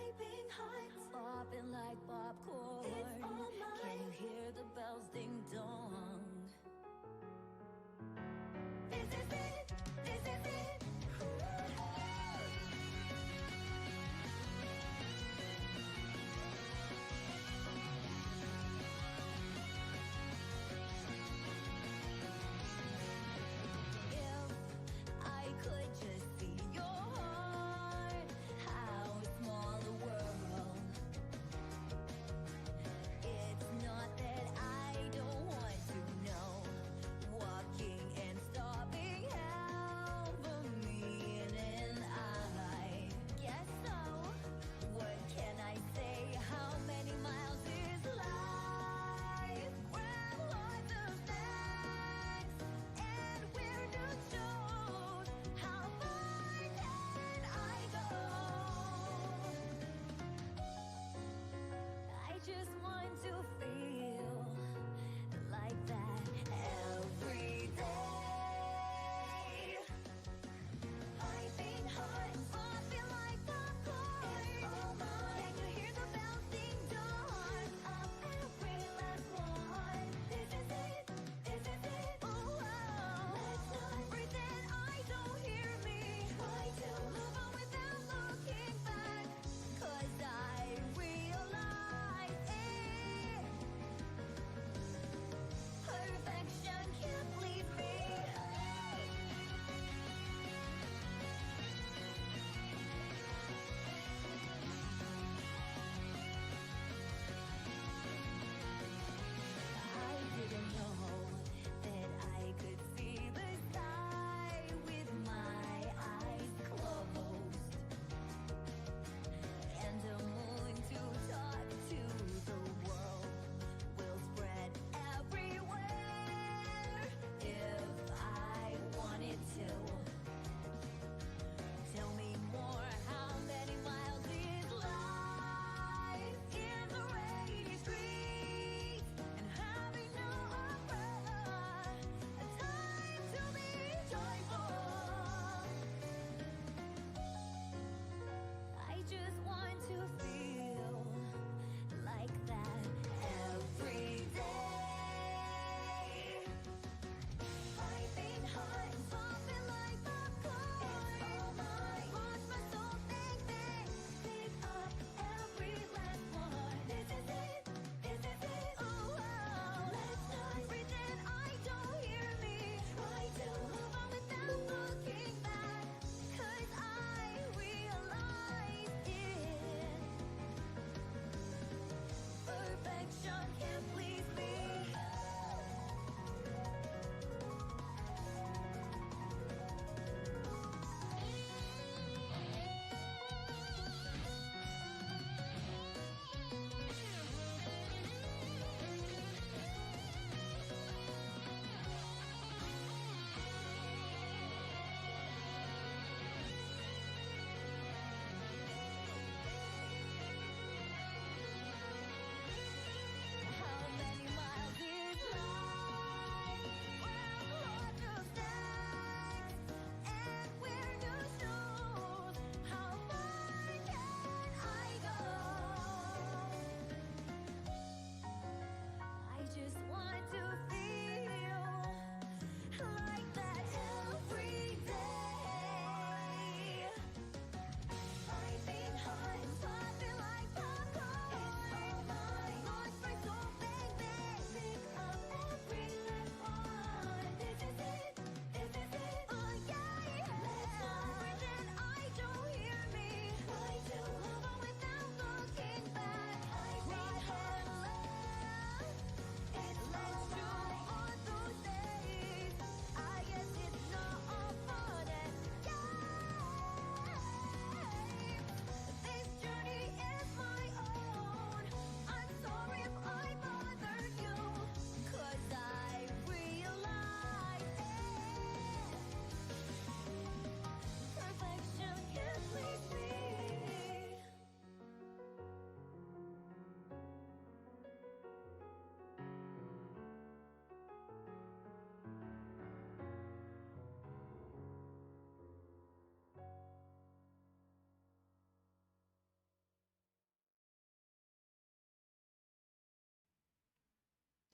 piping hot, popping like popcorn. It's all mine. Can you hear the bells ding dong? This is it, this is it. If I could just see your heart, how small the world.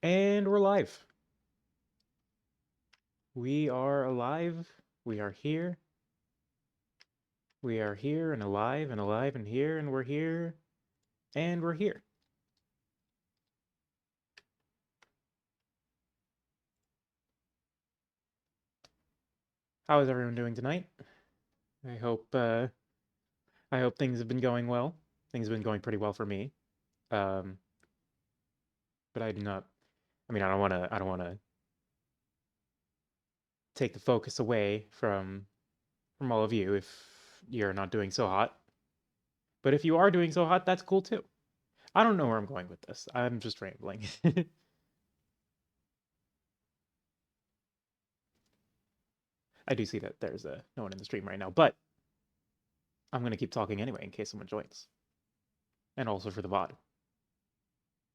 And we're live. We are alive. We are here. We are here and alive and here and we're here and we're here. How is everyone doing tonight? I hope things have been going well. Things have been going pretty well for me. Um, but I do not. I mean, I don't want to take the focus away from all of you if you're not doing so hot. But if you are doing so hot, that's cool too. I don't know where I'm going with this. I'm just rambling. I do see that there's no one in the stream right now, but I'm going to keep talking anyway in case someone joins. And also for the VOD.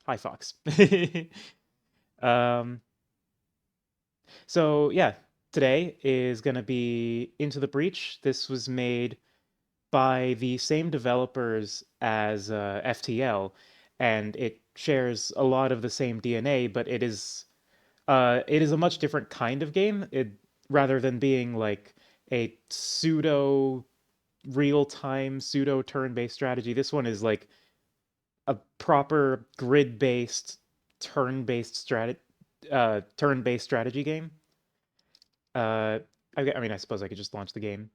Hi, Fox. um, so, yeah, today is going to be Into the Breach. This was made by the same developers as FTL, and it shares a lot of the same DNA, but it is a much different kind of game. Rather than being like a pseudo real-time pseudo turn-based strategy, this one is like a proper grid-based turn-based strategy game. Uh, I mean, I suppose I could just launch the game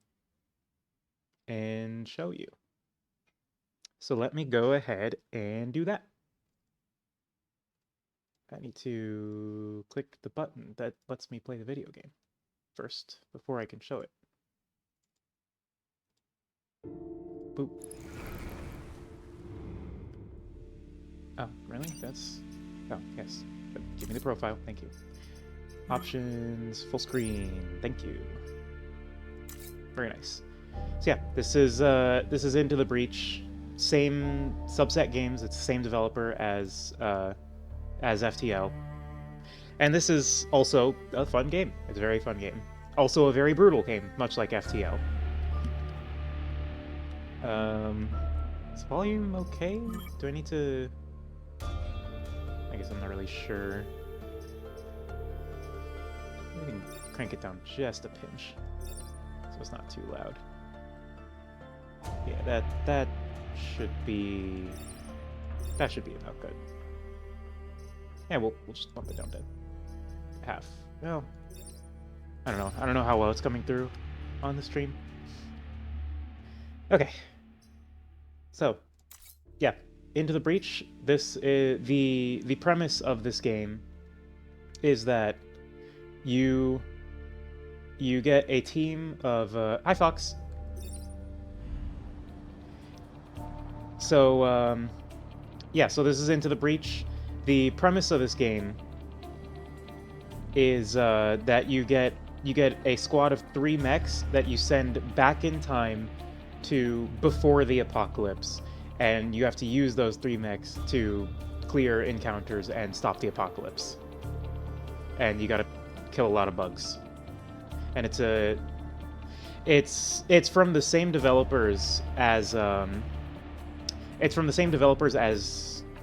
and show you. So let me go ahead and do that. I need to click the button that lets me play the video game first before I can show it. Boop. Oh, really? Oh, yes. But give me the profile. Thank you. Options, full screen. Thank you. Very nice. So yeah, this is Into the Breach. Same subset games. It's the same developer as FTL. And this is also a fun game. It's a very fun game. Also a very brutal game, much like FTL. Is volume okay? Do I need to... I guess I'm not really sure. I can crank it down just a pinch, so it's not too loud. Yeah, that should be about good. Yeah, we'll just bump it down to half. Well, I don't know. I don't know how well it's coming through on the stream. Okay. So, yeah, Into the Breach. This is the premise of this game is that you get a team of hi Fox. So yeah, so this is Into the Breach. The premise of this game is that you get a squad of 3 mechs that you send back in time to before the apocalypse, and you have to use those 3 mechs to clear encounters and stop the apocalypse. And you gotta kill a lot of bugs. And it's from the same developers as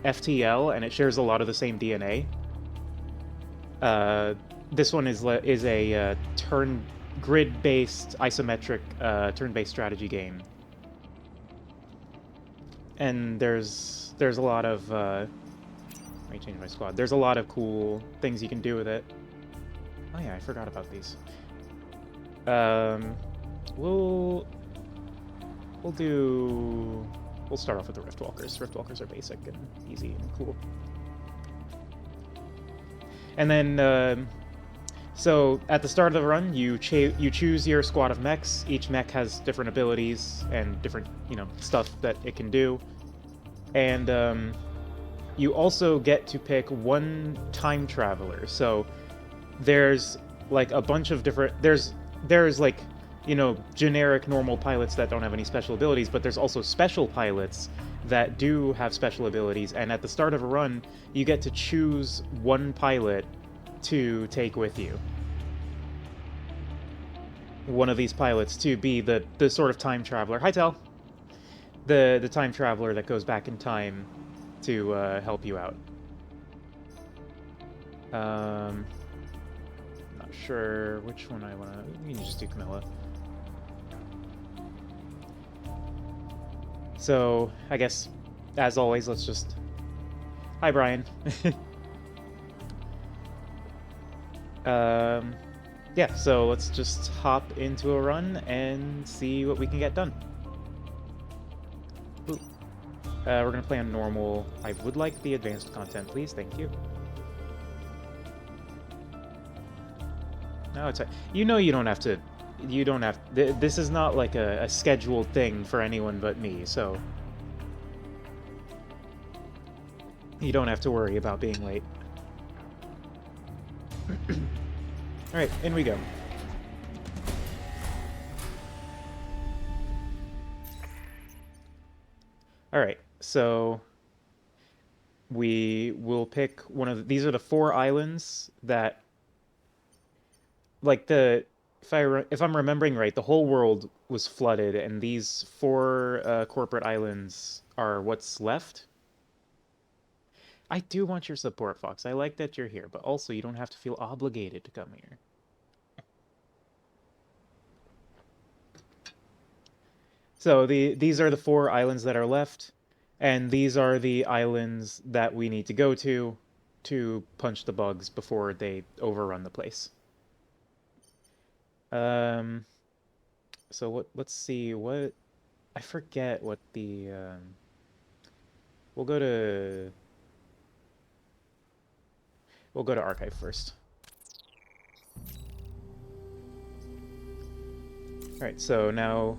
FTL, and it shares a lot of the same DNA. This one is a grid-based isometric turn-based strategy game, and there's a lot of let me change my squad. There's a lot of cool things you can do with it. Oh yeah, I forgot about these. We'll start off with the Riftwalkers. Riftwalkers are basic and easy and cool. And then, so at the start of the run, you choose your squad of mechs. Each mech has different abilities and different, stuff that it can do. And you also get to pick one time traveler. So there's like a bunch of different... There's like, generic normal pilots that don't have any special abilities, but there's also special pilots that do have special abilities, and at the start of a run, you get to choose one pilot to take with you. One of these pilots to be the sort of time traveler. Hi, Tel. The time traveler that goes back in time to help you out. Not sure which one I want to... We can just do Camilla. So, I guess, as always, let's just... Hi, Brian. Yeah, so let's just hop into a run and see what we can get done. Ooh. We're gonna play on normal. I would like the advanced content, please. Thank you. No, it's... You know you don't have to... You don't have... This is not like a scheduled thing for anyone but me, so... You don't have to worry about being late. Alright, in we go. Alright, so... We will pick one of the... These are the 4 islands that... Like, the... If I'm remembering right, the whole world was flooded, and these 4 corporate islands are what's left. I do want your support, Fox. I like that you're here, but also you don't have to feel obligated to come here. So these are the 4 islands that are left, and these are the islands that we need to go to punch the bugs before they overrun the place. So let's see what... I forget what the... We'll go to archive first. Alright, so now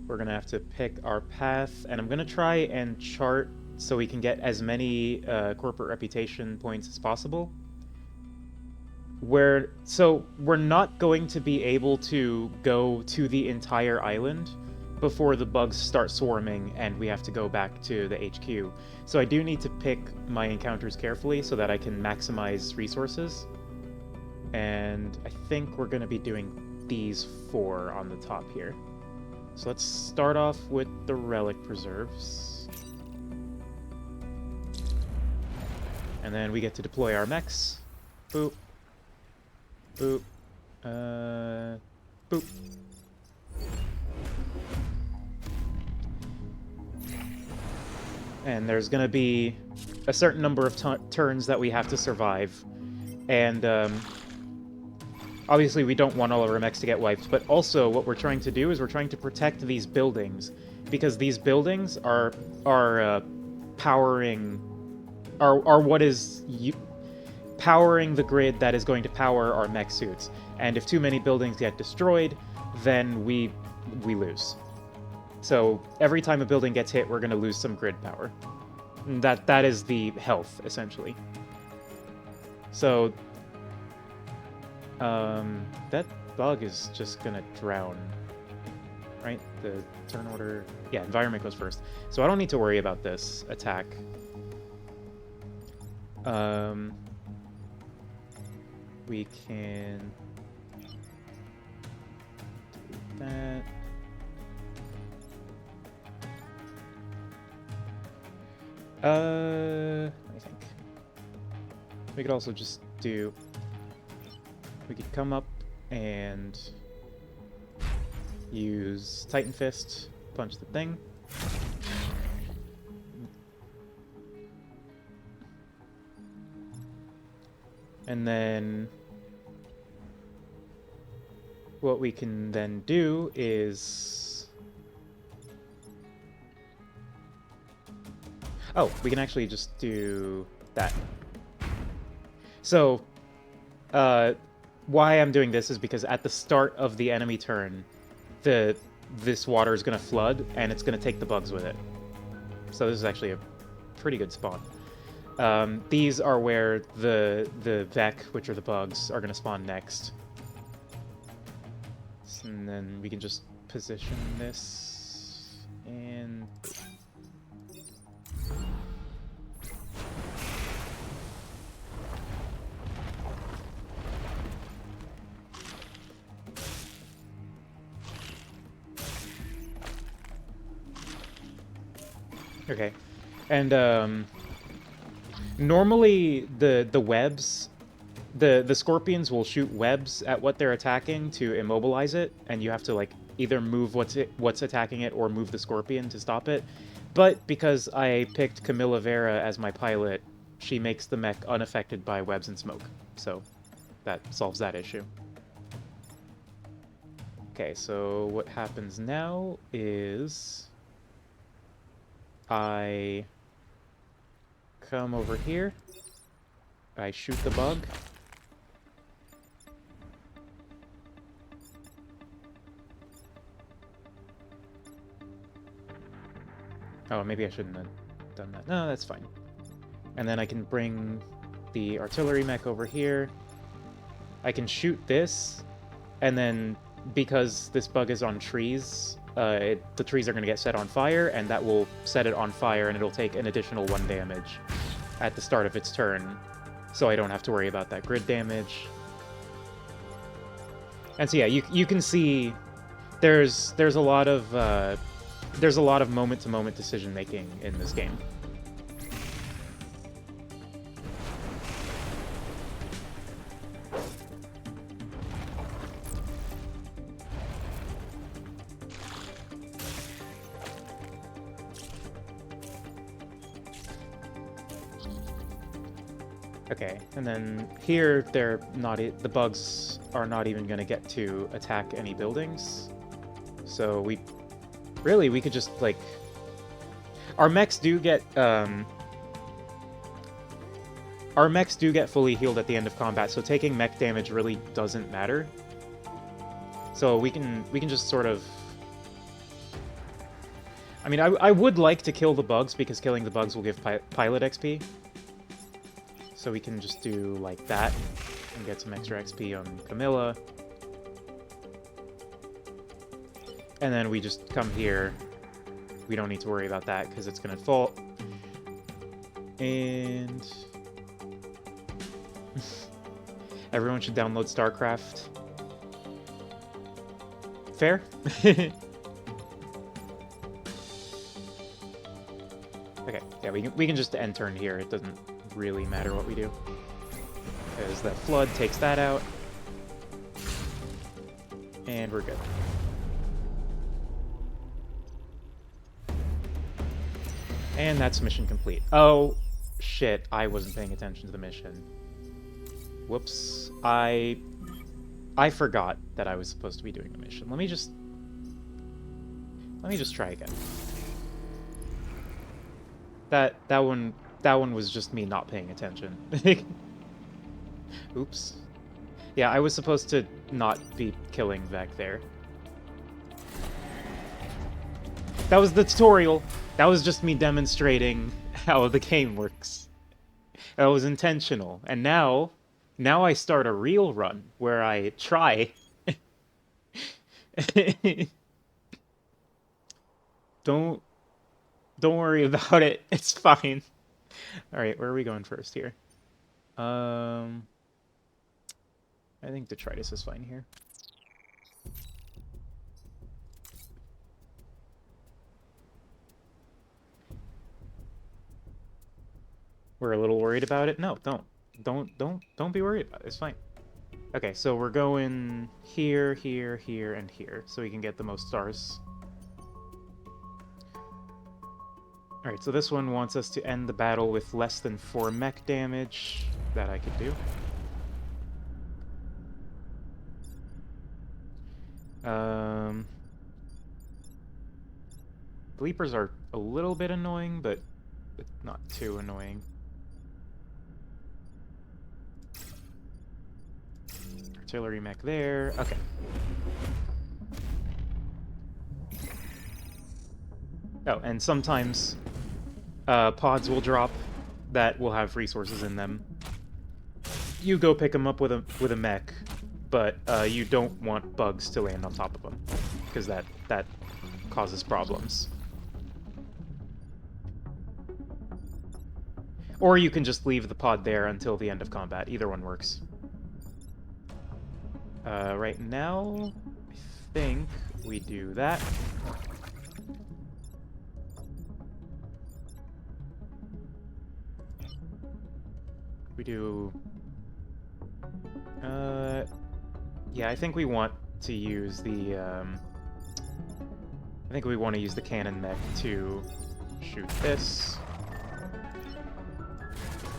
we're gonna have to pick our path, and I'm gonna try and chart so we can get as many corporate reputation points as possible. So we're not going to be able to go to the entire island before the bugs start swarming and we have to go back to the HQ. So I do need to pick my encounters carefully so that I can maximize resources. And I think we're going to be doing these 4 on the top here. So let's start off with the relic preserves. And then we get to deploy our mechs. Boop. Boop. Boop. And there's gonna be a certain number of turns that we have to survive. And, obviously we don't want all of our mechs to get wiped, but also what we're trying to do is we're trying to protect these buildings, because these buildings are powering... are what is... powering the grid that is going to power our mech suits. And if too many buildings get destroyed, then we lose. So every time a building gets hit, we're going to lose some grid power. That is the health, essentially. So that bug is just going to drown. Right? The turn order... Yeah, environment goes first. So I don't need to worry about this attack. We can do that. Let me think. We could also just do... We could come up and use Titan Fist, punch the thing. And then what we can then do is... Oh, we can actually just do that. So, why I'm doing this is because at the start of the enemy turn, this water is going to flood, and it's going to take the bugs with it. So this is actually a pretty good spawn. These are where the Vec, which are the bugs, are going to spawn next. And then we can just position this, and... Okay, and normally the webs the scorpions will shoot webs at what they're attacking to immobilize it, and you have to like either move what's attacking it or move the scorpion to stop it. But because I picked Camilla Vera as my pilot, she makes the mech unaffected by webs and smoke. So that solves that issue. Okay, so what happens now is I come over here, I shoot the bug. Oh, maybe I shouldn't have done that. No, that's fine. And then I can bring the artillery mech over here. I can shoot this, and then because this bug is on trees, the trees are going to get set on fire, and that will set it on fire, and it'll take an additional 1 damage at the start of its turn, so I don't have to worry about that grid damage. And so yeah, you can see there's a lot of moment-to-moment decision-making in this game. Okay, and then here they're not the bugs are not even going to get to attack any buildings. So we could just like our mechs do get fully healed at the end of combat, so taking mech damage really doesn't matter. So we can just sort of I mean, I would like to kill the bugs because killing the bugs will give pilot XP. So we can just do like that and get some extra XP on Camilla. And then we just come here. We don't need to worry about that because it's going to fall. And everyone should download StarCraft. Fair? Okay, yeah, we can just end turn here. It doesn't really matter what we do. Because that flood takes that out. And we're good. And that's mission complete. Oh, shit. I wasn't paying attention to the mission. Whoops. I forgot that I was supposed to be doing the mission. Let me just try again. That one was just me not paying attention. Oops. Yeah, I was supposed to not be killing back there. That was the tutorial. That was just me demonstrating how the game works. That was intentional. And now I start a real run where I try. Don't worry about it. It's fine. All right, where are we going first here? I think detritus is fine here. We're a little worried about it. No, don't be worried about it. It's fine. Okay, so we're going here, here, here, and here, so we can get the most stars. Alright, so this one wants us to end the battle with less than 4 mech damage. That I could do. Bleepers are a little bit annoying, but not too annoying. Artillery mech there. Okay. Oh, and sometimes pods will drop that will have resources in them. You go pick them up with a mech, but you don't want bugs to land on top of them, because that causes problems. Or you can just leave the pod there until the end of combat. Either one works. Right now, I think we do that. We do Yeah, I think we want to use the, I think we want to use the cannon mech to shoot this.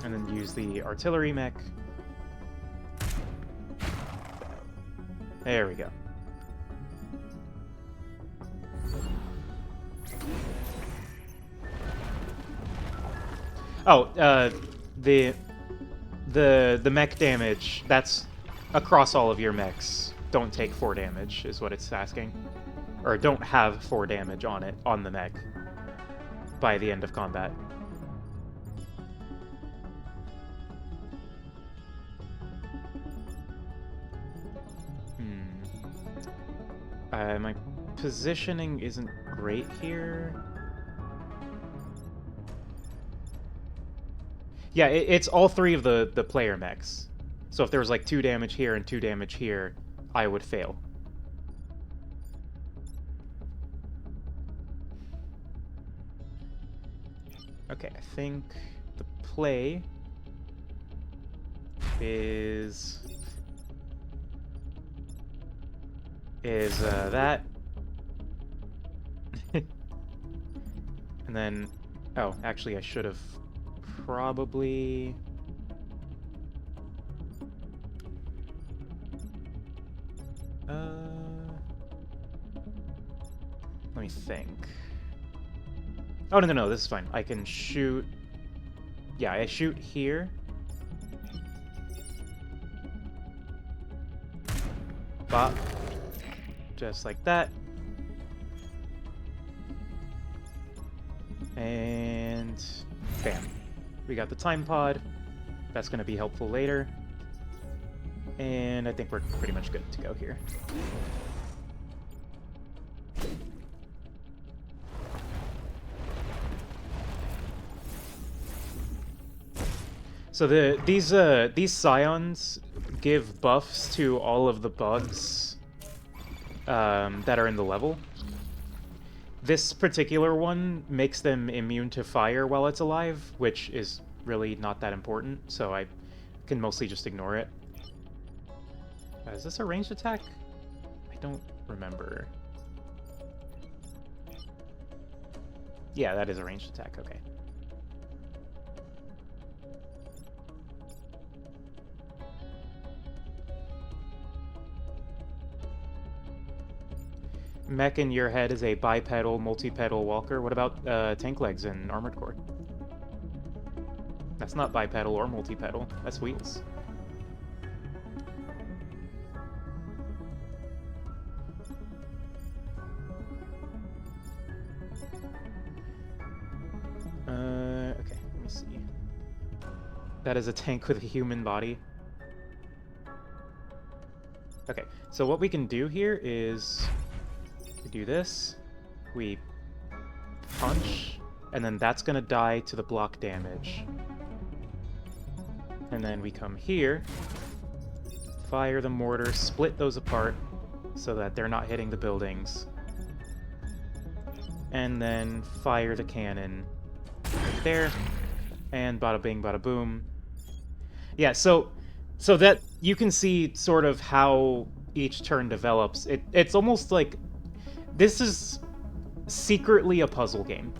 And then use the artillery mech. There we go. Oh, the mech damage, that's across all of your mechs. Don't take 4 damage, is what it's asking. Or don't have 4 damage on it, on the mech, by the end of combat. My positioning isn't great here. Yeah, it's all 3 of the player mechs. So if there was like 2 damage here and 2 damage here, I would fail. Okay, I think the play is that. And then, oh, actually I should have probably... let me think. Oh, no, this is fine. I can shoot... Yeah, I shoot here. Bop. Just like that. And... bam. We got the time pod. That's going to be helpful later. And I think we're pretty much good to go here. So these scions give buffs to all of the bugs that are in the level. This particular one makes them immune to fire while it's alive, which is really not that important, so I can mostly just ignore it. Is this a ranged attack? I don't remember. Yeah, that is a ranged attack, okay. Mech in your head is a bipedal, multi-pedal walker. What about tank legs and armored core? That's not bipedal or multi-pedal. That's wheels. Okay, let me see. That is a tank with a human body. Okay, so what we can do here is... we do this, we punch, and then that's gonna die to the block damage. And then we come here, fire the mortar, split those apart so that they're not hitting the buildings. And then fire the cannon right there, and bada bing, bada boom. Yeah, so that you can see sort of how each turn develops. It's almost like this is secretly a puzzle game.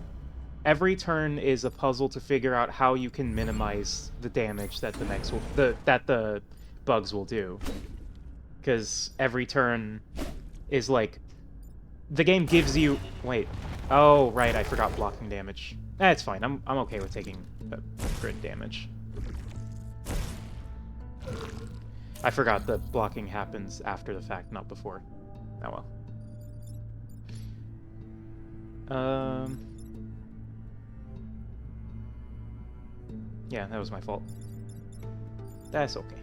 Every turn is a puzzle to figure out how you can minimize the damage that the mechs will, that the bugs will do. Because every turn is like, the game gives you... wait. Oh, right, I forgot blocking damage. It's fine. I'm okay with taking grid damage. I forgot that blocking happens after the fact, not before. Oh well. Yeah, that was my fault. That's okay.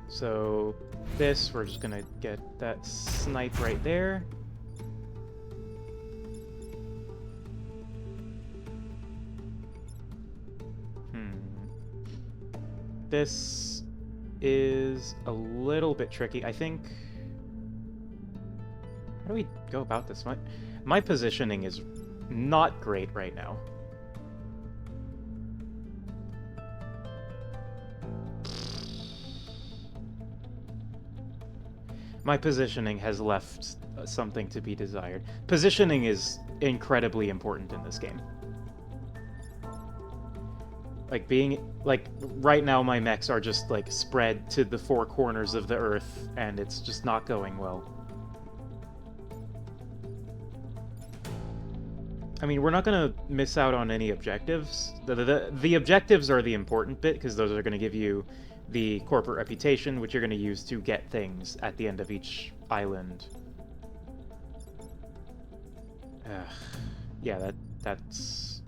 So, this, we're just gonna get that snipe right there. This is a little bit tricky. I think... how do we go about this? My positioning is not great right now. My positioning has left something to be desired. Positioning is incredibly important in this game. Like, right now my mechs are just, like, spread to the four corners of the Earth, and it's just not going well. I mean, we're not gonna miss out on any objectives. The objectives are the important bit, because those are gonna give you the corporate reputation, which you're gonna use to get things at the end of each island. Yeah, that's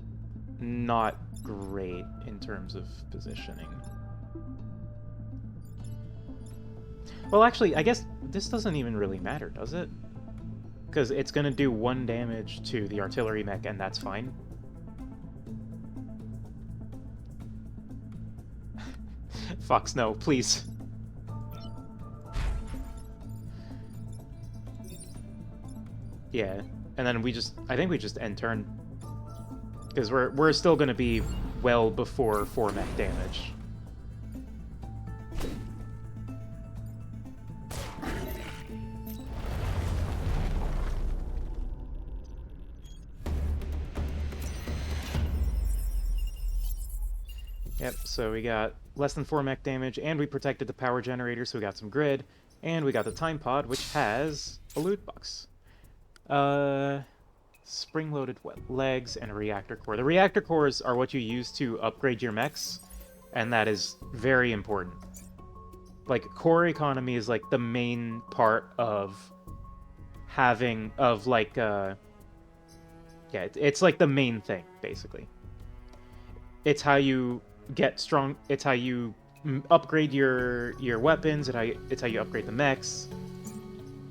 not great in terms of positioning. Well, actually, I guess this doesn't even really matter, does it? Because it's going to do 1 damage to the artillery mech, and that's fine. Fox, no, please. Yeah, and then I think we just end turn. Because we're still going to be well before 4 mech damage. Yep, so we got less than 4 mech damage, and we protected the power generator, so we got some grid, and we got the time pod, which has a loot box. Spring-loaded legs and a reactor core. The reactor cores are what you use to upgrade your mechs, and that is very important. Like, core economy is, like, the main part of having, yeah, it's like the main thing, basically. It's how you get strong, it's how you upgrade your weapons, it's how you upgrade the mechs.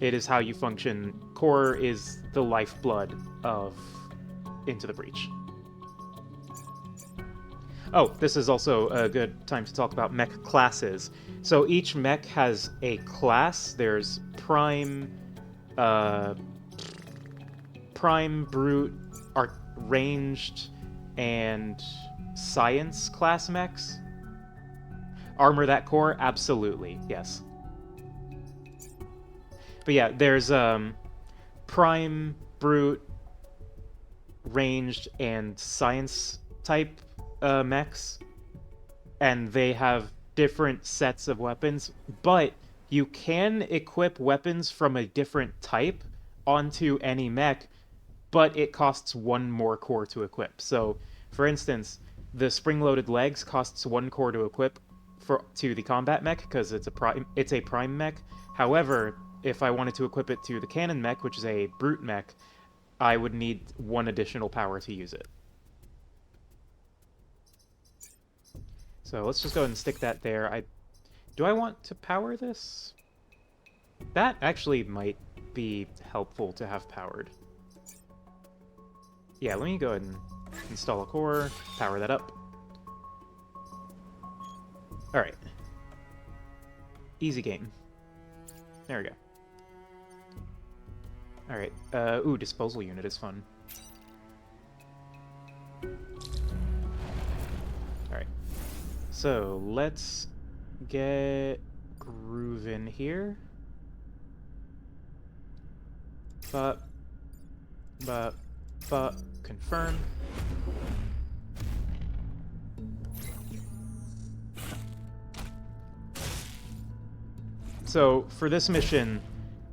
It is how you function. Core is the lifeblood of Into the Breach. Oh, this is also a good time to talk about mech classes. So each mech has a class. There's Prime, Brute, Ranged, and Science class mechs. Armor that core? Absolutely, yes. But yeah, there's Prime, Brute, Ranged, and Science type mechs, and they have different sets of weapons, but you can equip weapons from a different type onto any mech, but it costs 1 more core to equip. So, for instance, the spring-loaded legs costs 1 core to equip to the combat mech, because it's a prime mech. However, if I wanted to equip it to the cannon mech, which is a brute mech, I would need 1 additional power to use it. So let's just go ahead and stick that there. Do I want to power this? That actually might be helpful to have powered. Yeah, let me go ahead and install a core, power that up. Alright. Easy game. There we go. Alright, ooh, disposal unit is fun. Alright. So, let's get grooving here. But, confirm. So, for this mission,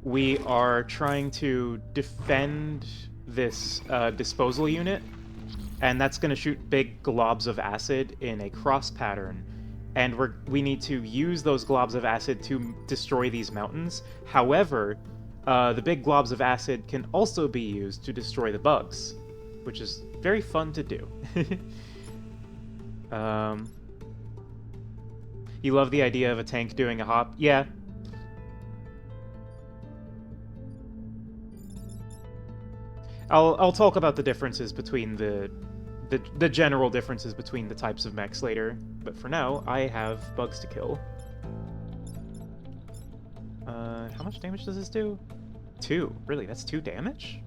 we are trying to defend this disposal unit, and that's going to shoot big globs of acid in a cross pattern, and we need to use those globs of acid to destroy these mountains. However, the big globs of acid can also be used to destroy the bugs, which is very fun to do. You love the idea of a tank doing a hop? Yeah. I'll talk about the differences between the general differences between the types of mechs later, but for now, I have bugs to kill. How much damage does this do? 2. Really? That's 2 damage?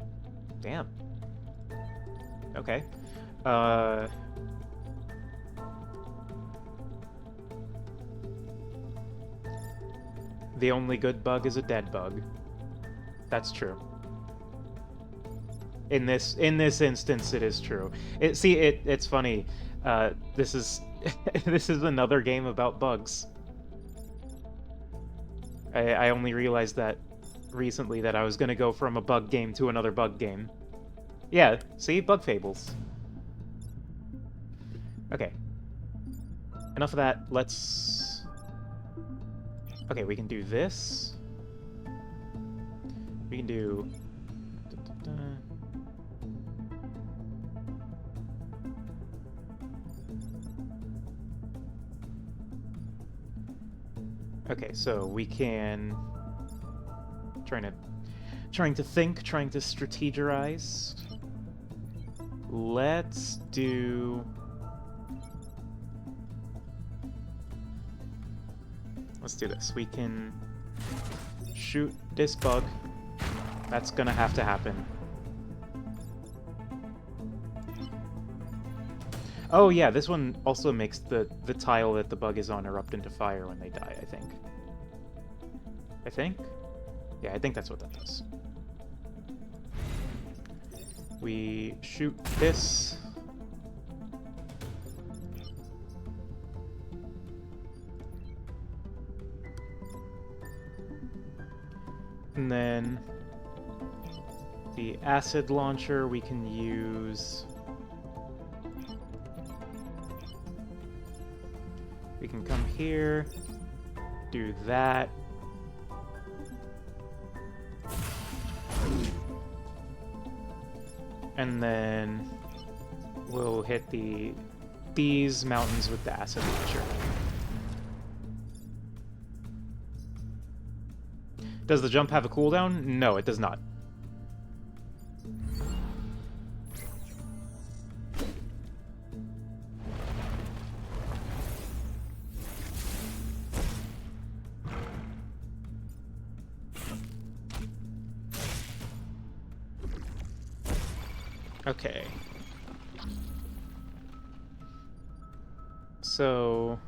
Damn. Okay. The only good bug is a dead bug. That's true. In this instance, it is true. It's funny. This is this is another game about bugs. I only realized that recently that I was gonna go from a bug game to another bug game. Yeah, see? Bug fables. Okay. Enough of that. Let's... Okay, we can do this. We can do... Okay, so we can... Trying to think, trying to strategize. Let's do... Let's do this. We can shoot this bug. That's gonna have to happen. Oh yeah, this one also makes the tile that the bug is on erupt into fire when they die, I think. I think? Yeah, I think that's what that does. We shoot this. And then the acid launcher we can use. We can come here, do that. And then we'll hit these mountains with the acid launcher. Does the jump have a cooldown? No, it does not. Okay. So...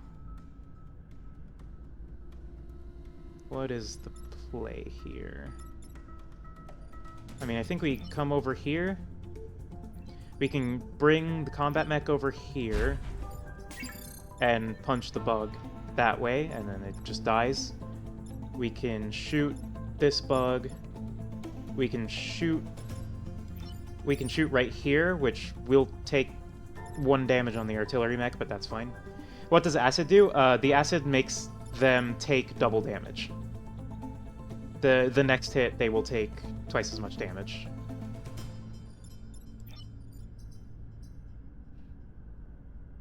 what is the play here? I mean, I think we come over here. We can bring the combat mech over here and punch the bug that way, and then it just dies. We can shoot this bug. We can shoot right here, which will take 1 damage on the artillery mech, but that's fine. What does acid do? The acid makes them take double damage. The next hit, they will take twice as much damage.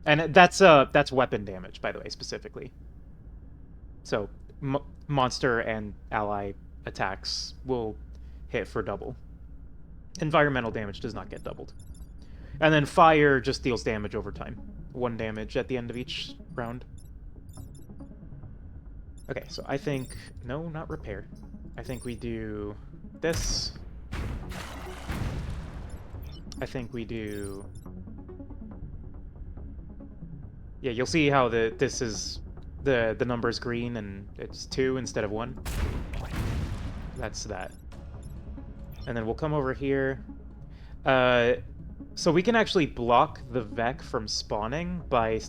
And that's weapon damage, by the way, specifically. So monster and ally attacks will hit for double. Environmental damage does not get doubled. And then fire just deals damage over time. 1 damage at the end of each round. Okay, so I think... no, not repair. I think we do this. I think we do... yeah, you'll see how this is... the number's green and it's 2 instead of 1. That's that. And then we'll come over here. So we can actually block the Vec from spawning by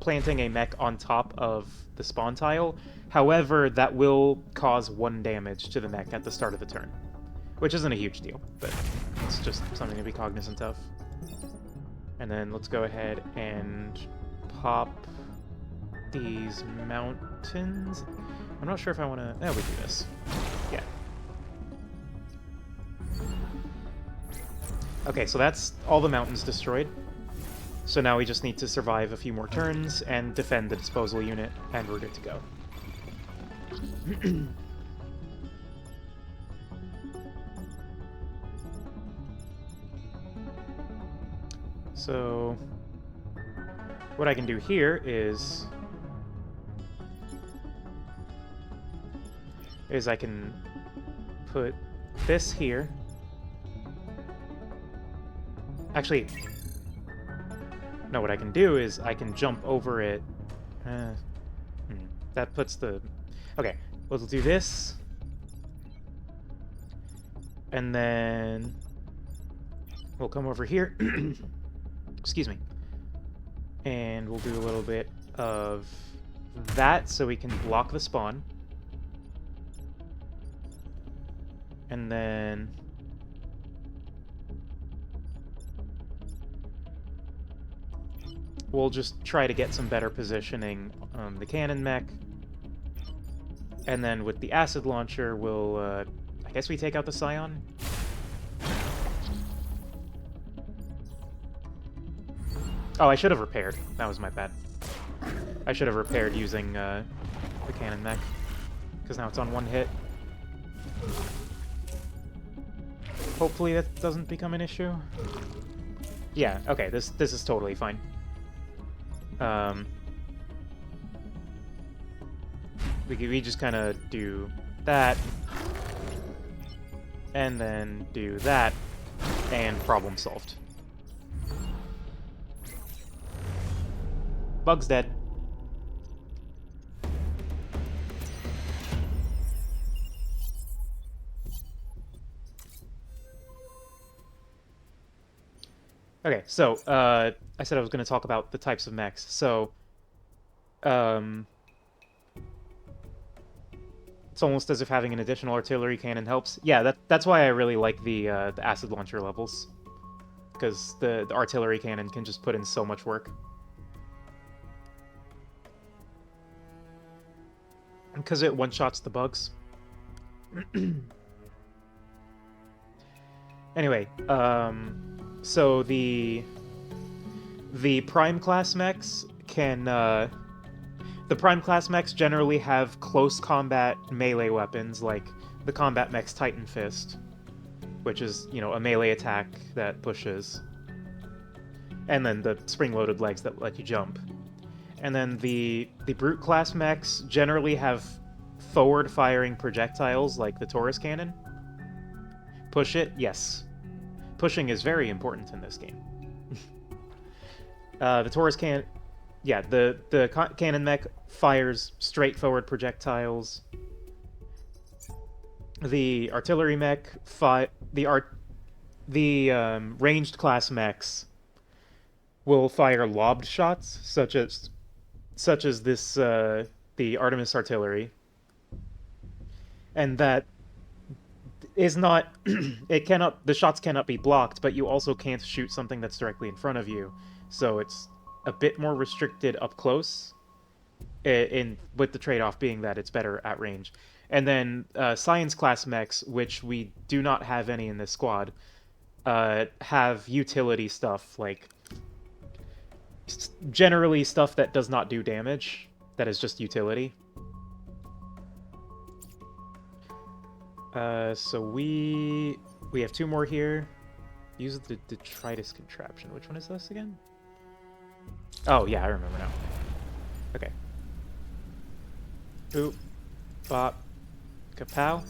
planting a mech on top of the spawn tile. However, that will cause 1 damage to the mech at the start of the turn. Which isn't a huge deal, but it's just something to be cognizant of. And then let's go ahead and pop these mountains. I'm not sure if I want to... we do this. Yeah. Okay, so that's all the mountains destroyed. So now we just need to survive a few more turns and defend the disposal unit, and we're good to go. So what I can do here is I can put this here. Actually, no, what I can do is I can jump over it. That puts the... okay, We'll do this. And then we'll come over here. Excuse me. And we'll do a little bit of that so we can block the spawn. And then we'll just try to get some better positioning on the cannon mech. And then with the acid launcher, we'll, I guess we take out the Scion? Oh, I should have repaired. That was my bad. I should have repaired using the cannon mech, because now it's on one hit. Hopefully that doesn't become an issue. Yeah, okay, this is totally fine. We just kind of do that, and then do that, and problem solved. Bug's dead. Okay, so, I said I was going to talk about the types of mechs. So, it's almost as if having an additional artillery cannon helps. Yeah, that's why I really like the acid launcher levels. Because the artillery cannon can just put in so much work. Because it one-shots the bugs. Anyway, so the Prime class mechs can, the Prime class mechs generally have close combat melee weapons, like the combat mech's Titan Fist, which is, you know, a melee attack that pushes. And then the spring-loaded legs that let you jump. And then the Brute class mechs generally have forward-firing projectiles like the Taurus cannon. Push it? Yes. Pushing is very important in this game. The Taurus cannon... Yeah, the cannon mech fires straight-forward projectiles. The artillery mech... ranged class mechs will fire lobbed shots, such as this, the Artemis artillery. And that is not... the shots cannot be blocked, but you also can't shoot something that's directly in front of you. So it's a bit more restricted up close, with the trade-off being that it's better at range. And then Science class mechs, which we do not have any in this squad, have utility stuff, like generally stuff that does not do damage, that is just utility. So we have two more here. Use the detritus contraption. Which one is this again? Oh, yeah, I remember now. Okay. Boop. Bop. Kapow.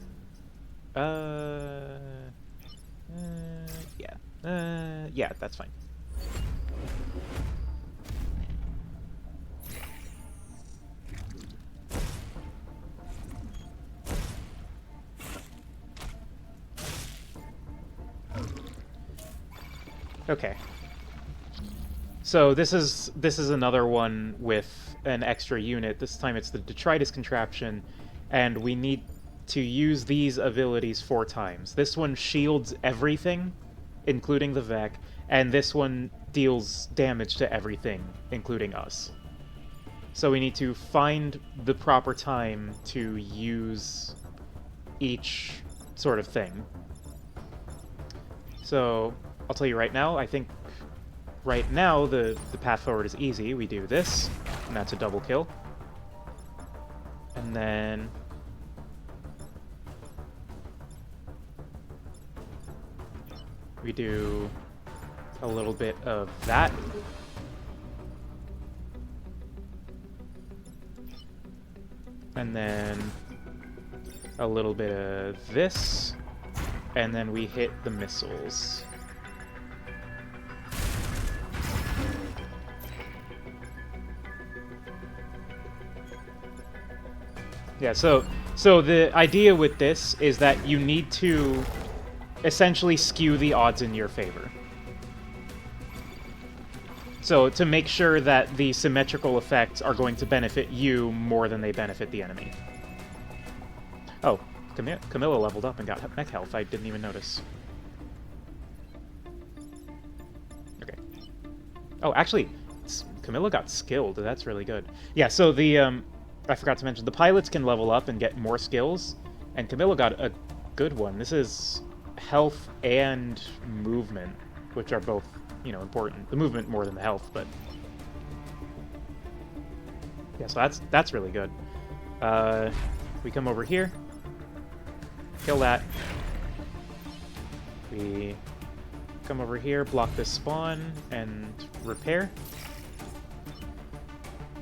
Yeah. Yeah, that's fine. Okay. So this is another one with an extra unit. This time it's the detritus contraption, and we need to use these abilities 4 times. This one shields everything, including the Vec, and this one deals damage to everything, including us. So we need to find the proper time to use each sort of thing. So I'll tell you right now, I think right now the path forward is easy. We do this, and that's a double kill. And then we do a little bit of that. And then a little bit of this. And then we hit the missiles. Yeah, so So the idea with this is that you need to essentially skew the odds in your favor. So to make sure that the symmetrical effects are going to benefit you more than they benefit the enemy. Oh, Camilla leveled up and got mech health. I didn't even notice. Okay. Oh, actually, Camilla got skilled. That's really good. Yeah, so the, I forgot to mention, the pilots can level up and get more skills, and Camilla got a good one. This is health and movement, which are both, you know, important. The movement more than the health, but... yeah, so that's really good. We come over here. Kill that. We come over here, block this spawn, and repair.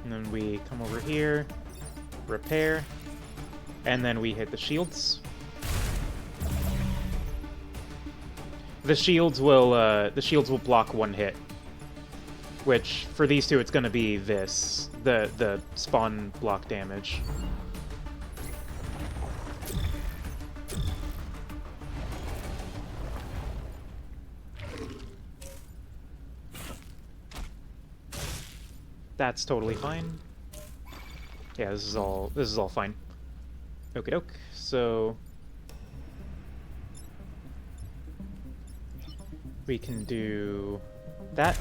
And then we come over here, repair, and then we hit the shields. The shields will block one hit, which for these two it's going to be this, the spawn block damage. That's totally fine. Yeah, this is all fine. Okie doke. So we can do that,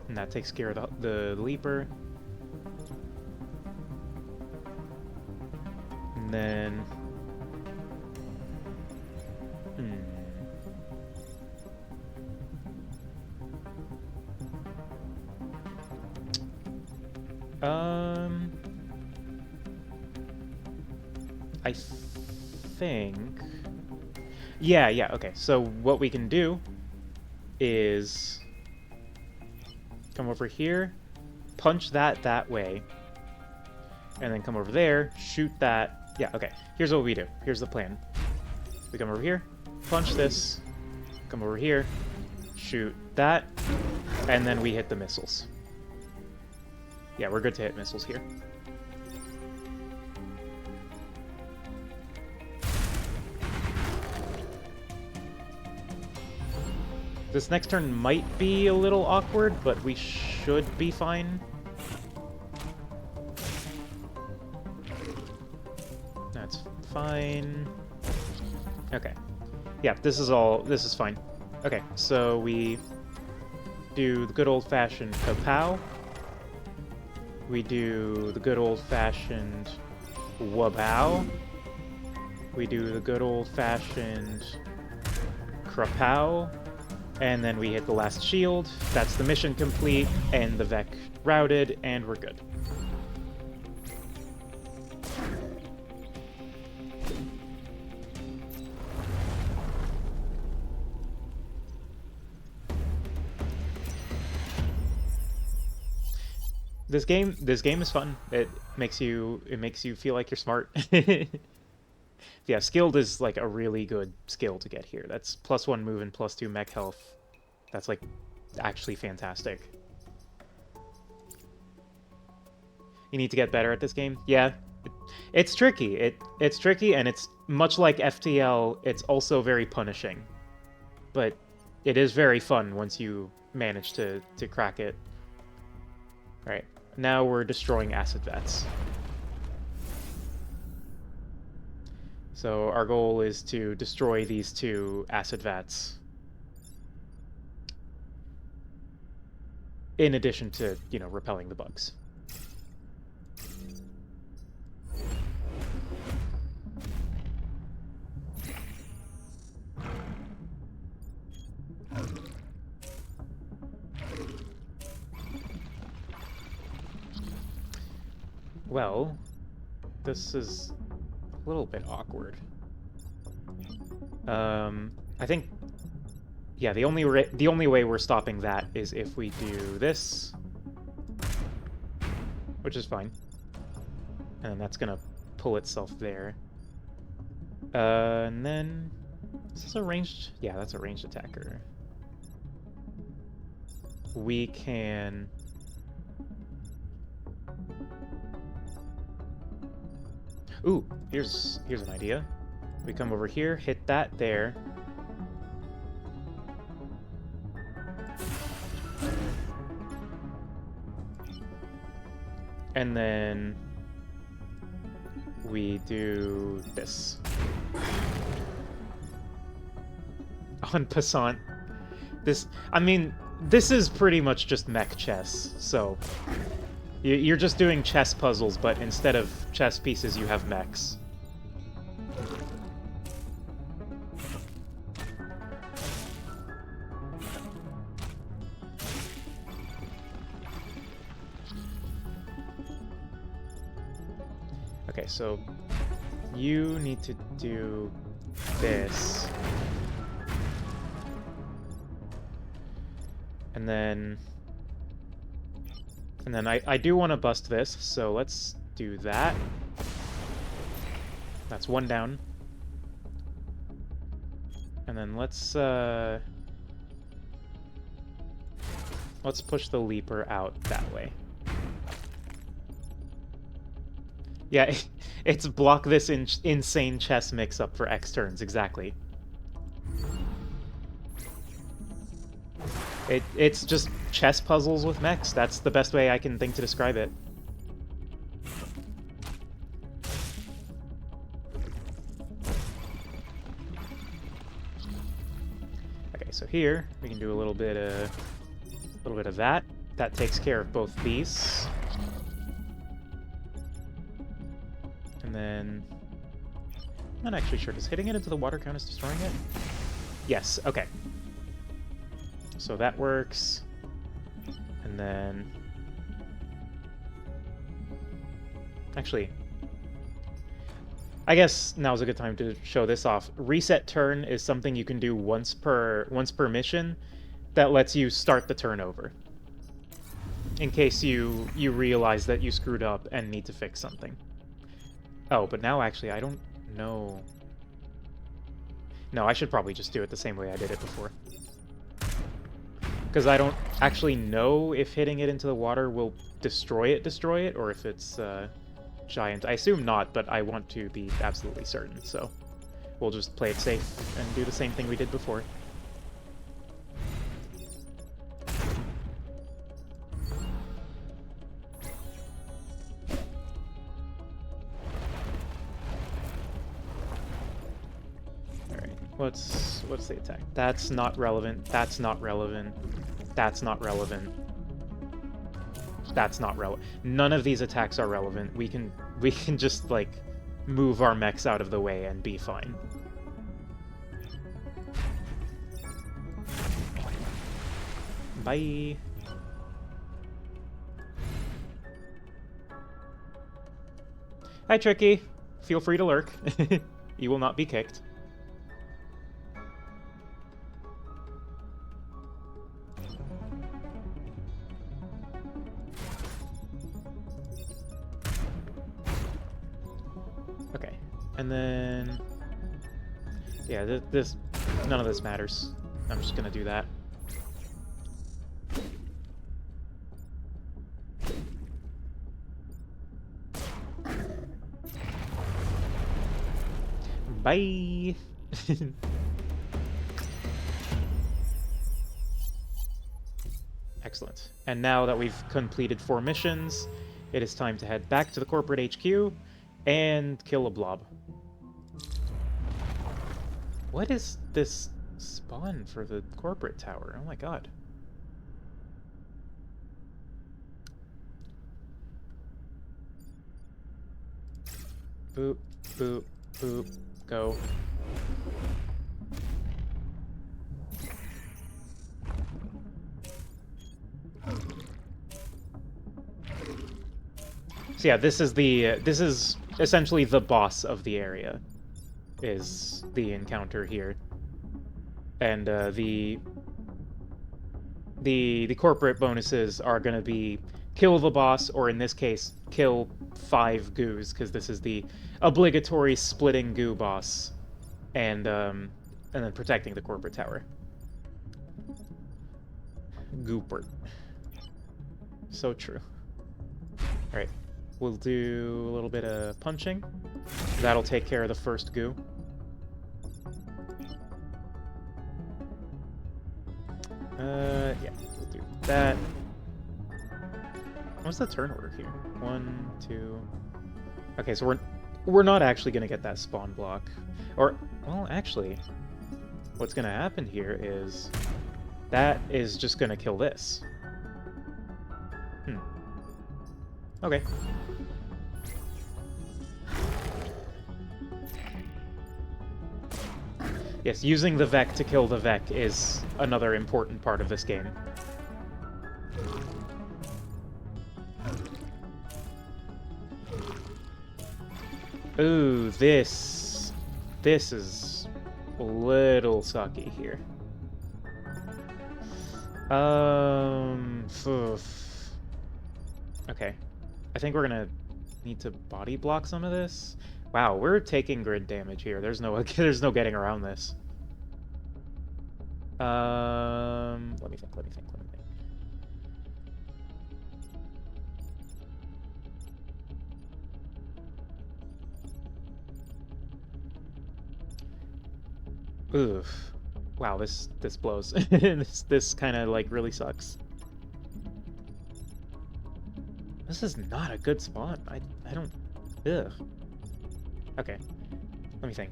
and that takes care of the leaper. And then I think... yeah, okay. So what we can do is come over here, punch that way, and then come over there, shoot that. Yeah, okay. Here's what we do. Here's the plan. We come over here, punch this, come over here, shoot that, and then we hit the missiles. Yeah, we're good to hit missiles here. This next turn might be a little awkward, but we should be fine. That's fine. Okay. Yeah, this is fine. Okay, so we do the good old-fashioned kapow. We do the good old-fashioned wabow. We do the good old-fashioned krapow. And then we hit the last shield. That's the mission complete, and the Vec routed, and we're good. This game is fun. It makes you feel like you're smart. Yeah, skilled is like a really good skill to get here. That's +1 move and +2 mech health. That's like actually fantastic. You need to get better at this game. Yeah, it's tricky. It's tricky, and it's much like FTL. It's also very punishing, but it is very fun once you manage to crack it. All right, now we're destroying acid vats. So our goal is to destroy these two acid vats. In addition to, you know, repelling the bugs. Well, this is a little bit awkward. I think, yeah, the only way we're stopping that is if we do this, which is fine, and then that's gonna pull itself there. And then is this a ranged? Yeah, that's a ranged attacker. We can. Ooh, here's an idea. We come over here, hit that there. And then we do this. En passant. I mean, this is pretty much just mech chess, so... You're just doing chess puzzles, but instead of chess pieces, you have mechs. Okay, so you need to do this. And then I do want to bust this, so let's do that. That's one down. And then let's push the leaper out that way. Yeah, it's block this insane chess mix-up for X turns, exactly. It's just chess puzzles with mechs. That's the best way I can think to describe it. Okay, so here we can do a little bit of that. That takes care of both these. And then I'm not actually sure. Does hitting it into the water count as destroying it? Yes, okay. So that works. And then... Actually, I guess now's a good time to show this off. Reset turn is something you can do once per mission that lets you start the turn over. In case you realize that you screwed up and need to fix something. Oh, but now actually I don't know. No, I should probably just do it the same way I did it before. Because I don't actually know if hitting it into the water will destroy it, or if it's giant. I assume not, but I want to be absolutely certain, so we'll just play it safe and do the same thing we did before. What's the attack? That's not relevant. That's not relevant. That's not relevant. That's not relevant. None of these attacks are relevant. We can just like move our mechs out of the way and be fine. Bye. Hi, Tricky. Feel free to lurk. You will not be kicked. Okay, and then... Yeah, none of this matters. I'm just gonna do that. Bye! Excellent. And now that we've completed 4 missions, it is time to head back to the corporate HQ and kill a blob. What is this spawn for the corporate tower? Oh my god. Boop, boop, boop, go. So yeah, this is essentially the boss of the area, is the encounter here. And the corporate bonuses are going to be kill the boss, or in this case, kill 5 goos, because this is the obligatory splitting goo boss, and then protecting the corporate tower. Goopert. So true. Alright. We'll do a little bit of punching. That'll take care of the first goo. Yeah, we'll do that. What's the turn order here? 1, 2... Okay, so we're not actually gonna get that spawn block. Or, well, actually, what's gonna happen here is that is just gonna kill this. Okay. Yes, using the Vec to kill the Vec is another important part of this game. Ooh, this is a little sucky here. Okay. I think we're gonna need to body block some of this. Wow, we're taking grid damage here. There's no there's no getting around this. Let me think. Oof. Wow, this blows. this kind of like really sucks. This is not a good spawn. I don't... Ugh. Okay. Let me think.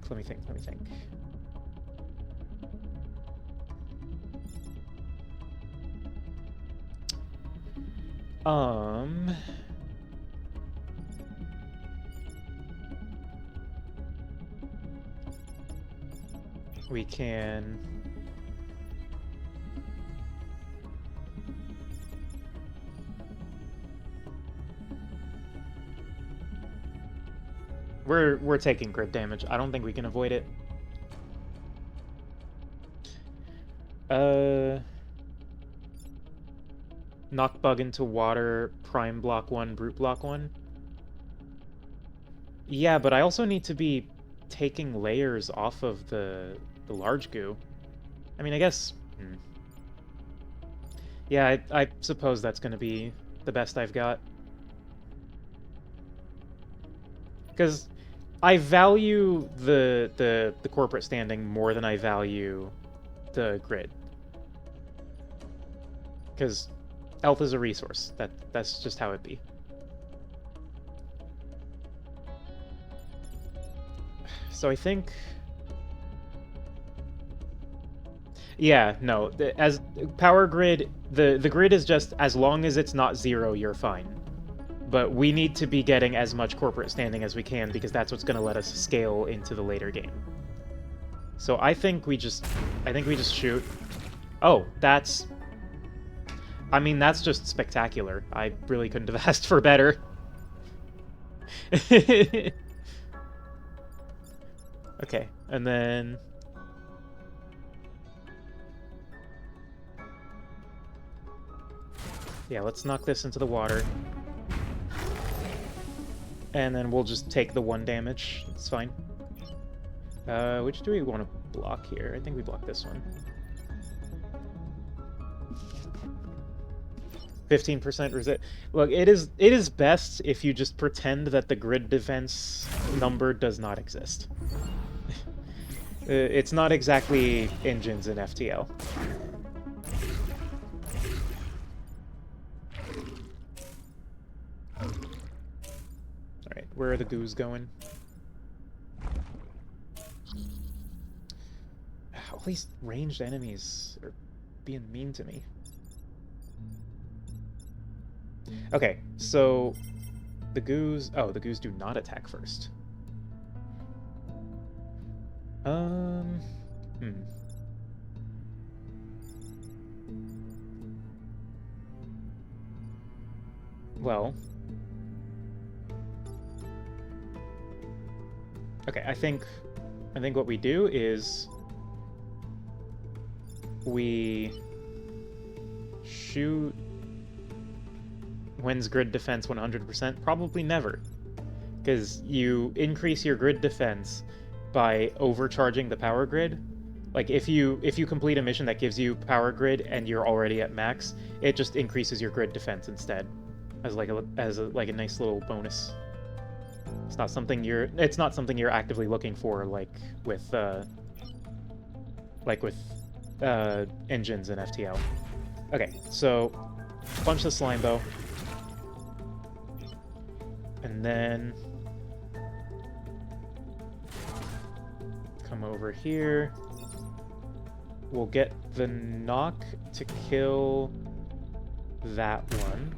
We can... We're taking grid damage. I don't think we can avoid it. Knock bug into water, prime block 1, brute block 1. Yeah, but I also need to be taking layers off of the large goo. I mean, I guess... Yeah, I suppose that's going to be the best I've got. Because I value the corporate standing more than I value the grid. Because health is a resource. That's just how it be. So I think... Yeah, no. As power grid, the grid is just, as long as it's not 0, you're fine. But we need to be getting as much corporate standing as we can, because that's what's going to let us scale into the later game. So I think we just shoot. Oh, that's... I mean, that's just spectacular. I really couldn't have asked for better. Okay, and then... Yeah, let's knock this into the water. And then we'll just take the 1 damage. It's fine. Which do we want to block here? I think we block this one. 15% resist. Look, it is best if you just pretend that the grid defense number does not exist. It's not exactly engines in FTL. Alright, where are the goos going? All these ranged enemies are being mean to me. Okay, so the goos... Oh, the goos do not attack first. Well... Okay, I think what we do is... we... shoot... When's grid defense 100%? Probably never. Because you increase your grid defense by overcharging the power grid. Like, if you complete a mission that gives you power grid and you're already at max, it just increases your grid defense instead. as like a nice little bonus. It's not something you're actively looking for with engines in FTL. Okay, so punch the slime bow. And then come over here. We'll get the knock to kill that one.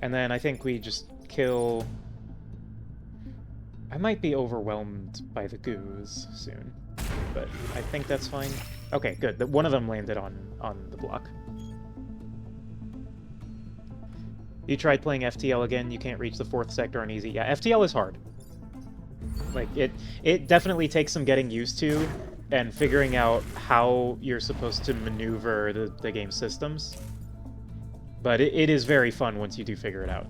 And then I think we just kill... I might be overwhelmed by the goos soon, but I think that's fine. Okay, good. One of them landed on the block. You tried playing FTL again, you can't reach the 4th sector on easy. Yeah, FTL is hard. Like, it definitely takes some getting used to and figuring out how you're supposed to maneuver the game systems. But it is very fun once you do figure it out.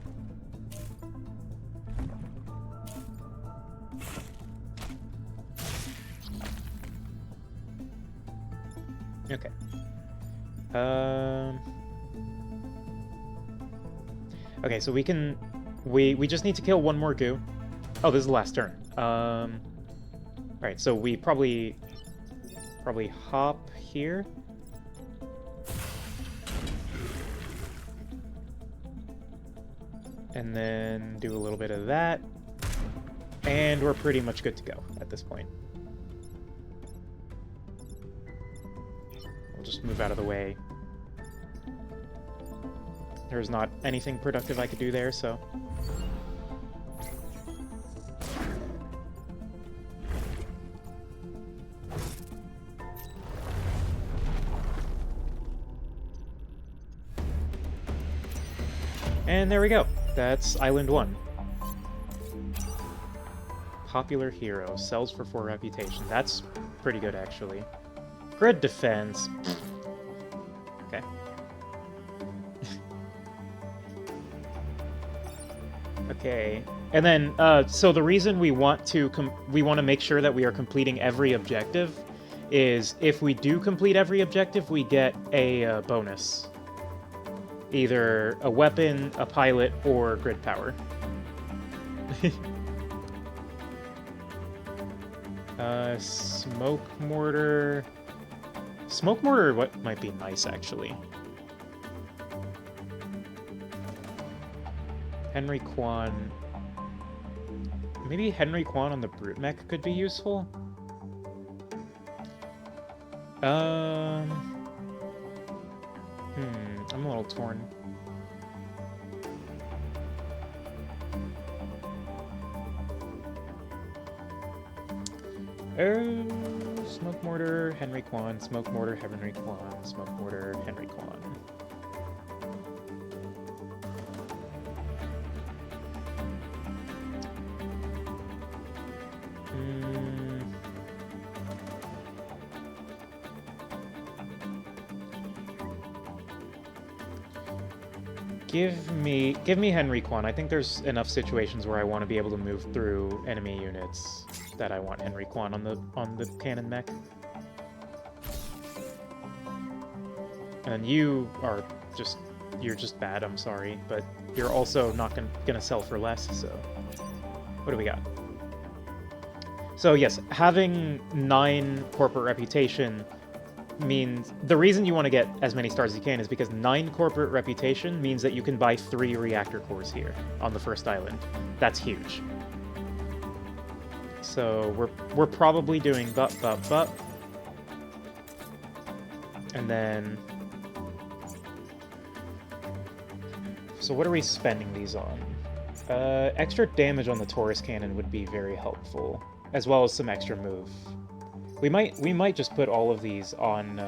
Okay. Okay, so we just need to kill one more goo. Oh, this is the last turn. Alright, so we probably hop here. And then do a little bit of that. And we're pretty much good to go at this point. We'll just move out of the way. There's not anything productive I could do there, so... And there we go. That's Island 1. Popular hero. Sells for 4 reputation. That's pretty good, actually. Grid defense. Okay. Okay. And then, so the reason we want to make sure that we are completing every objective is if we do complete every objective, we get a bonus. Either a weapon, a pilot, or grid power. Smoke mortar. Smoke mortar what might be nice, actually. Henry Kwan. Maybe Henry Kwan on the Brute Mech could be useful? I'm a little torn. Smoke mortar, Henry Kwan, smoke mortar, Henry Kwan, smoke mortar, Henry Kwan. Give me Henry Kwan. I think there's enough situations where I want to be able to move through enemy units that I want Henry Kwan on the cannon mech. And you're just bad, I'm sorry, but you're also not gonna sell for less, so what do we got? So yes, having 9 corporate reputation means the reason you want to get as many stars as you can is because 9 corporate reputation means that you can buy 3 reactor cores here on the first island. That's huge. So we're probably doing bup. And then so what are we spending these on? Extra damage on the Taurus cannon would be very helpful, as well as some extra move. We might just put all of these on.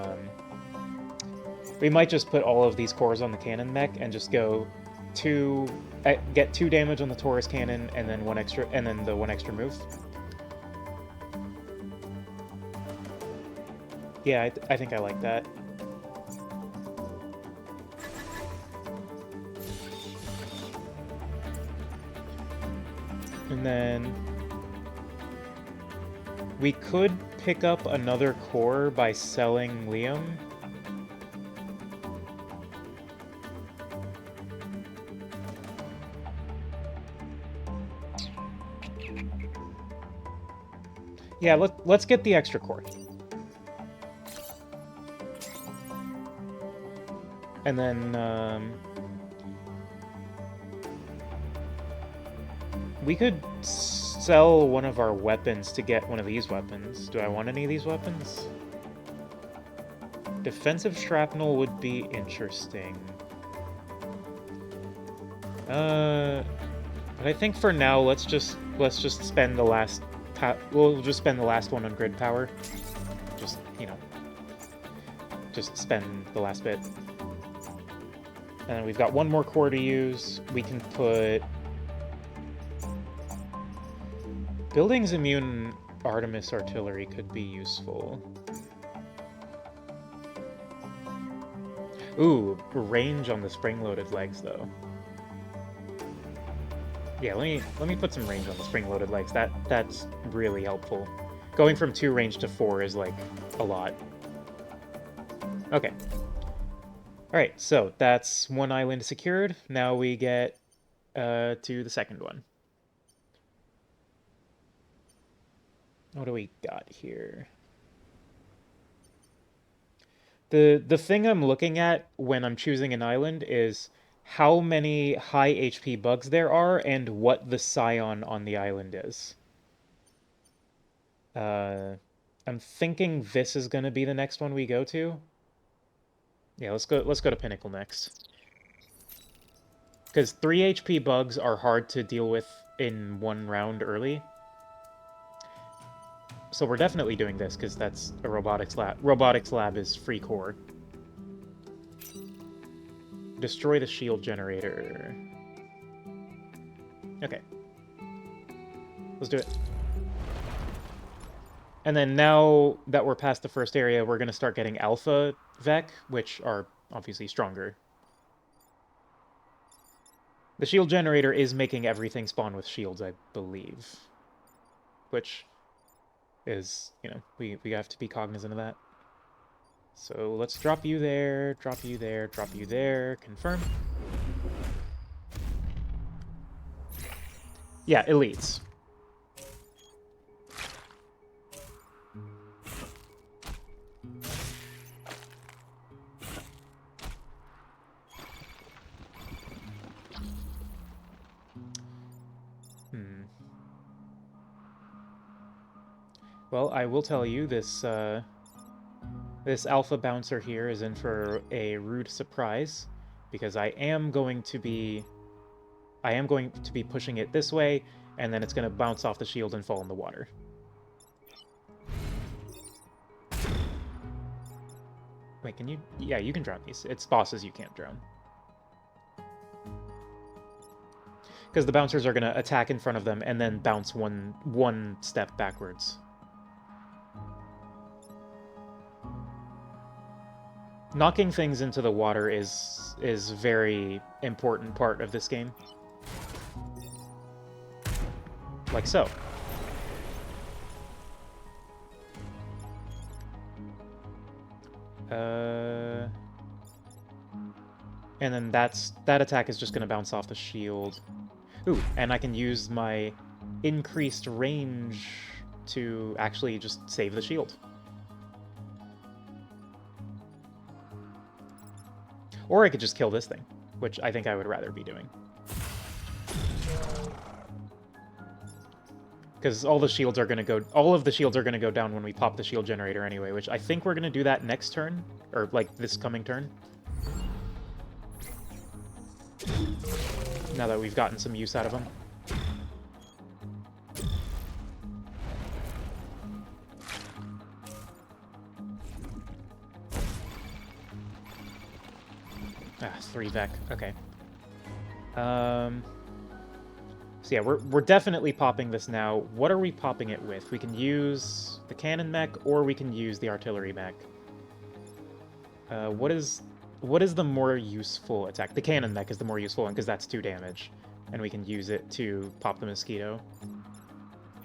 We might just put all of these cores on the cannon mech and just go get 2 damage on the Taurus cannon and then the 1 extra move. Yeah, I think I like that. And then We could pick up another core by selling Liam. Yeah, let's get the extra core. And then, we could sell one of our weapons to get one of these weapons. Do I want any of these weapons? Defensive shrapnel would be interesting. But I think for now, let's just spend the last... We'll just spend the last one on grid power. Just, you know... Just spend the last bit. And we've got one more core to use. We can put... Buildings immune Artemis artillery could be useful. Ooh, range on the spring-loaded legs, though. Yeah, let me put some range on the spring-loaded legs. That's really helpful. Going from 2 range to 4 is, like, a lot. Okay. Alright, so that's one island secured. Now we get to the second one. What do we got here? The thing I'm looking at when I'm choosing an island is how many high HP bugs there are and what the scion on the island is. I'm thinking this is going to be the next one we go to. Yeah, let's go to Pinnacle next. Because 3 HP bugs are hard to deal with in one round early. So we're definitely doing this, because that's a robotics lab. Robotics lab is free core. Destroy the shield generator. Okay. Let's do it. And then now that we're past the first area, we're going to start getting Alpha Vec, which are obviously stronger. The shield generator is making everything spawn with shields, I believe. Which is, you know, we have to be cognizant of that. So let's drop you there, drop you there, drop you there, confirm. Yeah, elites. Well, I will tell you, this this alpha bouncer here is in for a rude surprise, because I am going to be pushing it this way, and then it's going to bounce off the shield and fall in the water. Wait, can you? Yeah, you can drown these. It's bosses you can't drown. Because the bouncers are going to attack in front of them and then bounce one step backwards. Knocking things into the water is a very important part of this game. Like so. And then that attack is just going to bounce off the shield. Ooh, and I can use my increased range to actually just save the shield. Or I could just kill this thing, which I think I would rather be doing. Because all of the shields are going to go down when we pop the shield generator anyway, which I think we're going to do that next turn, or like this coming turn. Now that we've gotten some use out of them. Ah, 3 Vec. Okay. So yeah, we're definitely popping this now. What are we popping it with? We can use the cannon mech, or we can use the artillery mech. What is the more useful attack? The cannon mech is the more useful one, because that's 2 damage. And we can use it to pop the mosquito.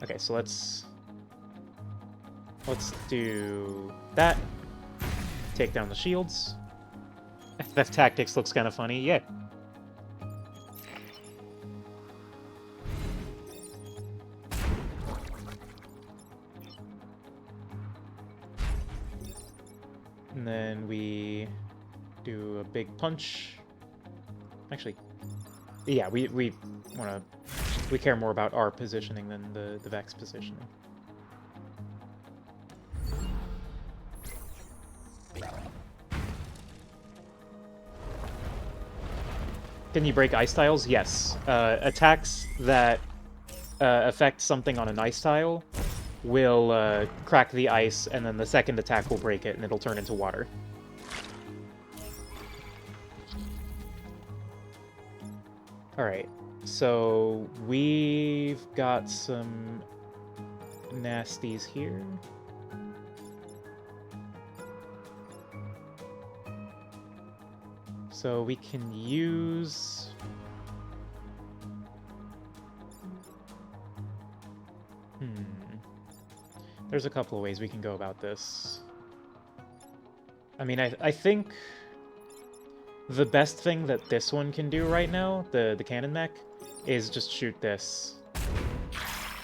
Okay, so let's Let's do that. Take down the shields. FF Tactics looks kind of funny. Yeah. And then we do a big punch. Actually, yeah, we care more about our positioning than the Vex positioning. Can you break ice tiles? Yes. Attacks that affect something on an ice tile will crack the ice, and then the second attack will break it, and it'll turn into water. Alright, so we've got some nasties here. So we can use... There's a couple of ways we can go about this. I mean, I think the best thing that this one can do right now, the cannon mech, is just shoot this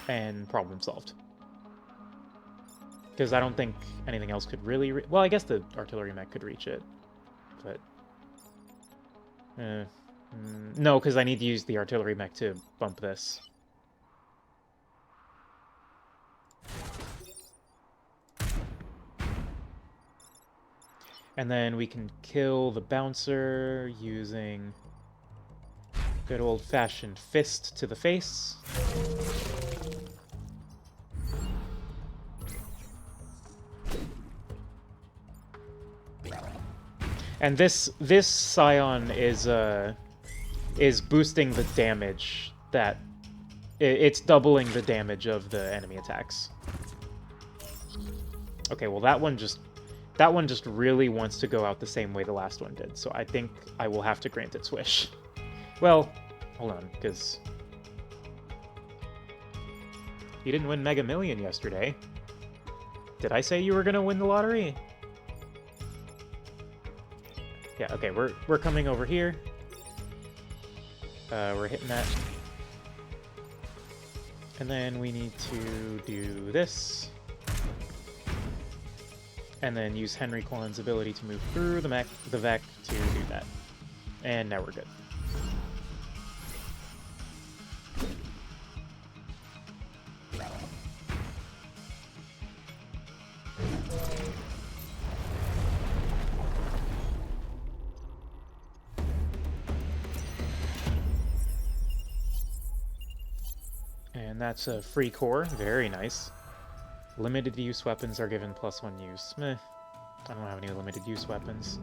and problem solved. Because I don't think anything else could really... well, I guess the artillery mech could reach it, but... no, because I need to use the artillery mech to bump this. And then we can kill the bouncer using good old-fashioned fist to the face. And this Scion is boosting the damage that it's doubling the damage of the enemy attacks. Okay, well that one just really wants to go out the same way the last one did, so I think I will have to grant its wish. Well, hold on, because you didn't win Mega Million yesterday. Did I say you were gonna win the lottery? Yeah, okay, we're coming over here. We're hitting that. And then we need to do this. And then use Henry Kwan's ability to move through the Vec to do that. And now we're good. And that's a free core. Very nice. Limited use weapons are given +1 use. Meh. I don't have any limited use weapons.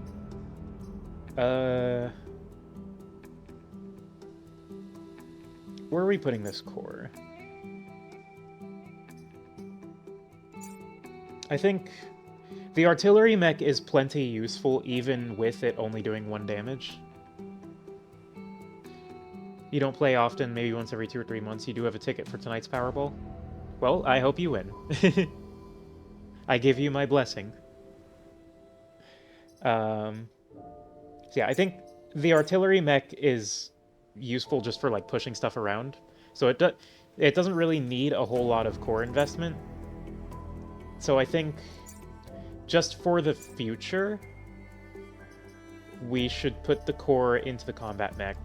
Where are we putting this core? I think the artillery mech is plenty useful even with it only doing 1 damage. You don't play often, maybe once every 2 or 3 months. You do have a ticket for tonight's Powerball. Well, I hope you win. I give you my blessing. So yeah, I think the artillery mech is useful just for like pushing stuff around. So it doesn't really need a whole lot of core investment. So I think just for the future, we should put the core into the combat mech.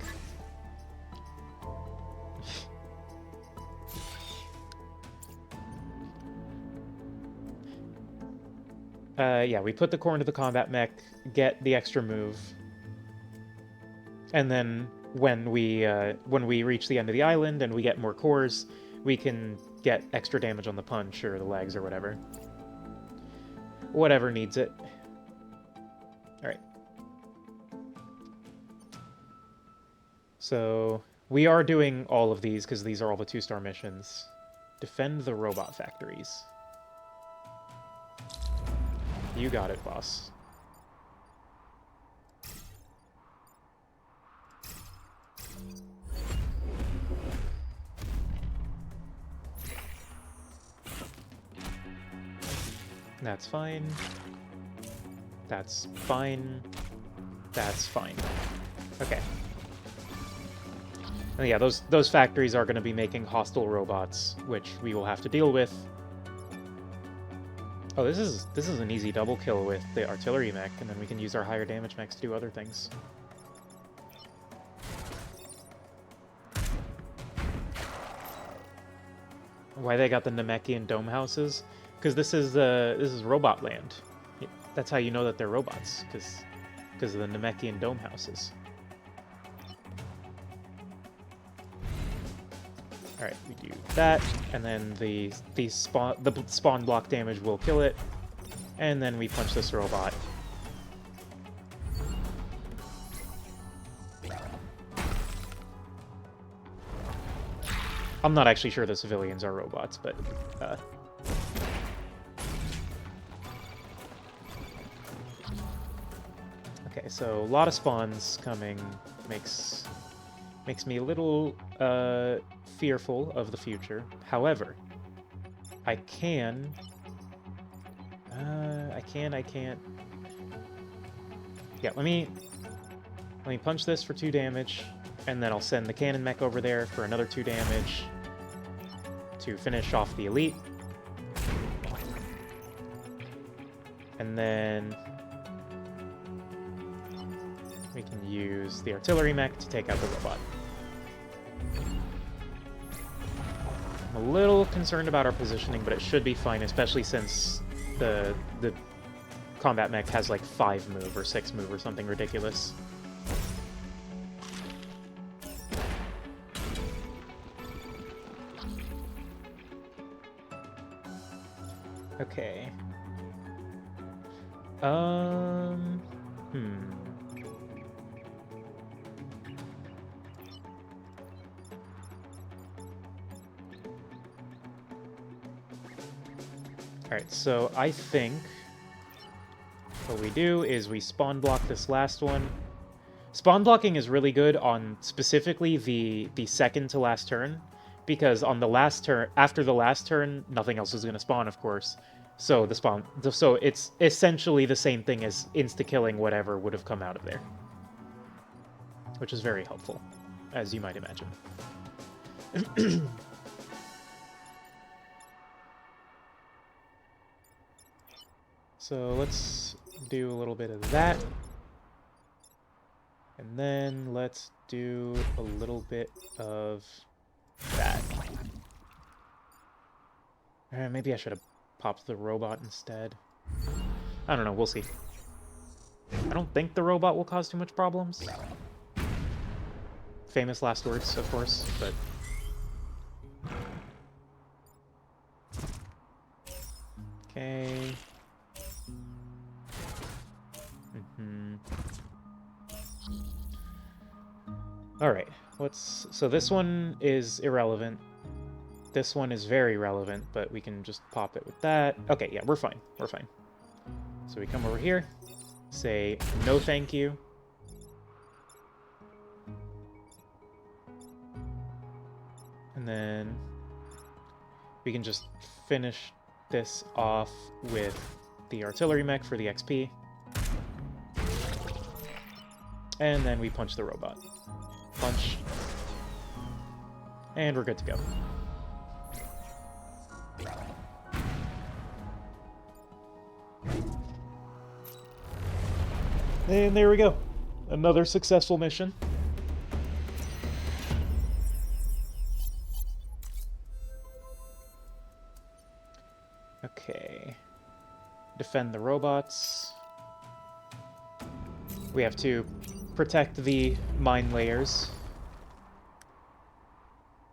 Yeah, we put the core into the combat mech, get the extra move, and then when we reach the end of the island and we get more cores, we can get extra damage on the punch or the legs or whatever. Whatever needs it. Alright. So, we are doing all of these because these are all the 2-star missions. Defend the robot factories. You got it, boss. That's fine. That's fine. That's fine. Okay. And yeah, those factories are going to be making hostile robots, which we will have to deal with. Oh, this is an easy double kill with the artillery mech, and then we can use our higher damage mechs to do other things. Why they got the Namekian dome houses? Because this is robot land. That's how you know that they're robots, because of the Namekian dome houses. All right, we do that, and then the spawn block damage will kill it, and then we punch this robot. I'm not actually sure the civilians are robots, but okay, so a lot of spawns coming makes me a little fearful of the future. However, I can't. Yeah, let me punch this for 2 damage, and then I'll send the cannon mech over there for another 2 damage to finish off the elite. And then we can use the artillery mech to take out the robot. I'm a little concerned about our positioning, but it should be fine, especially since the combat mech has like 5 move or 6 move or something ridiculous. Okay. Alright, so I think what we do is we spawn block this last one. Spawn blocking is really good on specifically the second to last turn, because on the last turn, after the last turn, nothing else is going to spawn, of course. So so it's essentially the same thing as insta-killing whatever would have come out of there, which is very helpful, as you might imagine. So let's do a little bit of that. And then let's do a little bit of that. Maybe I should have popped the robot instead. I don't know, we'll see. I don't think the robot will cause too much problems. Famous last words, of course, but... Okay... Alright, so this one is irrelevant. This one is very relevant, but we can just pop it with that. Okay, yeah, we're fine. We're fine. So we come over here, say no thank you. And then we can just finish this off with the artillery mech for the XP. And then we punch the robot. Punch. And we're good to go. And there we go. Another successful mission. Okay. Defend the robots. We have to protect the mine layers.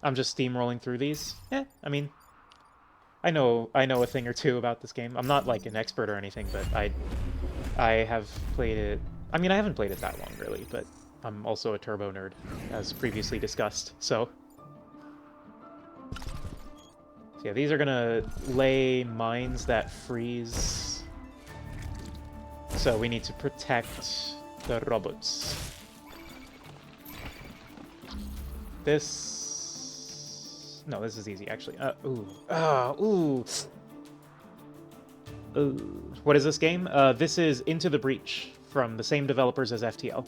I'm just steamrolling through these. I mean, I know a thing or two about this game. I'm not like an expert or anything, but I have played it. I mean, I haven't played it that long really, but I'm also a turbo nerd, as previously discussed. So yeah, these are gonna lay mines that freeze. So we need to protect the robots. No, this is easy, actually. Ooh. Ooh. What is this game? This is Into the Breach, from the same developers as FTL,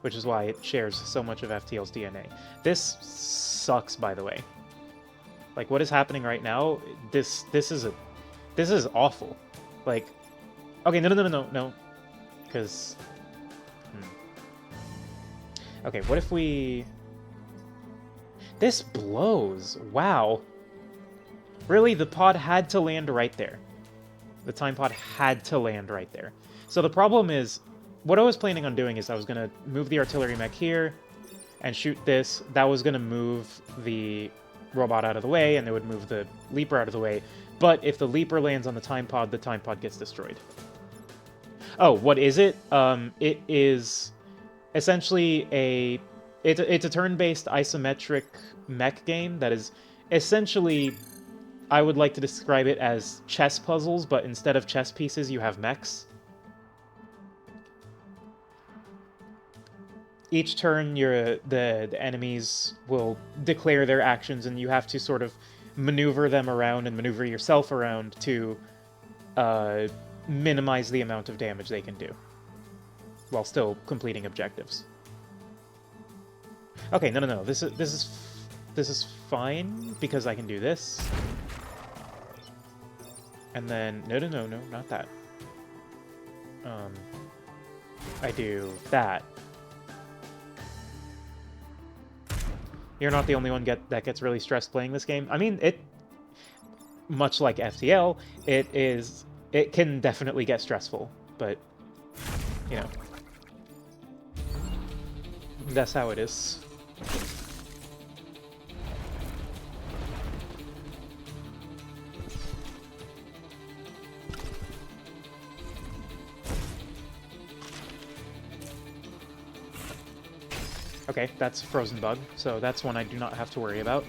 which is why it shares so much of FTL's DNA. This sucks, by the way. Like, what is happening right now? This is awful. Like, okay, no, because. Okay, what if we? This blows. Wow. Really, the pod had to land right there. The time pod had to land right there. So the problem is, what I was planning on doing is I was going to move the artillery mech here and shoot this. That was going to move the robot out of the way, and it would move the leaper out of the way. But if the leaper lands on the time pod gets destroyed. Oh, what is it? It is essentially it's a turn-based isometric mech game that is essentially, I would like to describe it as chess puzzles, but instead of chess pieces, you have mechs. Each turn, the enemies will declare their actions, and you have to sort of maneuver them around and maneuver yourself around to minimize the amount of damage they can do, while still completing objectives. Okay, no. This is fine because I can do this. And then no, not that. I do that. You're not the only one that gets really stressed playing this game. I mean, much like FTL, it can definitely get stressful, but you know, that's how it is. Okay, that's Frozen Bug, so that's one I do not have to worry about.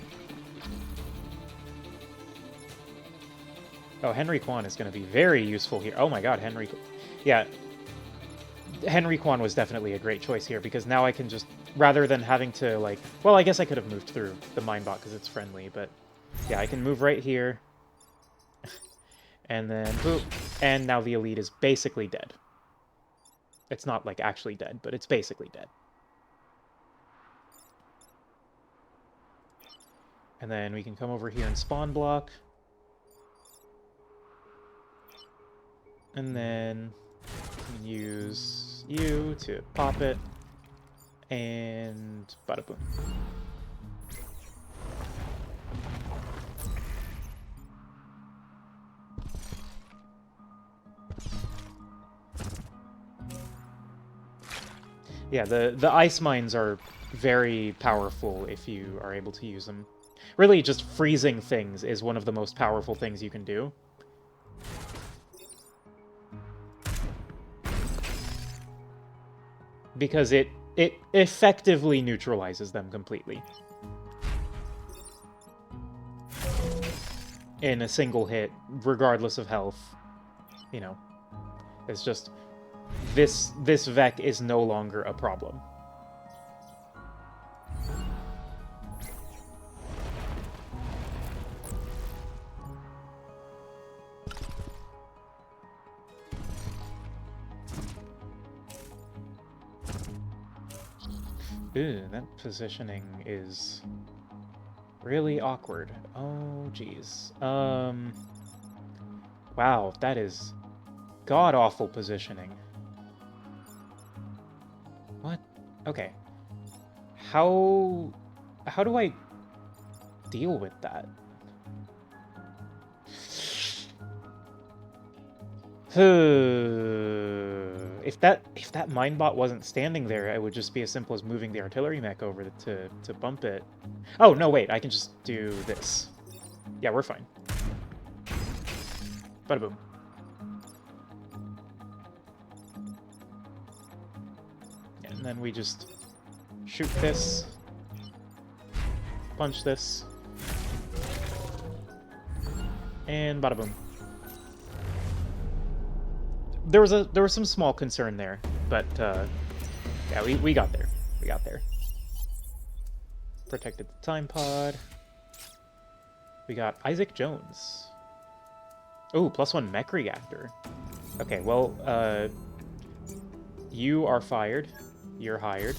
Oh, Henry Kwan is going to be very useful here. Oh my god, Yeah, Henry Kwan was definitely a great choice here, because now I can just, rather than having to, like... Well, I guess I could have moved through the Minebot because it's friendly, but... Yeah, I can move right here. And then, boop. And now the Elite is basically dead. It's not, like, actually dead, but it's basically dead. And then we can come over here and spawn block. And then we can use you to pop it. And bada boom. Yeah, the ice mines are very powerful if you are able to use them. Really, just freezing things is one of the most powerful things you can do. Because it effectively neutralizes them completely. In a single hit, regardless of health. You know, it's just... This Vec is no longer a problem. Ooh, that positioning is really awkward. Oh, jeez. Wow, that is god-awful positioning. What? Okay. How do I deal with that? If that Minebot wasn't standing there, it would just be as simple as moving the artillery mech over to bump it. Oh, no, wait, I can just do this. Yeah, we're fine. Bada boom. And then we just shoot this, punch this, and bada boom. There was some small concern there, but yeah, we got there. We got there. Protected the time pod. We got Isaac Jones. Oh, +1 mech reactor. Okay, well, you are fired. You're hired.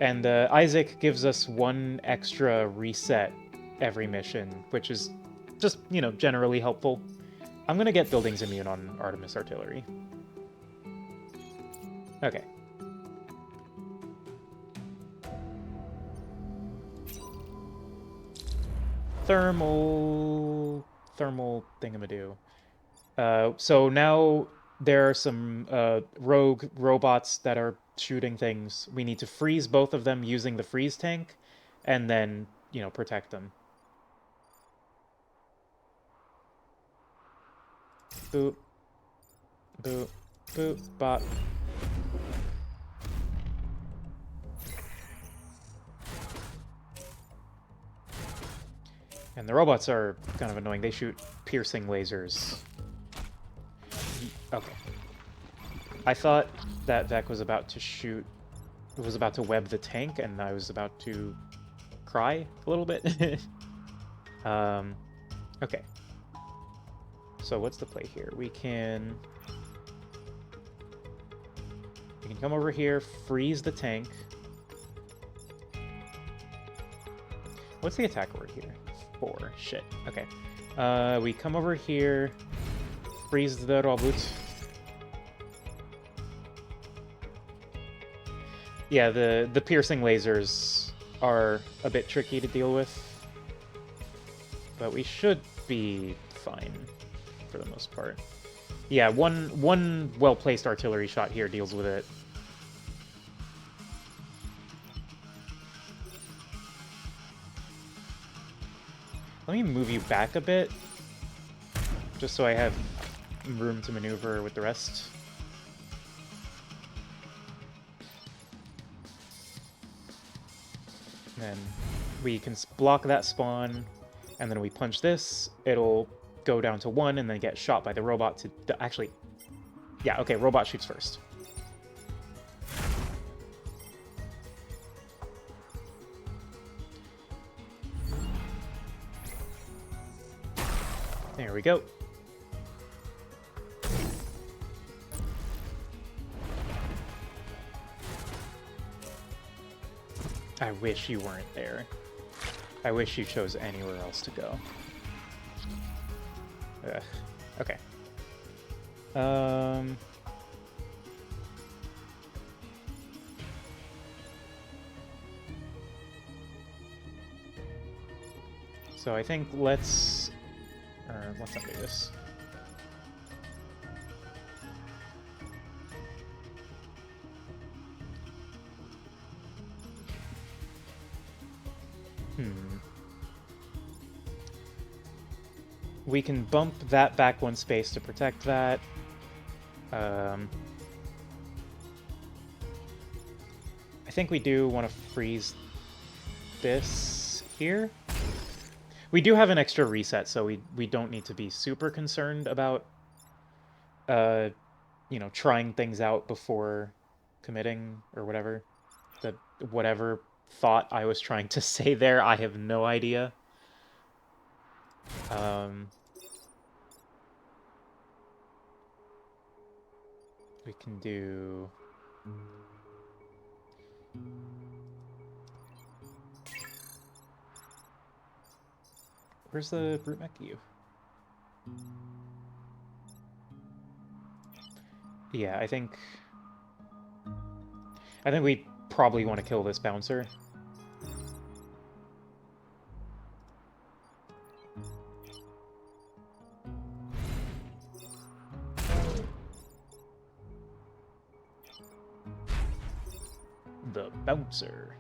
And Isaac gives us 1 extra reset every mission, which is just, you know, generally helpful. I'm gonna get buildings immune on Artemis Artillery. Okay. Thermal thingamadoo. So now there are some rogue robots that are shooting things. We need to freeze both of them using the freeze tank, and then, you know, protect them. Boop. Boop. Boop. Bop. And the robots are kind of annoying. They shoot piercing lasers. Okay. I thought that Vec was about to shoot... was about to web the tank, and I was about to cry a little bit. Okay. So what's the play here? We can come over here, freeze the tank. What's the attack word here? 4. Shit. Okay. We come over here, freeze the robot. Yeah, the piercing lasers are a bit tricky to deal with, but we should be fine for the most part. Yeah, one well-placed artillery shot here deals with it. Let me move you back a bit, just so I have room to maneuver with the rest. Then we can block that spawn, and then we punch this, it'll go down to 1 and then get shot by the robot to... Actually, yeah, okay, robot shoots first. There we go. I wish you weren't there. I wish you chose anywhere else to go. Ugh. Okay. So I think let's not do this. We can bump that back 1 space to protect that. I think we do want to freeze this here. We do have an extra reset, so we don't need to be super concerned about, you know, trying things out before committing or whatever. Whatever thought I was trying to say there, I have no idea. We can do... Where's the brute mech you? Yeah, I think we probably want to kill this bouncer. The bouncer.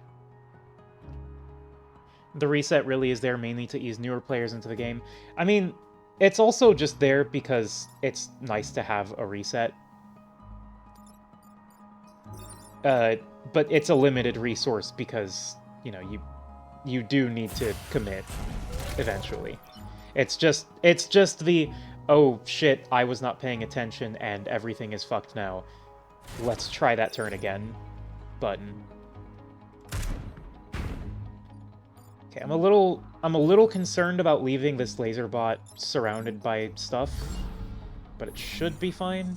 The reset really is there mainly to ease newer players into the game. I mean, it's also just there because it's nice to have a reset. But it's a limited resource because, you know, you do need to commit eventually. It's just the, oh shit, I was not paying attention and everything is fucked now. Let's try that turn again button. Okay, I'm a little concerned about leaving this laser bot surrounded by stuff, but it should be fine.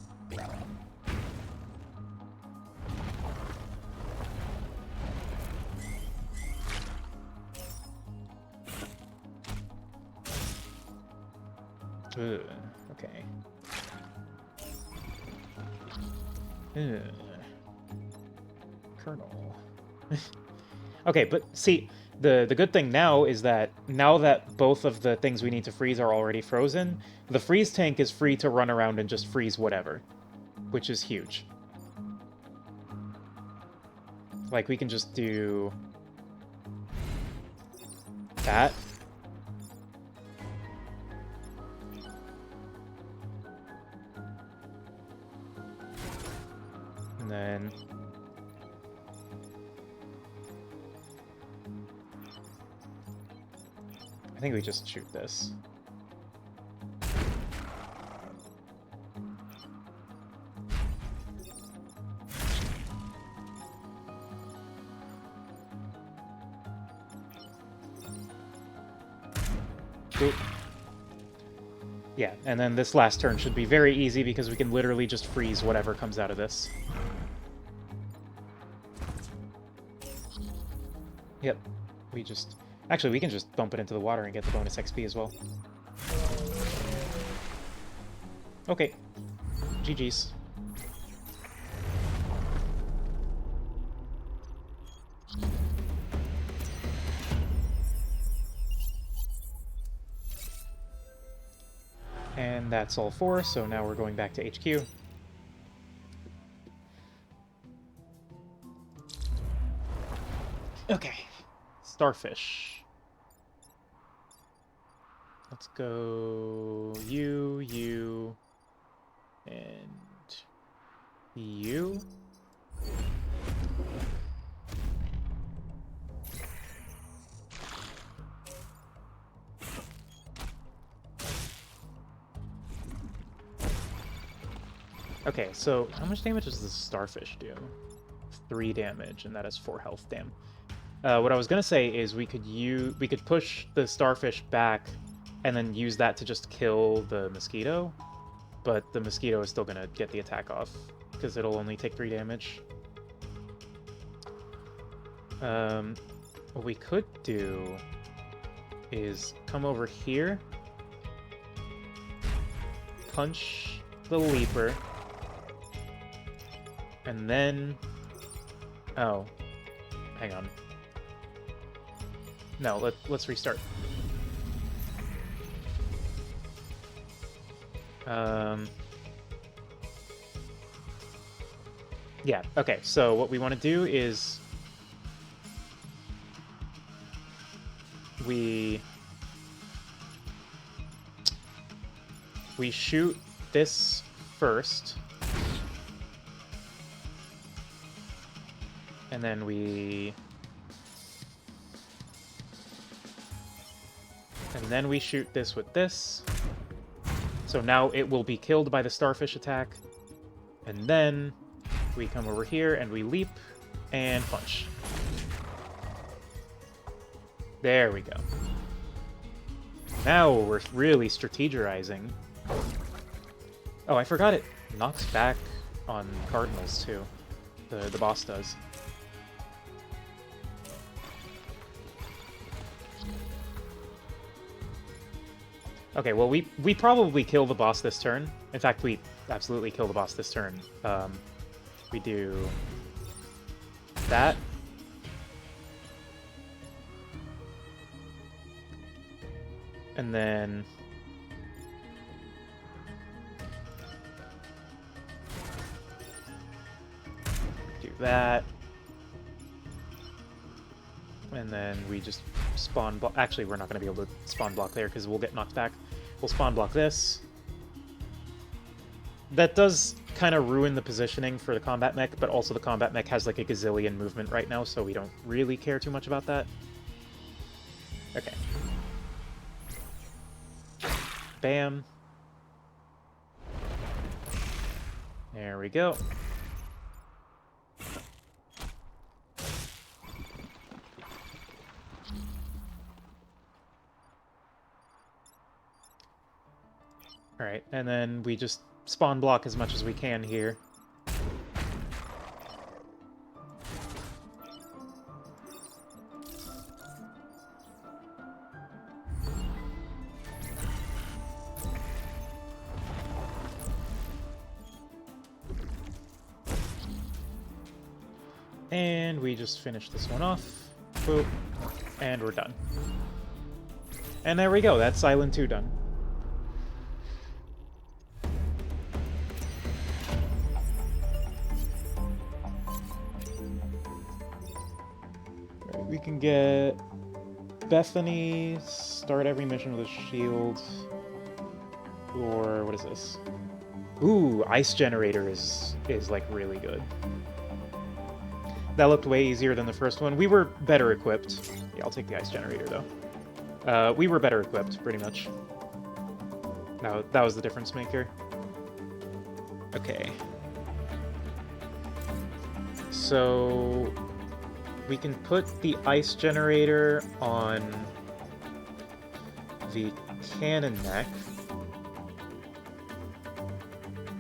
Ugh, okay. Ugh. Colonel. Okay, but see, the good thing now is that now that both of the things we need to freeze are already frozen, the freeze tank is free to run around and just freeze whatever, which is huge. Like, we can just do that. And then I think we just shoot this. Boop. Yeah, and then this last turn should be very easy because we can literally just freeze whatever comes out of this. Yep, we just... Actually, we can just bump it into the water and get the bonus XP as well. Okay. GG's. And that's all 4, so now we're going back to HQ. Okay. Starfish. Let's go you, and you. Okay, so how much damage does the starfish do? 3 damage, and that is 4 health. Damn. What I was gonna say is we could push the starfish back, and then use that to just kill the mosquito, but the mosquito is still gonna get the attack off because it'll only take 3 damage. What we could do is come over here, punch the leaper. And then... Oh. Hang on. No, let's restart. Yeah, okay, so what we want to do is... We shoot this first. And then we shoot this with this. So now it will be killed by the starfish attack. And then we come over here and we leap and punch. There we go. Now we're really strategizing. Oh, I forgot it knocks back on cardinals too. The boss does. Okay, well, we probably kill the boss this turn. In fact, we absolutely kill the boss this turn. We do that. And then do that. And then we just spawn block. Actually, we're not going to be able to spawn block there because we'll get knocked back. We'll spawn block this. That does kind of ruin the positioning for the combat mech, but also the combat mech has like a gazillion movement right now, so we don't really care too much about that. Okay. Bam. There we go. Alright, and then we just spawn block as much as we can here. And we just finish this one off. Boop. And we're done. And there we go, that's Island 2 done. Right, we can get Bethany, start every mission with a shield. Or what is this? Ooh, Ice Generator is like really good. That looked way easier than the first one. We were better equipped. Yeah, I'll take the Ice Generator, though. We were better equipped, pretty much. No, that was the difference maker. Okay. So... we can put the Ice Generator on the cannon mech.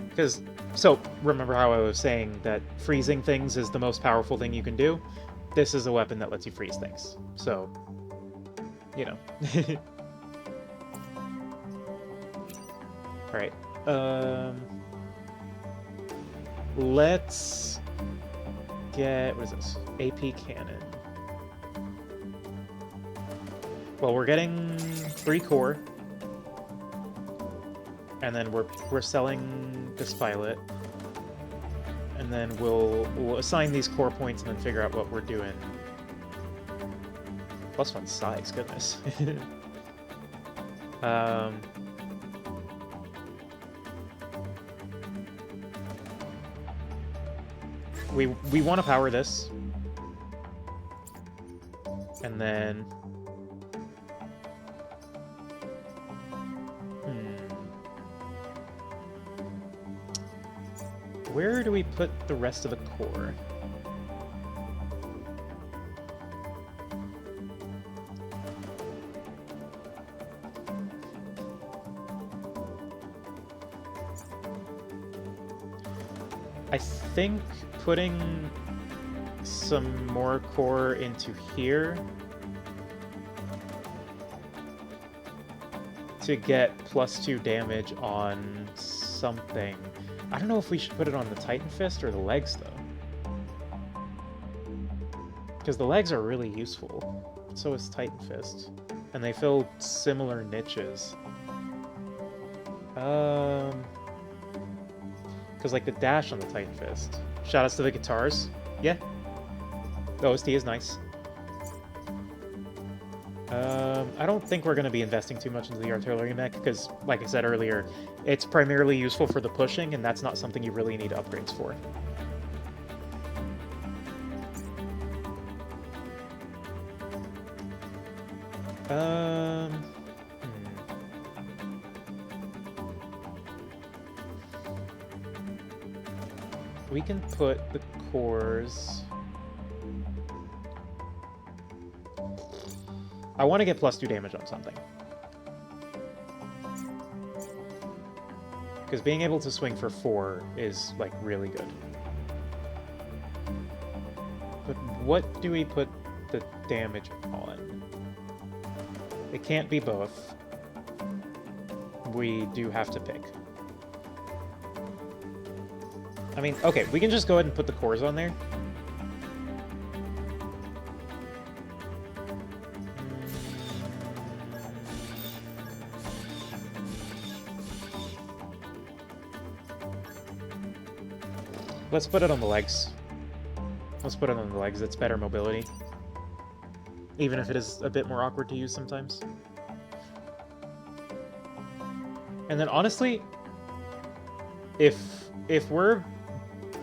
Because... so, remember how I was saying that freezing things is the most powerful thing you can do? This is a weapon that lets you freeze things. So, you know. Alright. Let's get... what is this? AP cannon. Well, we're getting 3 core. And then we're selling this pilot. And then we'll assign these core points and then figure out what we're doing. +1 size, goodness. We want to power this. And then... where do we put the rest of the core? I think putting some more core into here to get +2 damage on something. I don't know if we should put it on the Titan Fist or the legs, though. Because the legs are really useful. So is Titan Fist. And they fill similar niches. Because, like, the dash on the Titan Fist. Shoutouts to the guitars. Yeah. The OST is nice. I don't think we're going to be investing too much into the artillery mech, because, like I said earlier, it's primarily useful for the pushing, and that's not something you really need upgrades for. We can put the cores... I want to get +2 damage on something. Because being able to swing for 4 is, like, really good. But what do we put the damage on? It can't be both. We do have to pick. I mean, okay, we can just go ahead and put the cores on there. Let's put it on the legs. Let's put it on the legs, it's better mobility. Even if it is a bit more awkward to use sometimes. And then honestly, if we're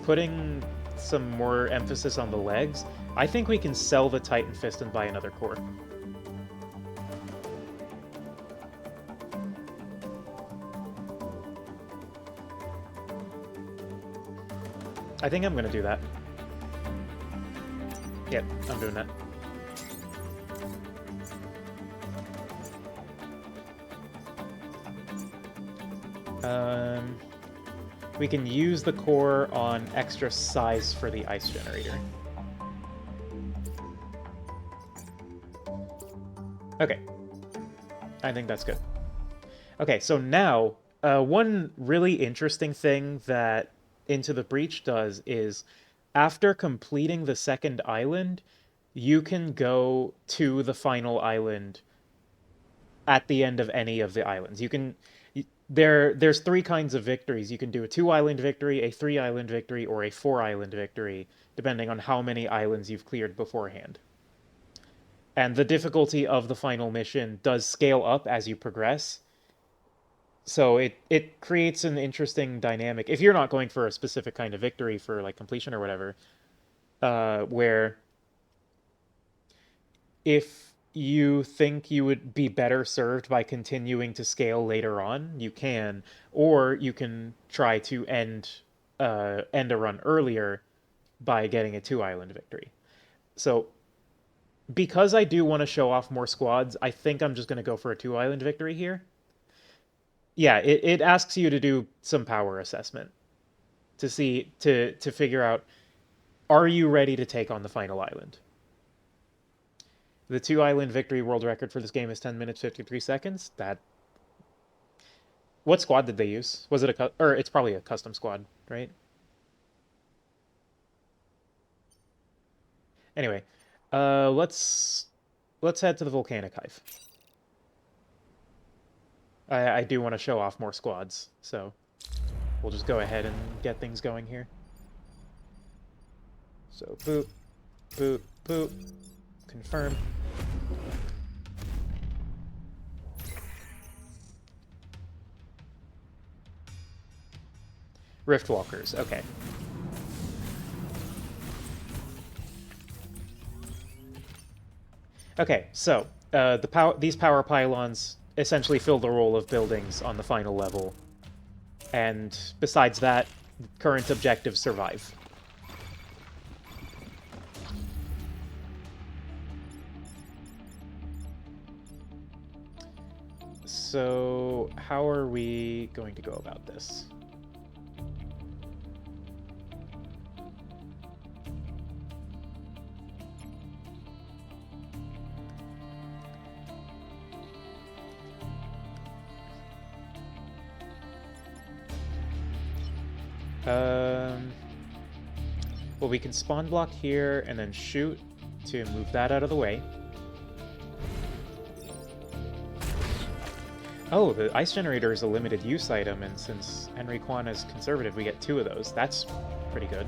putting some more emphasis on the legs, I think we can sell the Titan Fist and buy another core. I think I'm gonna do that. Yep, I'm doing that. We can use the core on extra size for the ice generator. Okay. I think that's good. Okay, so now, one really interesting thing that Into the Breach does is, after completing the second island, you can go to the final island at the end of any of the islands. There's three kinds of victories. You can do a 2-island victory, a 3-island victory, or a 4-island victory, depending on how many islands you've cleared beforehand. And the difficulty of the final mission does scale up as you progress. So it creates an interesting dynamic. If you're not going for a specific kind of victory for like completion or whatever, where if you think you would be better served by continuing to scale later on, you can, or you can try to end a run earlier by getting a 2-island victory. So because I do want to show off more squads, I think I'm just going to go for a 2-island victory here. Yeah, it asks you to do some power assessment to see to figure out, are you ready to take on the final island? The 2-island victory world record for this game is 10 minutes 53 seconds. What squad did they use? Was it or it's probably a custom squad, right? Anyway, let's head to the volcanic hive. I do want to show off more squads, so we'll just go ahead and get things going here. So boot, boot, boot, confirm. Riftwalkers, okay. Okay, so these power pylons essentially fill the role of buildings on the final level. And besides that, current objectives survive. So, how are we going to go about this? Well, we can spawn block here and then shoot to move that out of the way. Oh, the ice generator is a limited use item, and since Henry Kwan is conservative, we get 2 of those. That's pretty good.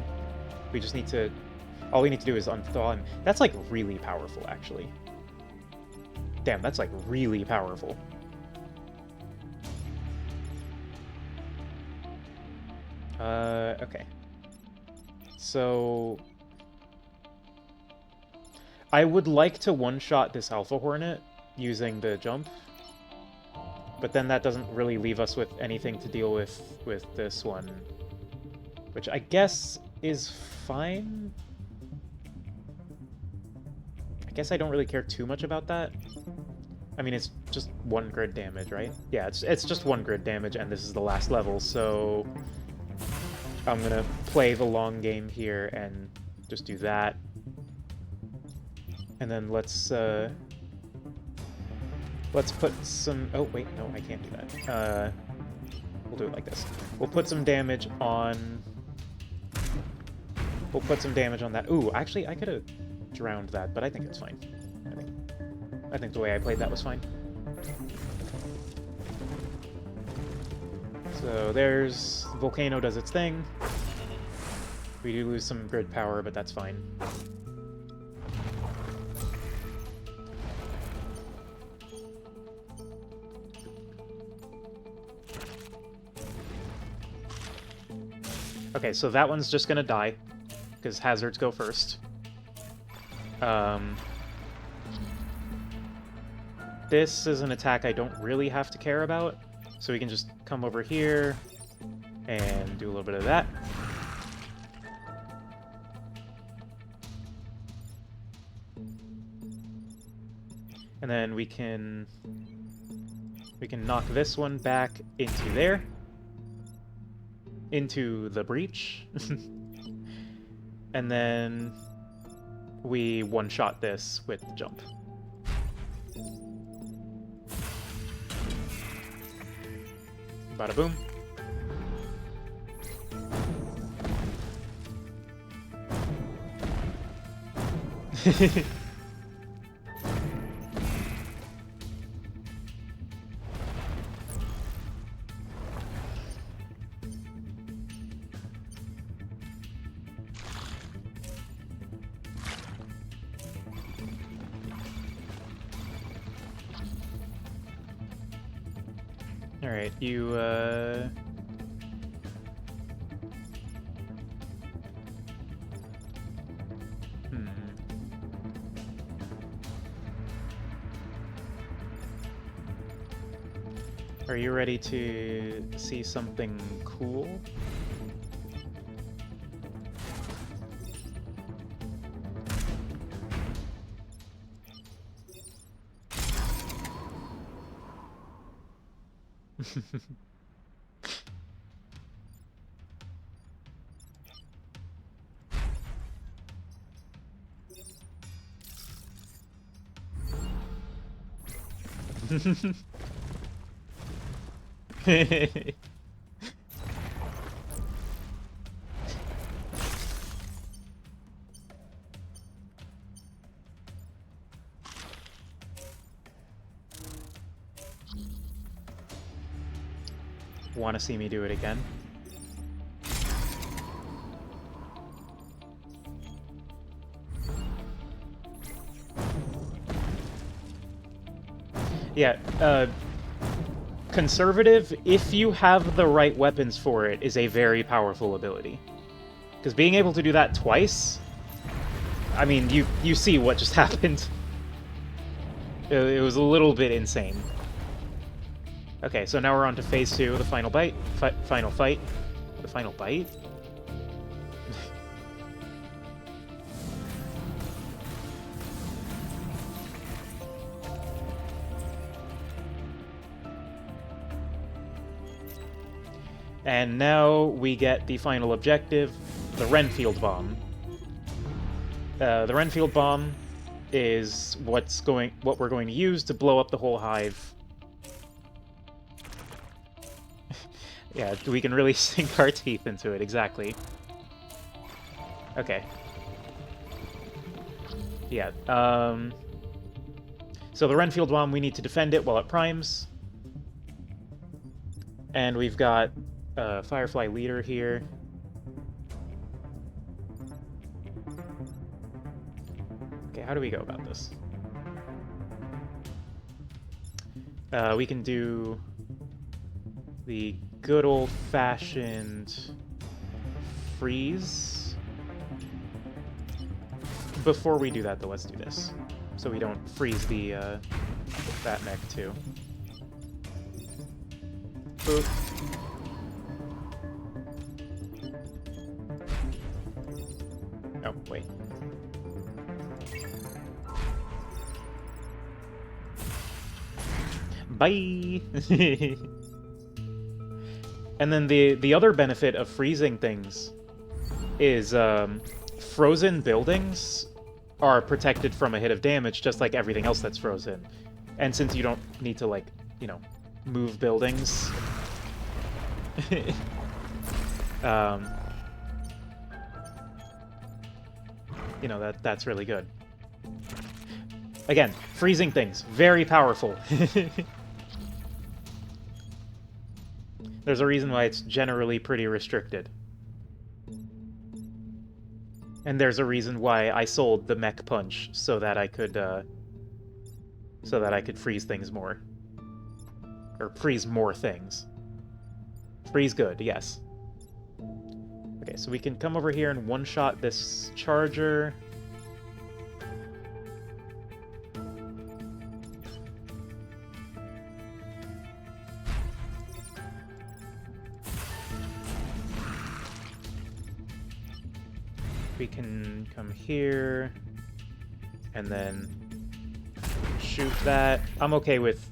We just need to... All we need to do is unthaw him. That's, like, really powerful, actually. Damn, that's, like, really powerful. Okay. So... I would like to one-shot this Alpha Hornet using the jump, but then that doesn't really leave us with anything to deal with this one, which I guess is fine. I guess I don't really care too much about that. I mean, it's just 1 grid damage, right? Yeah, it's just 1 grid damage, and this is the last level, so I'm gonna play the long game here and just do that. And then let's put some... Oh, wait, no, I can't do that. We'll do it like this. We'll put some damage on... We'll put some damage on that. Ooh, actually, I could have drowned that, but I think it's fine. I think the way I played that was fine. So there's... Volcano does its thing. We do lose some grid power, but that's fine. Okay, so that one's just gonna die, because hazards go first. This is an attack I don't really have to care about, so we can just come over here and do a little bit of that. And then we can knock this one back into there. into the breach. And then we one-shot this with the jump. Bada boom. Alright, you, Are you ready to see something cool? Want to see me do it again? Yeah, Conservative, if you have the right weapons for it, is a very powerful ability. Because being able to do that twice, I mean, you see what just happened. It was a little bit insane. Okay, so now we're on to phase 2, the final bite. Final fight. The final bite? And now we get the final objective, the Renfield Bomb. The Renfield Bomb is what we're going to use to blow up the whole hive. Yeah, we can really sink our teeth into it, exactly. Okay. Yeah, so the Renfield Bomb, we need to defend it while it primes. And we've got Firefly Leader here. Okay, how do we go about this? We can do the good old-fashioned freeze. Before we do that, though, let's do this, so we don't freeze the that mech too. Boop. Oh, wait. Bye! And then the other benefit of freezing things is frozen buildings are protected from a hit of damage just like everything else that's frozen. And since you don't need to, like, you know, move buildings, you know, that's really good. Again, freezing things, very powerful. There's a reason why it's generally pretty restricted. And there's a reason why I sold the Mech Punch so that I could freeze things more. Or freeze more things. Freeze good, yes. Okay, so we can come over here and one-shot this charger. We can come here and then shoot that. I'm okay with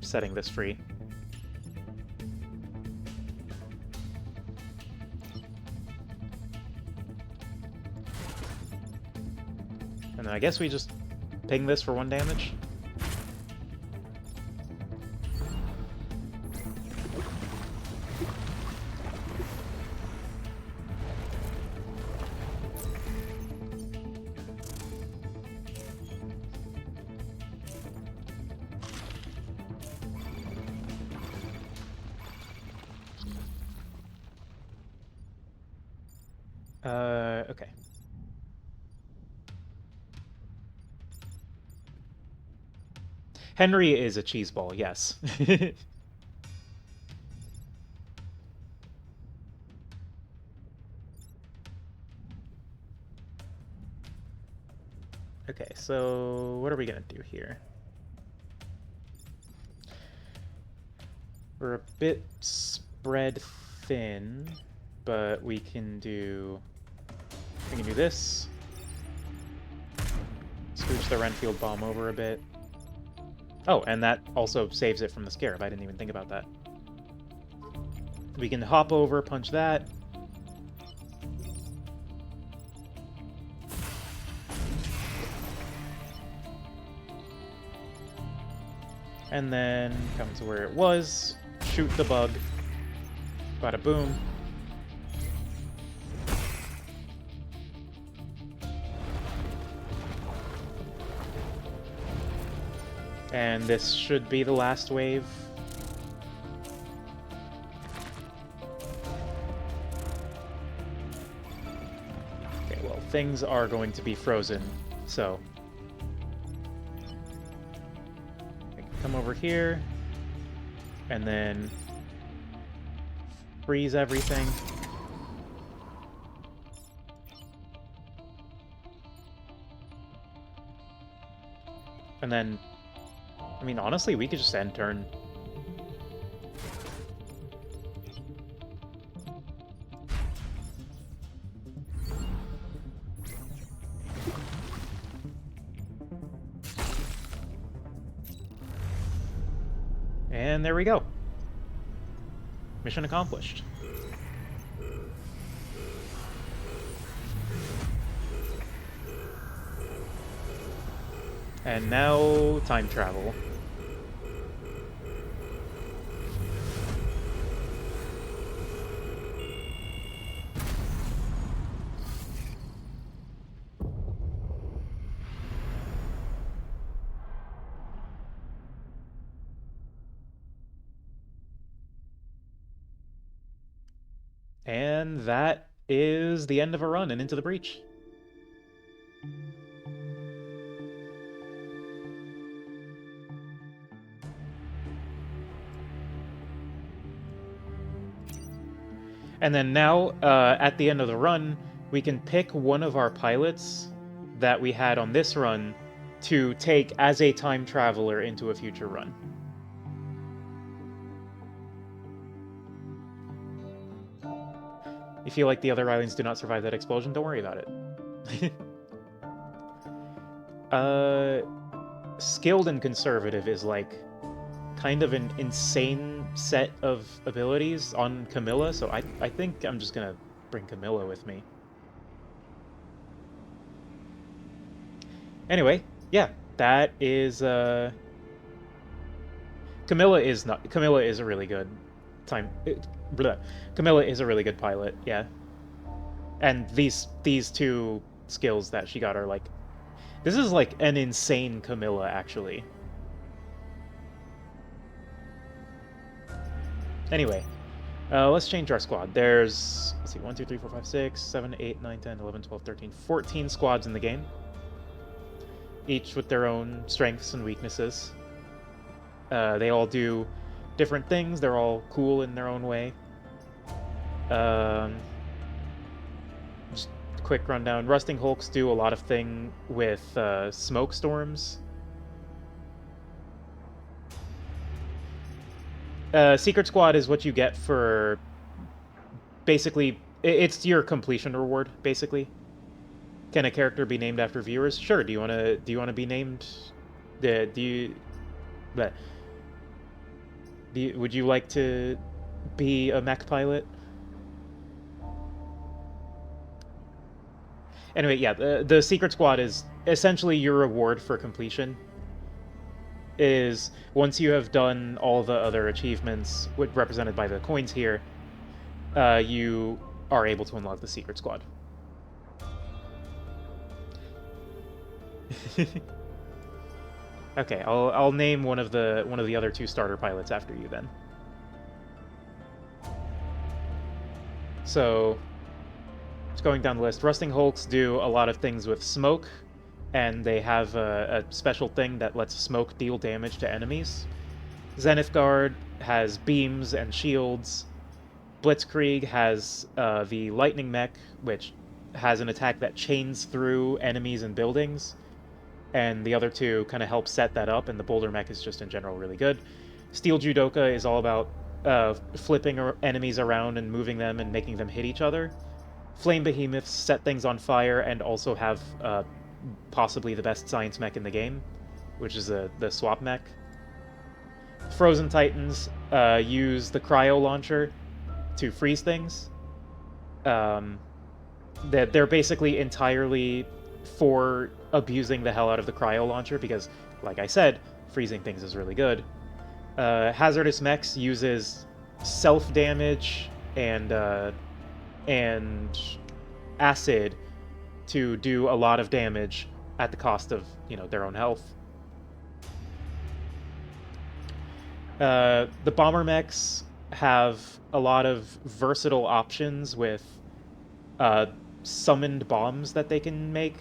setting this free. And then I guess we just ping this for 1 damage. Okay. Henry is a cheeseball, yes. Okay, so what are we gonna do here? We're a bit spread thin, but we can do this. Scooch the Renfield bomb over a bit. Oh, and that also saves it from the Scarab. I didn't even think about that. We can hop over, punch that. And then come to where it was, shoot the bug. Bada boom. And this should be the last wave. Okay, well, things are going to be frozen, so I can come over here and then freeze everything. And then, I mean, honestly, we could just end turn. And there we go. Mission accomplished. And now, time travel. And that is the end of a run and into the breach. And then now, at the end of the run, we can pick one of our pilots that we had on this run to take as a time traveler into a future run. You feel like the other islands do not survive that explosion? Don't worry about it. Skilled and conservative is like kind of an insane set of abilities on Camilla, so I think I'm just gonna bring Camilla with me. Anyway, yeah, that is Camilla is a really good Camilla is a really good pilot, yeah. And these two skills that she got are like, this is like an insane Camilla, actually. Anyway, let's change our squad. There's, let's see, 1, 2, 3, 4, 5, 6, 7, 8, 9, 10, 11, 12, 13, 14 squads in the game. Each with their own strengths and weaknesses. They all do different things. They're all cool in their own way. Just a quick rundown. Rusting Hulks do a lot of thing with smoke storms. Secret Squad is what you get for basically, it's your completion reward, basically. Can a character be named after viewers? Sure. Do you want to be named? Would you like to be a mech pilot? Anyway, yeah, the Secret Squad is essentially your reward for completion is once you have done all the other achievements, represented by the coins here, you are able to unlock the secret squad. Okay, I'll name one of the other two starter pilots after you then. So, just going down the list, Rusting Hulks do a lot of things with smoke, and they have a special thing that lets smoke deal damage to enemies. Zenith Guard has beams and shields. Blitzkrieg has the Lightning Mech, which has an attack that chains through enemies and buildings, and the other two kind of help set that up, and the Boulder Mech is just in general really good. Steel Judoka is all about flipping enemies around and moving them and making them hit each other. Flame Behemoths set things on fire and also have possibly the best science mech in the game, which is the swap mech. Frozen Titans use the cryo launcher to freeze things. They're basically entirely for abusing the hell out of the cryo launcher because, like I said, freezing things is really good. Hazardous Mechs uses self-damage and acid to do a lot of damage at the cost of, their own health. The Bomber Mechs have a lot of versatile options with summoned bombs that they can make.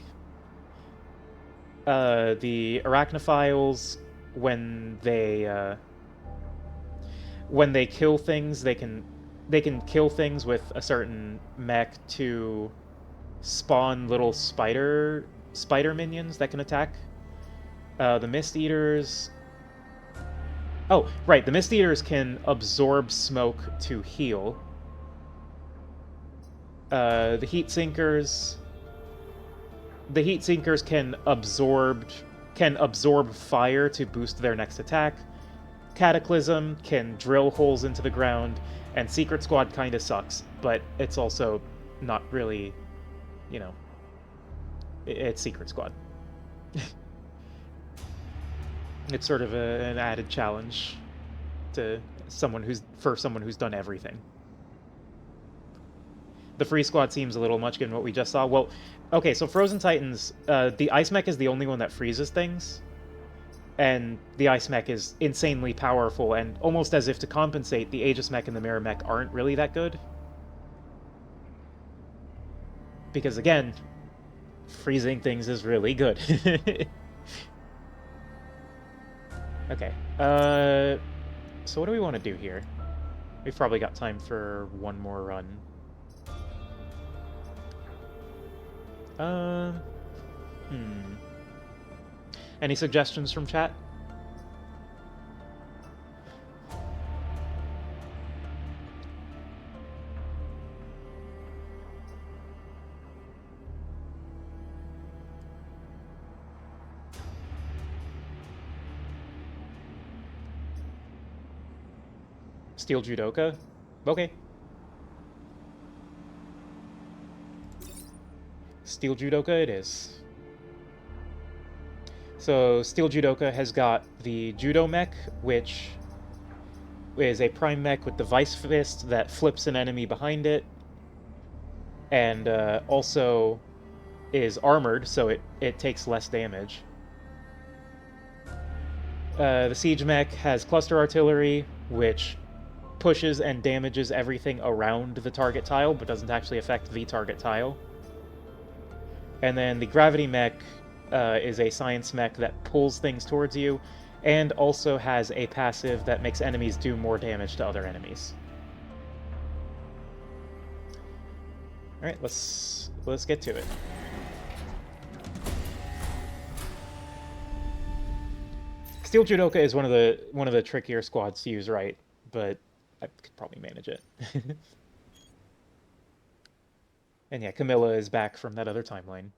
The Arachnophiles, when they kill things, they can kill things with a certain mech to spawn little spider minions that can attack. The Mist Eaters. Oh, right. The Mist Eaters can absorb smoke to heal. The Heat Sinkers. The Heat Sinkers can absorb fire to boost their next attack. Cataclysm can drill holes into the ground, and Secret Squad kind of sucks, but it's also not really, it's Secret Squad. It's sort of an added challenge to someone who's done everything. The Free Squad seems a little much given what we just saw. Well, okay, so Frozen Titans, the Ice Mech is the only one that freezes things. And the Ice Mech is insanely powerful, and almost as if to compensate, the Aegis Mech and the Mirror Mech aren't really that good. Because again, freezing things is really good. Okay, so what do we want to do here? We've probably got time for one more run. Any suggestions from chat? Steel Judoka? Okay. Steel Judoka it is. So, Steel Judoka has got the Judo Mech, which is a Prime Mech with the Vice Fist that flips an enemy behind it, and also is armored, so it takes less damage. The Siege Mech has Cluster Artillery, which pushes and damages everything around the target tile, but doesn't actually affect the target tile. And then the Gravity Mech is a science mech that pulls things towards you, and also has a passive that makes enemies do more damage to other enemies. Alright, let's get to it. Steel Judoka is one of the trickier squads to use right, but I could probably manage it. And yeah, Camilla is back from that other timeline.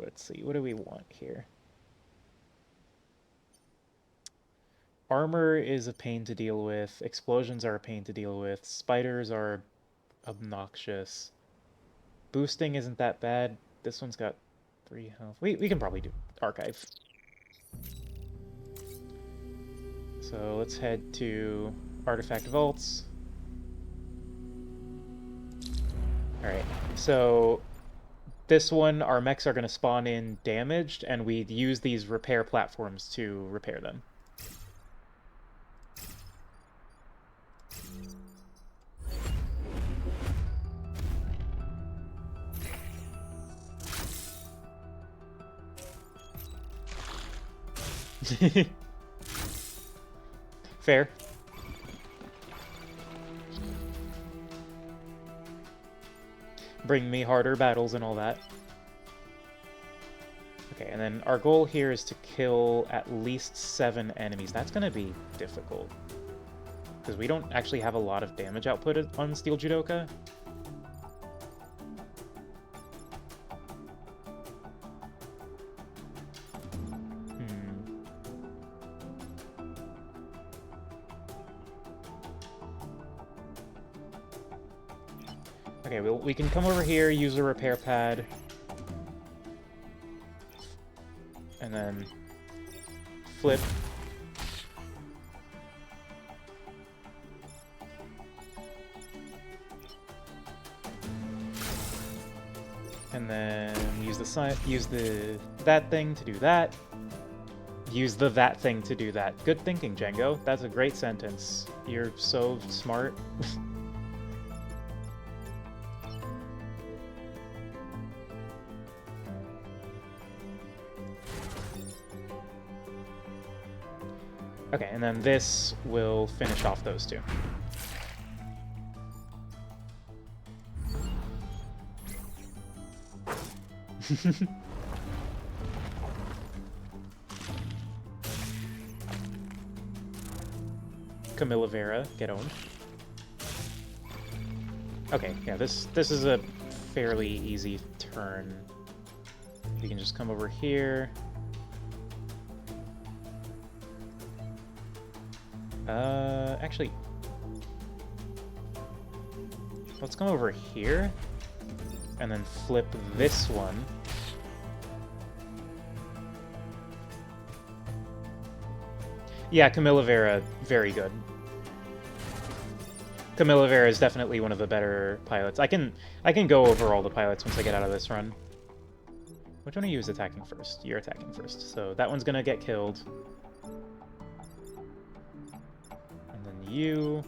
Let's see, what do we want here? Armor is a pain to deal with, explosions are a pain to deal with, spiders are obnoxious. Boosting isn't that bad. This one's got 3 health. We can probably do Archive. So let's head to Artifact Vaults. Alright, so this one, our mechs are going to spawn in damaged, and we use these repair platforms to repair them. Fair. Bring me harder battles and all that. Okay, and then our goal here is to kill at least 7 enemies. That's going to be difficult, because we don't actually have a lot of damage output on Steel Judoka. Okay, we can come over here, use a repair pad, and then flip. And then use that thing to do that. Use that thing to do that. Good thinking, Django. That's a great sentence. You're so smart. Okay, and then this will finish off those two. Camilla Vera, get owned. Okay, yeah, this is a fairly easy turn. You can just come over here. Actually, let's come over here and then flip this one. Yeah, Camilla Vera, very good. Camilla Vera is definitely one of the better pilots. I can go over all the pilots once I get out of this run. Which one are you attacking first? You're attacking first. So that one's gonna get killed. And then you...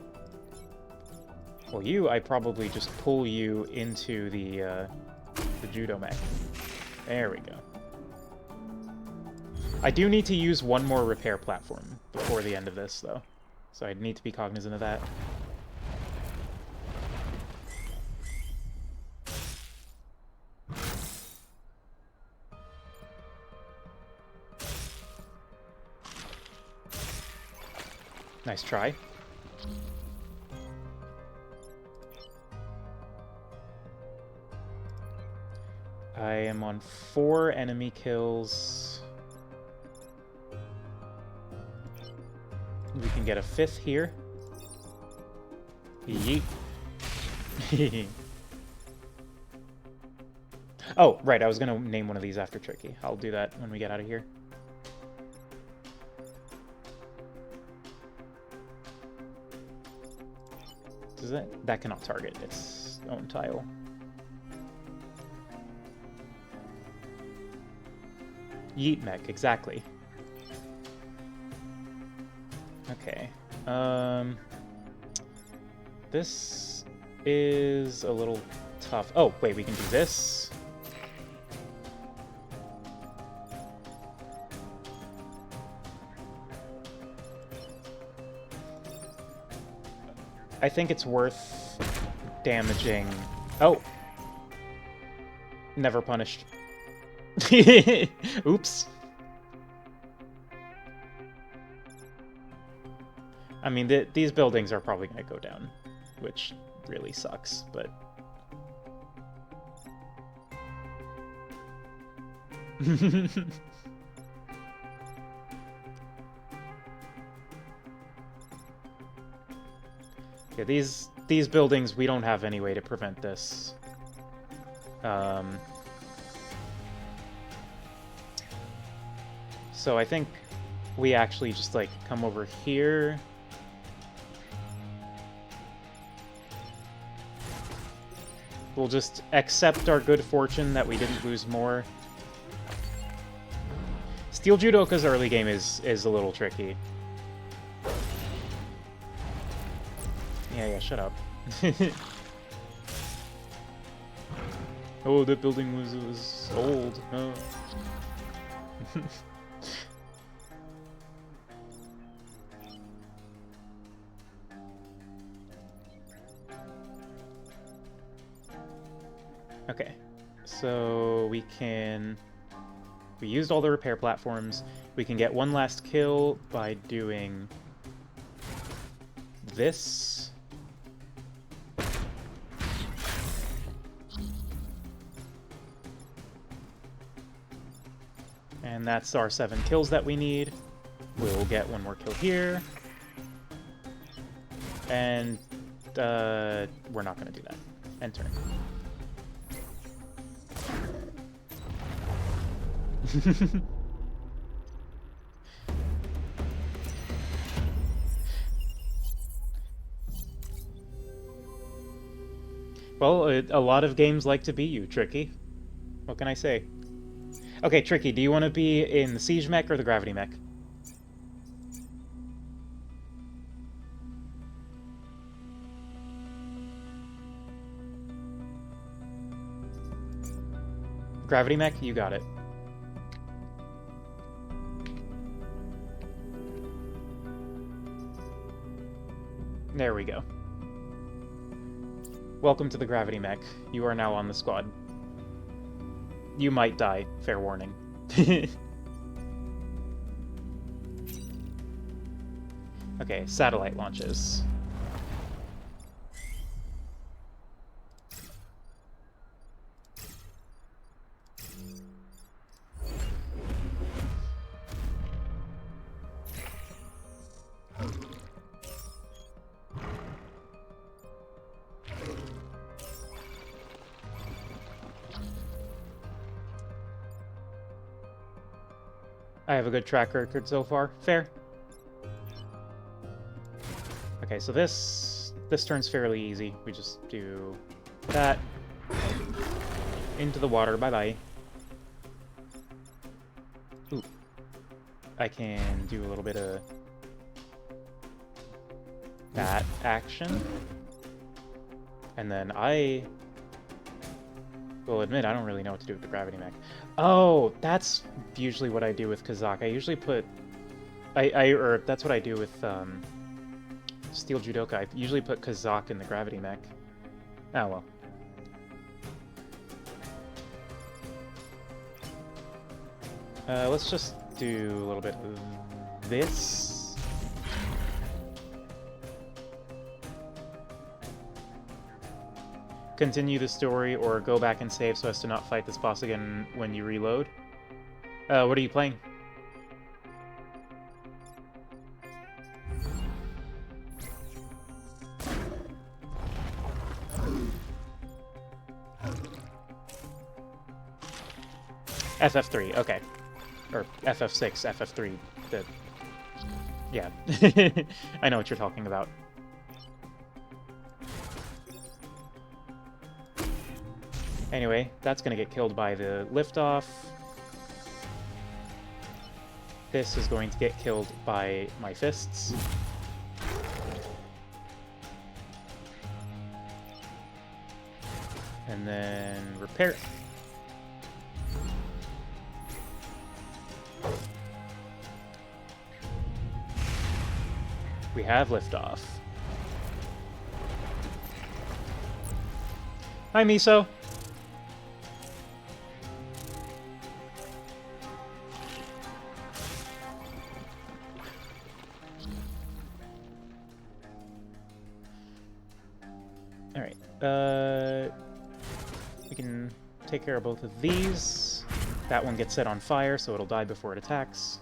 Well, you, I probably just pull you into the judo mech. There we go. I do need to use one more repair platform before the end of this, though. So I need to be cognizant of that. Nice try. I am on 4 enemy kills. We can get a 5th here. Yeet. Oh, right, I was gonna name one of these after Tricky. I'll do that when we get out of here. Does that cannot target its own tile. Yeet mech, exactly. Okay. This is a little tough. Oh, wait, we can do this. I think it's worth damaging... Oh! Never punished. Oops. I mean, these buildings are probably going to go down, which really sucks, but... Yeah, these buildings, we don't have any way to prevent this. Um, so I think we actually just, like, come over here. We'll just accept our good fortune that we didn't lose more. Steel Judoka's early game is a little tricky. Yeah, shut up. Oh, that building was old. Oh. Okay, so we used all the repair platforms. We can get one last kill by doing this. And that's our 7 kills that we need. We'll get one more kill here. And we're not going to do that. End turn. Well, a lot of games like to be you, Tricky. What can I say? Okay, Tricky, do you want to be in the Siege Mech or the Gravity Mech? Gravity Mech, you got it. There we go. Welcome to the Gravity Mech. You are now on the squad. You might die, fair warning. Okay, satellite launches. I have a good track record so far. Fair. Okay, so this turn's fairly easy. We just do that. Into the water. Bye-bye. Ooh. I can do a little bit of that action. And then I will admit I don't really know what to do with the Gravity Mech. Oh, that's usually what I do with Kazak. I usually put... or that's what I do with Steel Judoka. I usually put Kazak in the Gravity Mech. Oh, well. Let's just do a little bit of this. Continue the story or go back and save so as to not fight this boss again when you reload. What are you playing? FF3, okay. Or FF6, FF3. Yeah. I know what you're talking about. Anyway, that's gonna get killed by the liftoff. This is going to get killed by my fists. And then repair. We have liftoff. Hi, Miso. Alright, we can take care of both of these. That one gets set on fire, so it'll die before it attacks.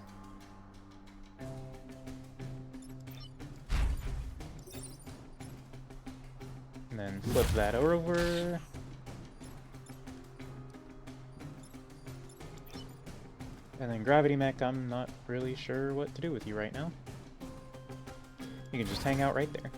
And then flip that over. And then Gravity Mech, I'm not really sure what to do with you right now. You can just hang out right there.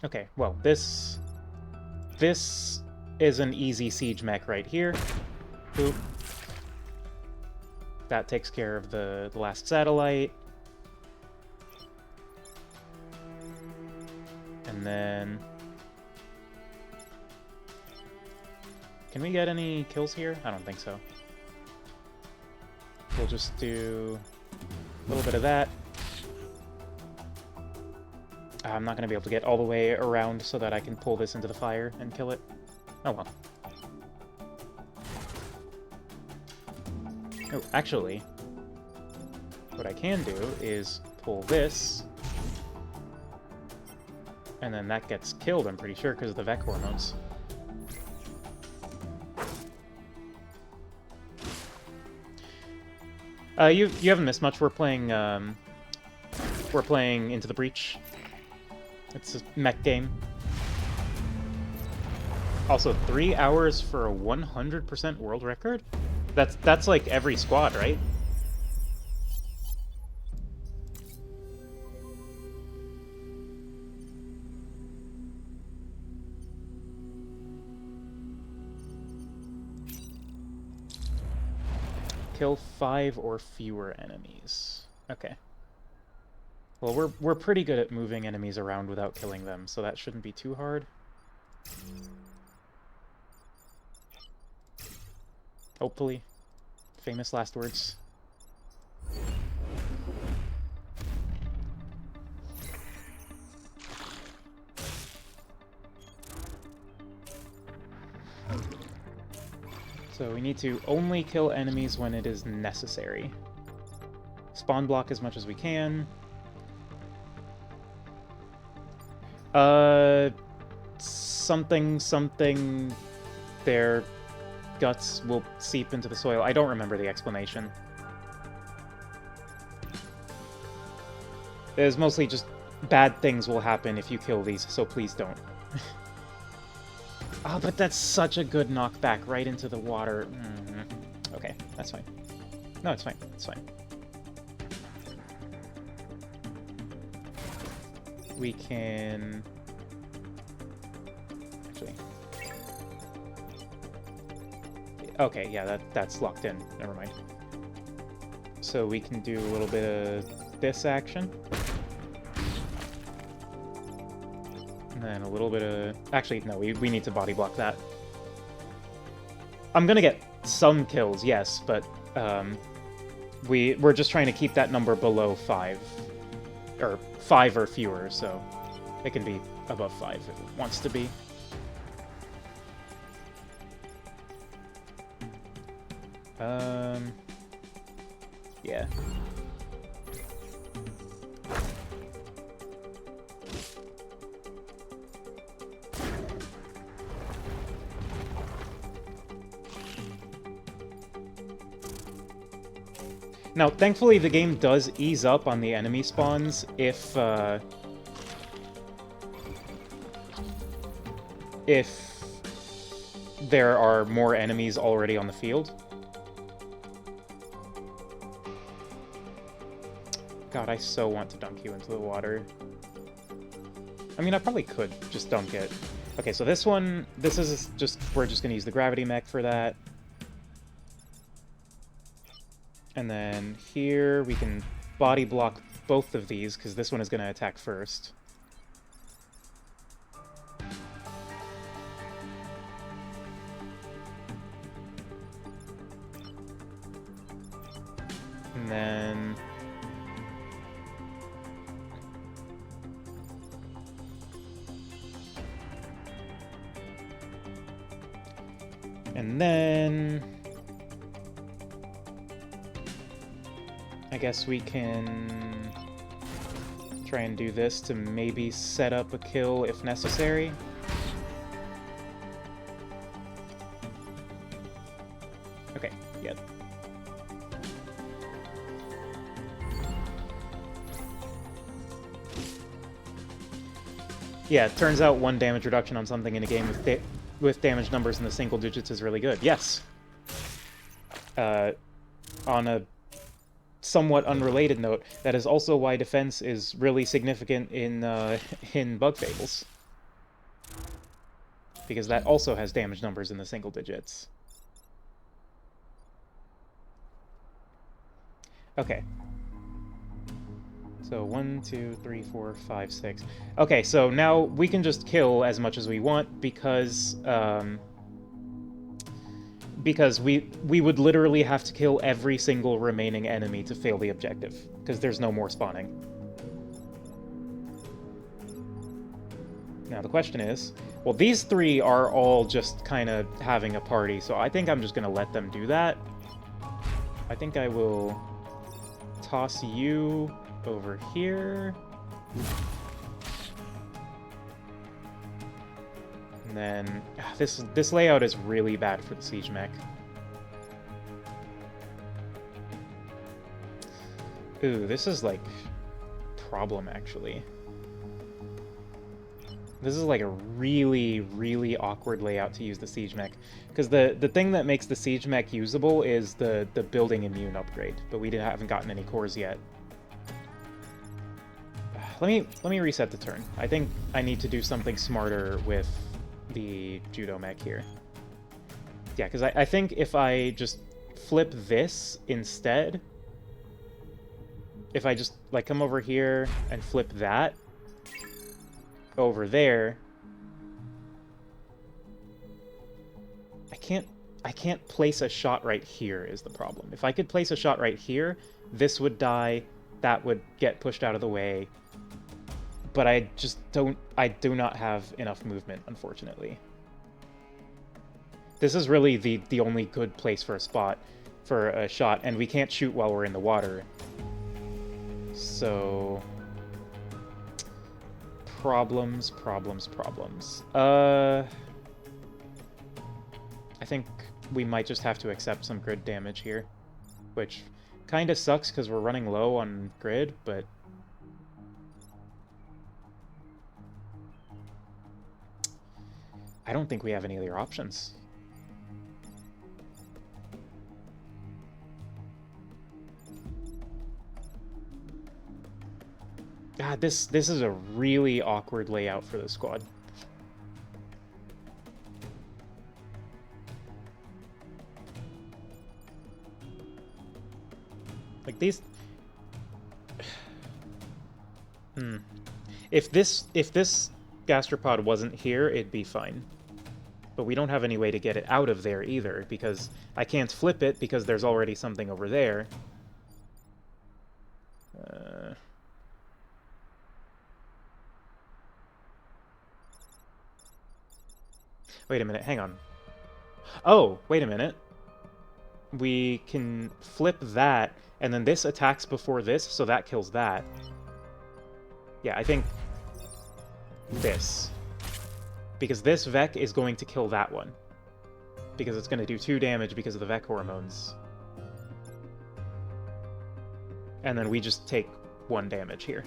Okay, well, this is an easy siege mech right here. Boop. That takes care of the last satellite. And then... Can we get any kills here? I don't think so. We'll just do a little bit of that. I'm not going to be able to get all the way around so that I can pull this into the fire and kill it. Oh well. Oh, actually, what I can do is pull this, and then that gets killed, I'm pretty sure, because of the Mech hormones. You haven't missed much. We're playing Into the Breach. It's a mech game. Also, 3 hours for a 100% world record? That's like every squad, right? Kill 5 or fewer enemies. Okay. Well, we're pretty good at moving enemies around without killing them, so that shouldn't be too hard. Hopefully. Famous last words. So we need to only kill enemies when it is necessary. Spawn block as much as we can. Something, their guts will seep into the soil. I don't remember the explanation. It was mostly just bad things will happen if you kill these, so please don't. Oh, but that's such a good knockback right into the water. Okay, that's fine. No, it's fine. It's fine. We can... Actually... Okay, yeah, that's locked in. Never mind. So we can do a little bit of this action. And then a little bit of... Actually, no, we need to body block that. I'm gonna get some kills, yes, but we're just trying to keep that number below 5. Or 5 or fewer, so it can be above 5 if it wants to be. Yeah. Now, thankfully, the game does ease up on the enemy spawns if there are more enemies already on the field. God, I so want to dunk you into the water. I mean, I probably could just dunk it. Okay, so this one, we're just gonna use the gravity mech for that. And then here we can body block both of these, because this one is gonna attack first. And then... I guess we can Try and do this to maybe set up a kill if necessary. Okay, yep. Yeah, it turns out 1 damage reduction on something in a game with damage numbers in the single digits is really good. Yes! On a somewhat unrelated note, that is also why defense is really significant in in Bug Fables. Because that also has damage numbers in the single digits. Okay. So 1, 2, 3, 4, 5, 6. Okay, so now we can just kill as much as we want because we would literally have to kill every single remaining enemy to fail the objective, because there's no more spawning. Now the question is, well, these 3 are all just kind of having a party, so I think I'm just going to let them do that. I think I will toss you over here. And then this layout is really bad for the Siege Mech. Ooh, this is like problem actually. This is like a really, really awkward layout to use the Siege Mech. Because the thing that makes the Siege Mech usable is the building immune upgrade, but we haven't gotten any cores yet. Let me reset the turn. I think I need to do something smarter with the Judo Mech here. Yeah, because I think if I just flip this instead, if I just like come over here and flip that over there, I can't place a shot right here is the problem. If I could place a shot right here, this would die, that would get pushed out of the way. But I do not have enough movement, unfortunately. This is really the only good place for a shot, and we can't shoot while we're in the water. So problems. I think we might just have to accept some grid damage here, which kind of sucks because we're running low on grid, but I don't think we have any other options. God, this is a really awkward layout for the squad. Like these... If this gastropod wasn't here, it'd be fine. But we don't have any way to get it out of there either, because I can't flip it because there's already something over there. Wait a minute, hang on. Oh, wait a minute. We can flip that, and then this attacks before this, so that kills that. Yeah, I think this. Because this Vec is going to kill that one. Because it's going to do 2 damage because of the Vec hormones. And then we just take 1 damage here.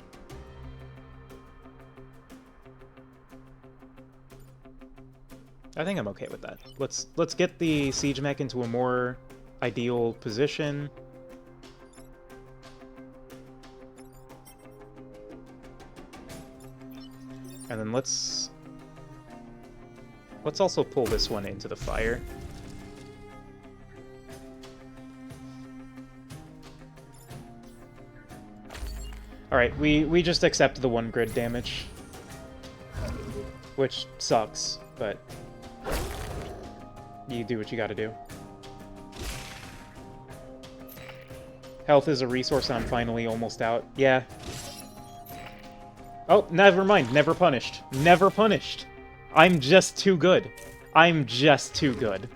I think I'm okay with that. Let's get the Siege Mech into a more ideal position. And then let's also pull this one into the fire. Alright, we just accept the 1 grid damage. Which sucks, but you do what you gotta do. Health is a resource and I'm finally almost out. Yeah. Oh, never mind. Never punished. Never punished. I'm just too good. I'm just too good.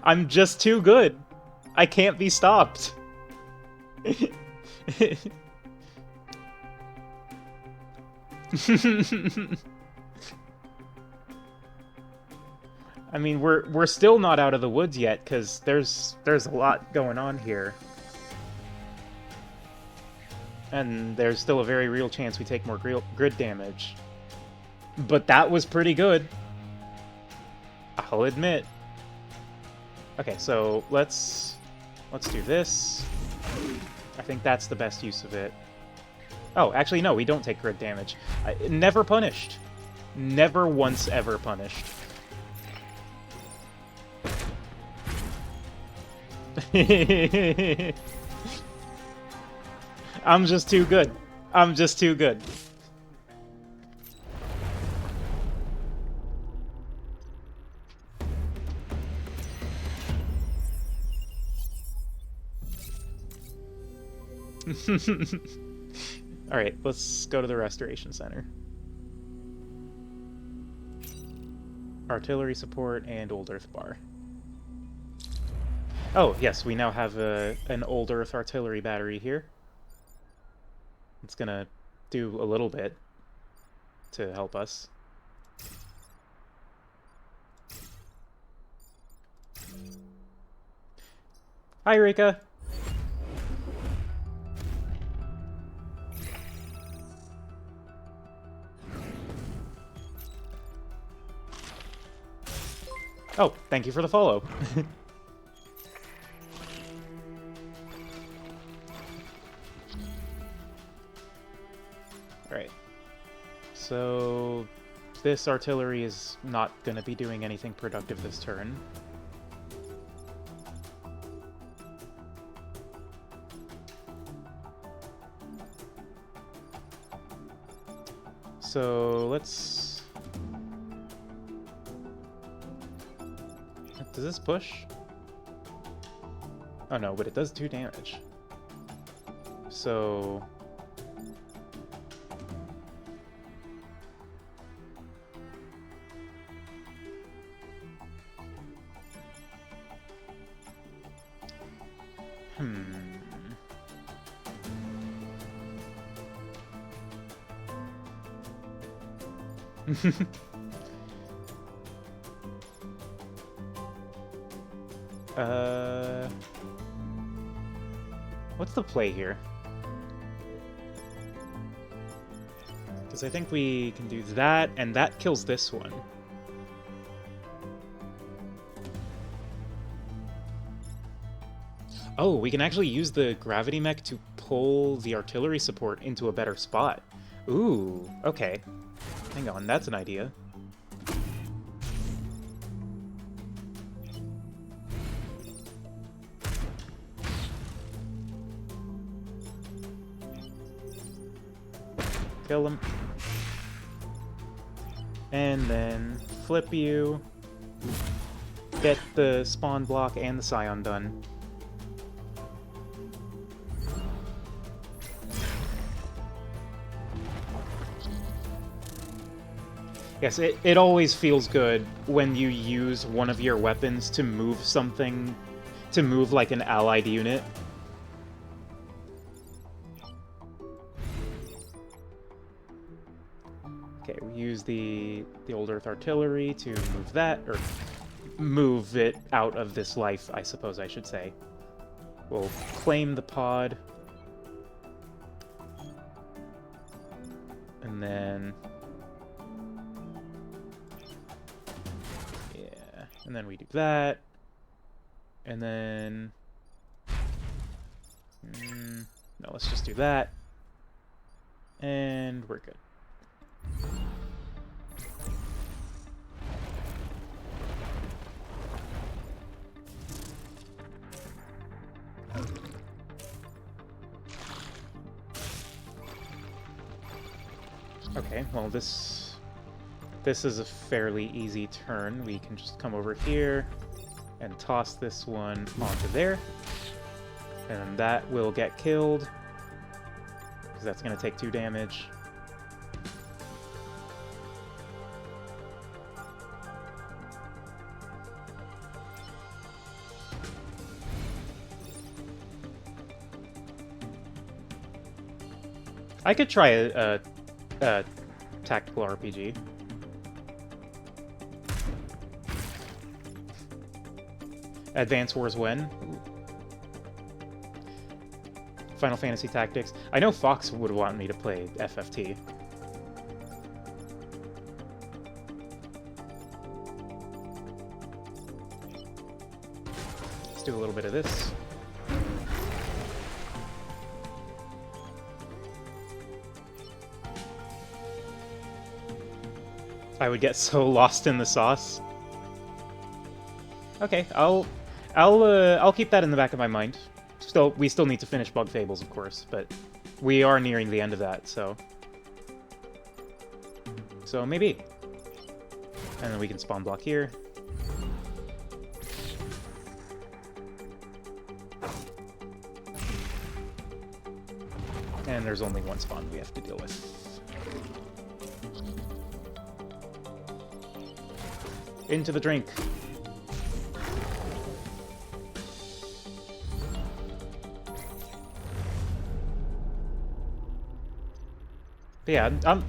I'm just too good. I can't be stopped. I mean, we're still not out of the woods yet, because there's a lot going on here. And there's still a very real chance we take more grid damage. But that was pretty good. I'll admit. Okay, so let's do this. I think that's the best use of it. Oh, actually, no, we don't take grid damage. Never punished. Never once ever punished. I'm just too good. I'm just too good. Alright, let's go to the Restoration Center. Artillery support and Old Earth Bar. Oh, yes, we now have an Old Earth artillery battery here. It's gonna do a little bit to help us. Hi, Rika! Oh, thank you for the follow. Alright. So this artillery is not going to be doing anything productive this turn. So let's... Does this push? Oh no, but it does 2 damage. So... What's the play here? Because I think we can do that, and that kills this one. Oh, we can actually use the gravity mech to pull the artillery support into a better spot. Ooh, okay. Hang on, that's an idea. Kill him. And then flip you. Get the spawn block and the scion done. Yes, it always feels good when you use one of your weapons to move something, to move like an allied unit. Okay, we use the Old Earth artillery to move that, or move it out of this life, I suppose I should say. We'll claim the pod. And then... yeah, and then we do that. And then... no, let's just do that. And we're good. Okay, well this is a fairly easy turn. We can just come over here and toss this one onto there. And that will get killed, because that's going to take 2 damage. I could try a tactical RPG. Advance Wars when? Final Fantasy Tactics. I know Fox would want me to play FFT. Let's do a little bit of this. I would get so lost in the sauce. Okay, I'll keep that in the back of my mind. We still need to finish Bug Fables, of course, but we are nearing the end of that, so maybe. And then we can spawn block here. And there's only one spawn we have to deal with. Into the drink. But yeah,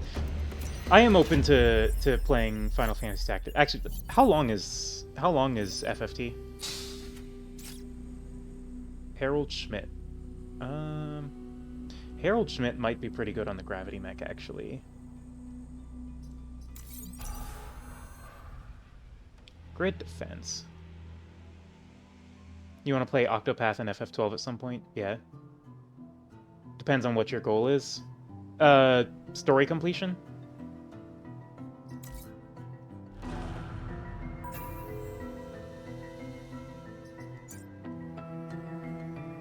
I am open to playing Final Fantasy Tactics. Actually, how long is FFT? Harold Schmidt. Harold Schmidt might be pretty good on the gravity mech, actually. Grid defense. You want to play Octopath and FF12 at some point? Yeah. Depends on what your goal is. Story completion?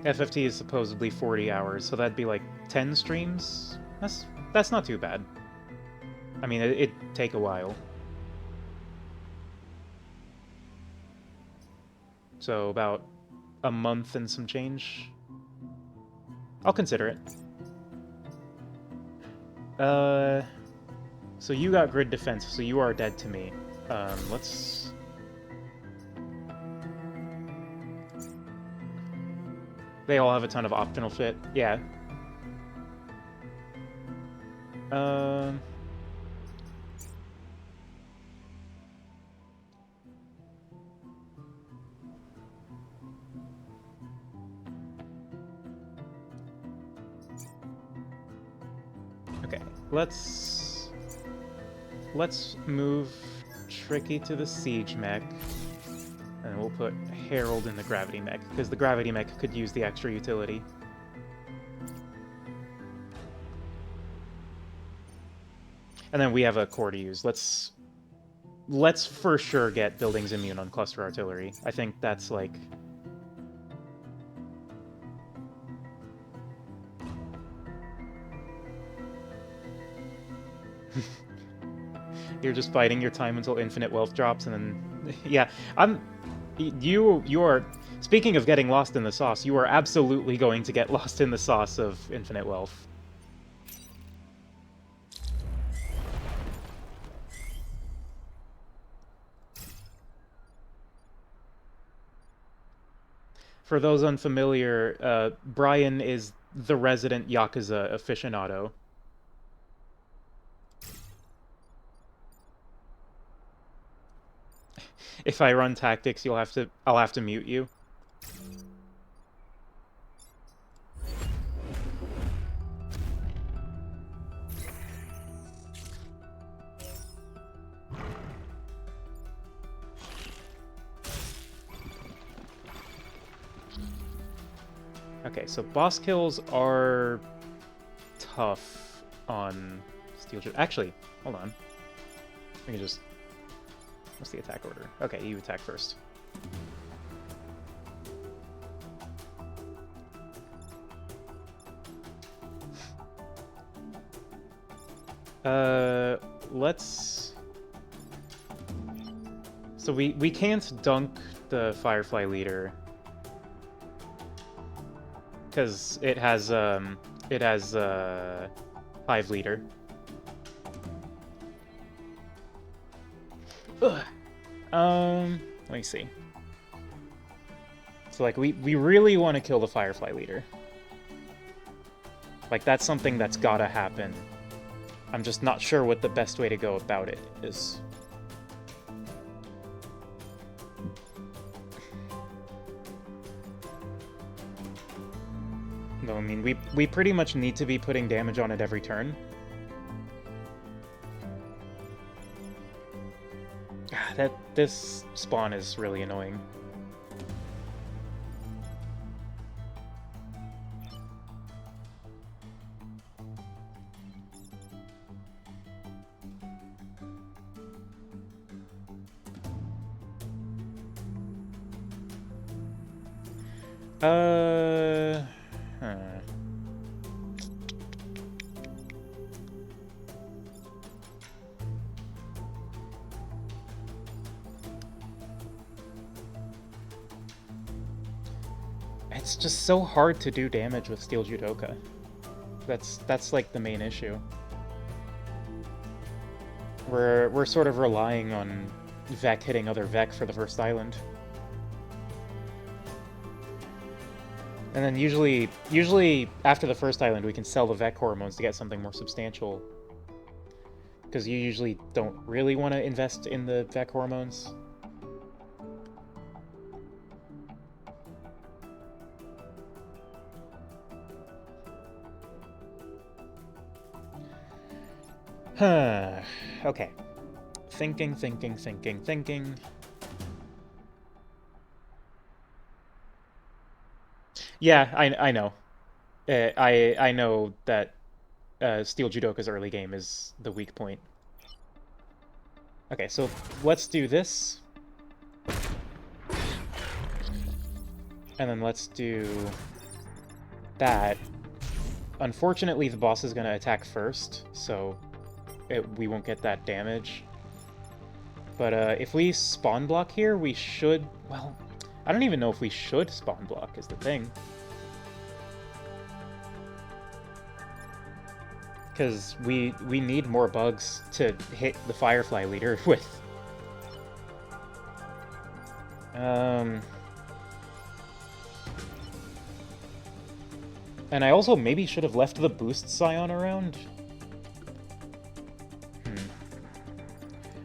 FFT is supposedly 40 hours, so that'd be like 10 streams? That's not too bad. I mean, it'd take a while. So about a month and some change. I'll consider it. So you got grid defense, so you are dead to me. Let's... They all have a ton of optional shit. Yeah. Okay, let's move Tricky to the Siege mech, and we'll put Harold in the Gravity mech, because the Gravity mech could use the extra utility. And then we have a core to use. Let's for sure get buildings immune on cluster artillery. I think that's like... You're just biding your time until infinite wealth drops, and then... Yeah, you are... Speaking of getting lost in the sauce, you are absolutely going to get lost in the sauce of infinite wealth. For those unfamiliar, Brian is the resident Yakuza aficionado. If I run tactics, I'll have to mute you. Okay, so boss kills are tough on Steel Chip. Actually, hold on. We can just... What's the attack order? Okay, you attack first. Let's... So we can't dunk the Firefly leader, because it has Hive leader. Ugh. Let me see. So like we really want to kill the Firefly leader. Like, that's something that's gotta happen. I'm just not sure what the best way to go about it is. No, I mean, we pretty much need to be putting damage on it every turn. This spawn is really annoying. Huh. It's just so hard to do damage with Steel Judoka. That's like the main issue. We're sort of relying on Vec hitting other Vec for the first island. And then usually after the first island we can sell the Vec hormones to get something more substantial. Because you usually don't really want to invest in the Vec hormones. Huh. Okay. Thinking. Yeah, I know. I know that Steel Judoka's early game is the weak point. Okay, so let's do this. And then let's do that. Unfortunately, the boss is going to attack first, so we won't get that damage. But if we spawn block here, we should... Well, I don't even know if we should spawn block, is the thing. Because we need more bugs to hit the Firefly leader with. And I also maybe should have left the boost Scion around.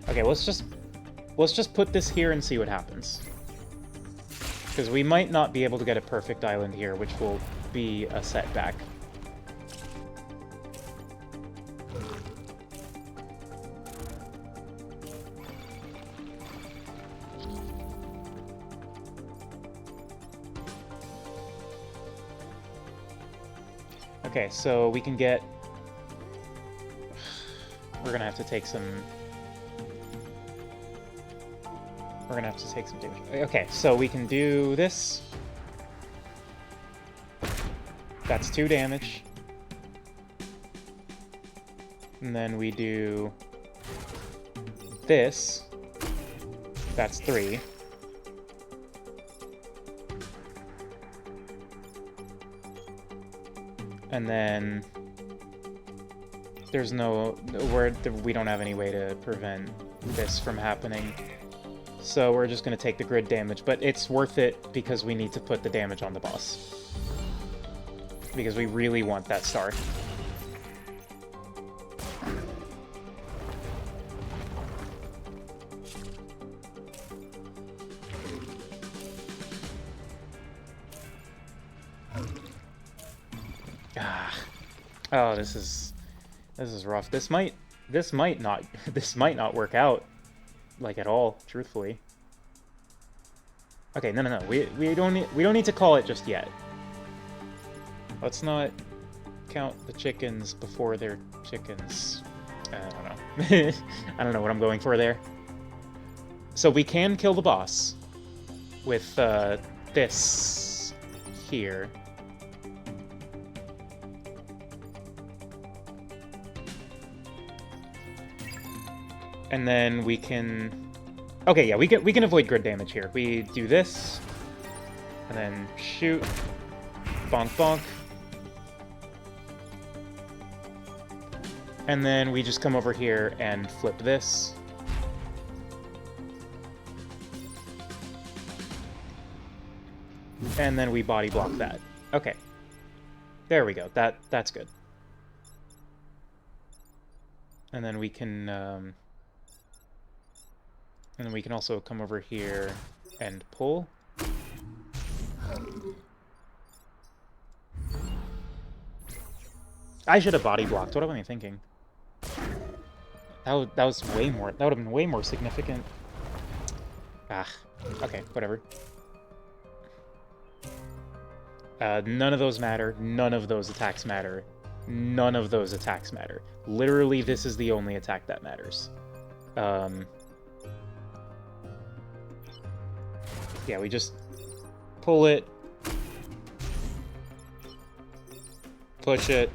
Okay, let's just put this here and see what happens. Because we might not be able to get a perfect island here, which will be a setback. Okay, so we can get... We're gonna have to take some... We're gonna have to take some damage. Okay, so we can do this. That's 2 damage. And then we do this. That's 3. And then there's we don't have any way to prevent this from happening. So we're just going to take the grid damage, but it's worth it because we need to put the damage on the boss. Because we really want that star. Oh, this is rough. This might not work out, like, at all, truthfully. Okay, no. We don't need to call it just yet. Let's not count the chickens before they're chickens. I don't know. I don't know what I'm going for there. So we can kill the boss with this here. And then we can... Okay, yeah, we can avoid grid damage here. We do this, and then shoot, bonk, bonk. And then we just come over here and flip this. And then we body block that. Okay. There we go. That's good. And then we can, and then we can also come over here and pull. I should have body blocked. What am I thinking? That was way more. That would have been way more significant. Ah, okay, whatever. None of those matter. None of those attacks matter. None of those attacks matter. Literally, this is the only attack that matters. Yeah, we just pull it, push it,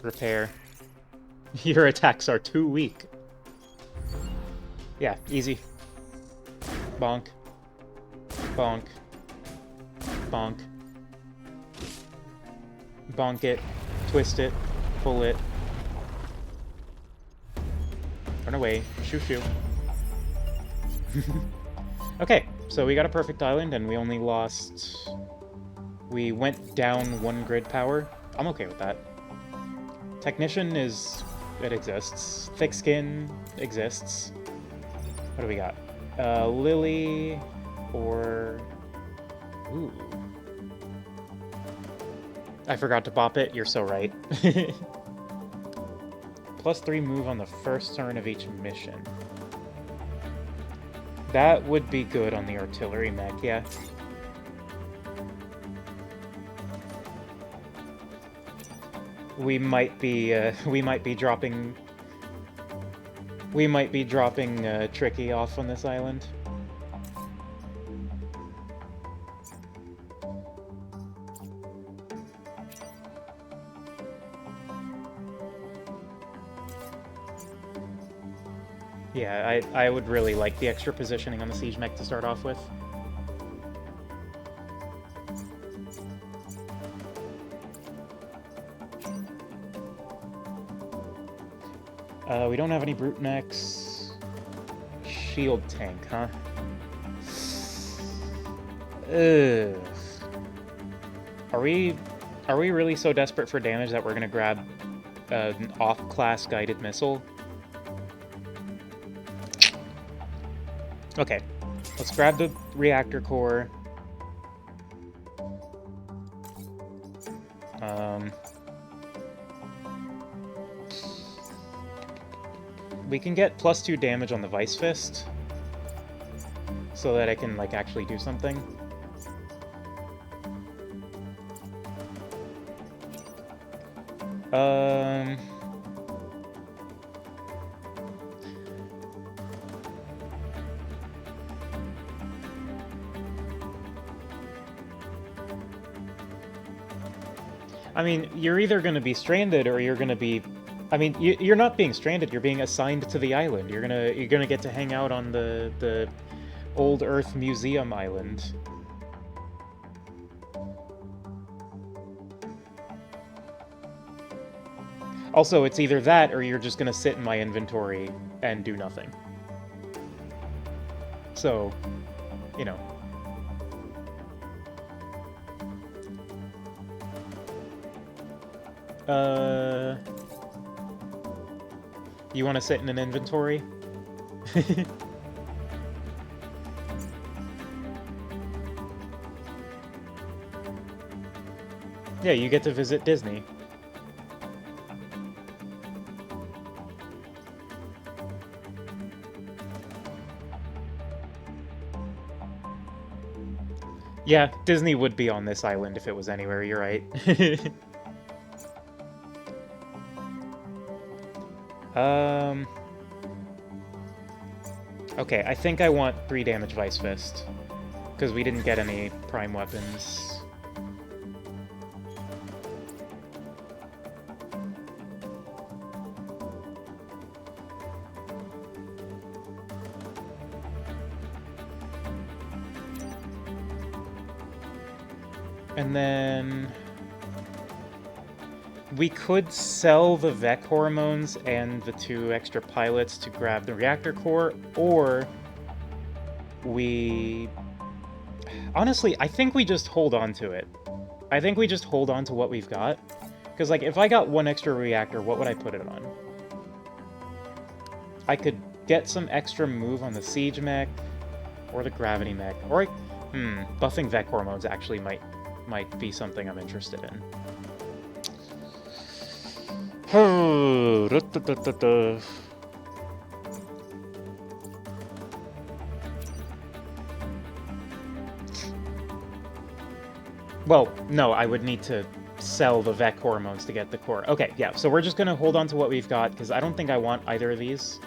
repair. Your attacks are too weak. Yeah, easy. Bonk. Bonk. Bonk. Bonk it. Twist it. Pull it. Run away. Shoo shoo. Okay, so we got a perfect island and we only lost... We went down 1 grid power. I'm okay with that. Technician is... It exists. Thick skin exists. What do we got? Lily or... Ooh. I forgot to bop it. You're so right. +3 move on the first turn of each mission. That would be good on the artillery mech, yeah. We might be dropping Tricky off on this island. Yeah, I would really like the extra positioning on the siege mech to start off with. We don't have any brute mechs. Shield tank, huh? Ugh. Are we really so desperate for damage that we're gonna grab an off-class guided missile? Okay, let's grab the reactor core. We can get +2 damage on the Vice Fist, so that I can, like, actually do something. I mean, you're either going to be stranded or you're going to be... I mean, you're not being stranded, you're being assigned to the island. You're gonna get to hang out on the Old Earth Museum Island. Also, it's either that or you're just gonna sit in my inventory and do nothing. So, you know. You want to sit in an inventory? Yeah, you get to visit Disney. Yeah, Disney would be on this island if it was anywhere, you're right. Okay, I think I want 3 damage Vice Fist, because we didn't get any prime weapons. And then... we could sell the Vec hormones and the 2 extra pilots to grab the reactor core, or we... Honestly, I think we just hold on to it. I think we just hold on to what we've got. Because, like, if I got one extra reactor, what would I put it on? I could get some extra move on the Siege Mech, or the Gravity Mech, or buffing Vec Hormones actually might be something I'm interested in. Well, no, I would need to sell the Vec Hormones to get the core. Okay, yeah, so we're just gonna hold on to what we've got, because I don't think I want either of these.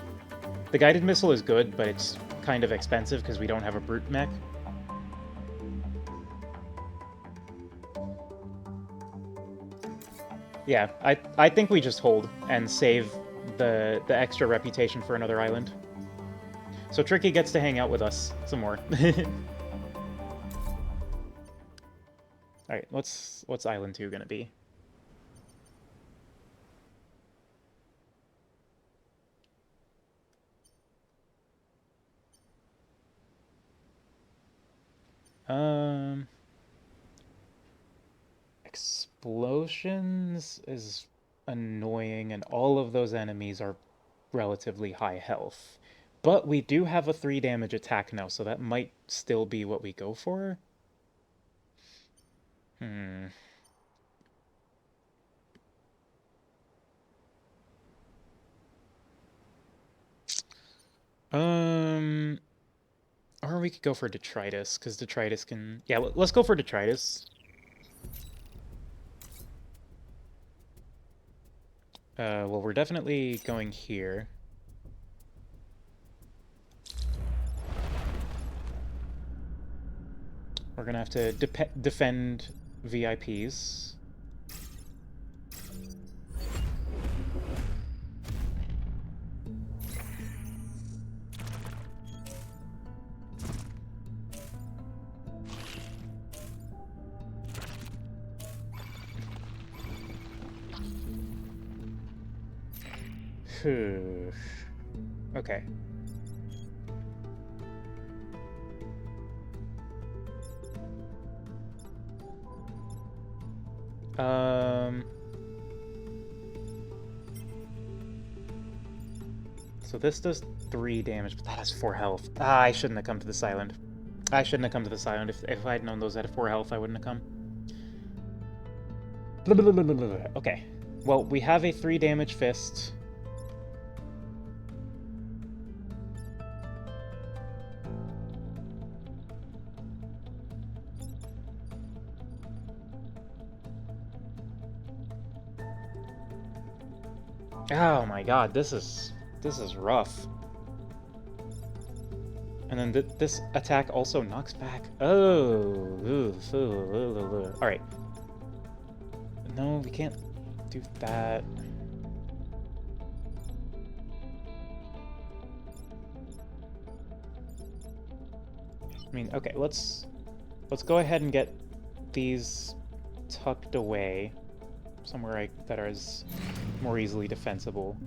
The Guided Missile is good, but it's kind of expensive because we don't have a Brute Mech. Yeah, I think we just hold and save the extra reputation for another island. So Tricky gets to hang out with us some more. Alright, what's Island 2 gonna be? Explosions is annoying, and all of those enemies are relatively high health. But we do have a 3 damage attack now, so that might still be what we go for. Or we could go for Detritus, because Detritus can... Yeah, let's go for Detritus. Well, we're definitely going here. We're gonna have to defend VIPs. Okay. So this does 3 damage, but that has 4 health. Ah, I shouldn't have come to this island. I shouldn't have come to this island. If I'd known those had 4 health, I wouldn't have come. Okay. Well, we have a 3 damage fist. Oh my god, this is rough. And then this attack also knocks back. Oh, all right. No, we can't do that. I mean, okay, let's go ahead and get these tucked away somewhere that is more easily defensible.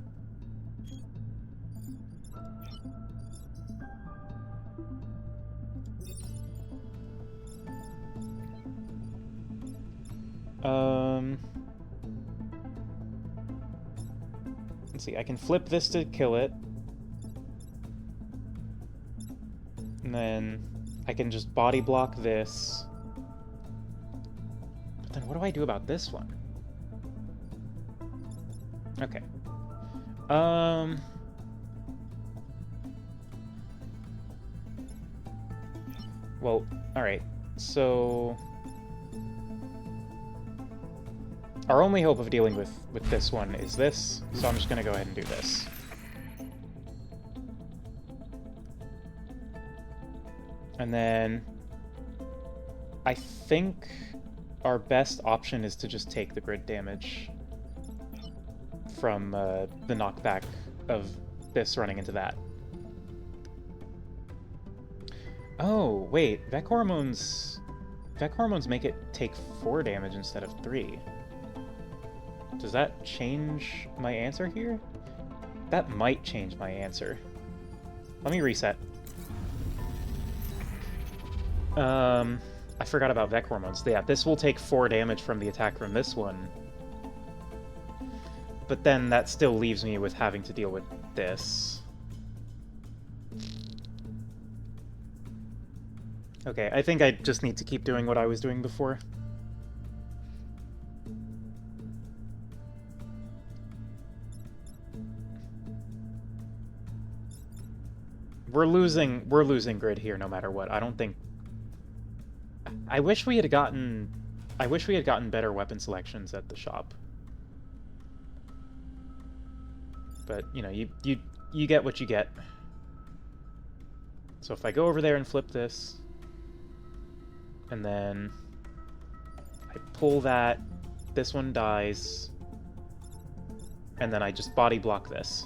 Let's see, I can flip this to kill it. And then I can just body block this. But then what do I do about this one? Okay. Well, alright. So our only hope of dealing with this one is this, so I'm just gonna go ahead and do this. And then I think our best option is to just take the grid damage from the knockback of this running into that. Oh, wait, Vec Hormones make it take 4 damage instead of 3. Does that change my answer here? That might change my answer. Let me reset. I forgot about Vec Hormones. Yeah, this will take 4 damage from the attack from this one. But then that still leaves me with having to deal with this. Okay, I think I just need to keep doing what I was doing before. We're losing grid here no matter what. I don't think... I wish we had gotten better weapon selections at the shop. But, you know, you get what you get. So if I go over there and flip this, and then I pull that, this one dies, and then I just body block this.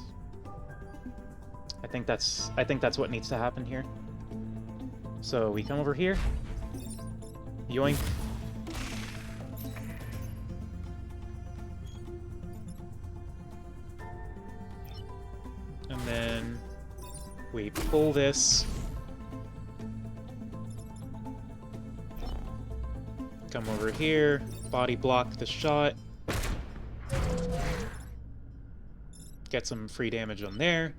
I think that's what needs to happen here. So we come over here. Yoink. And then we pull this. Come over here, body block the shot. Get some free damage on there.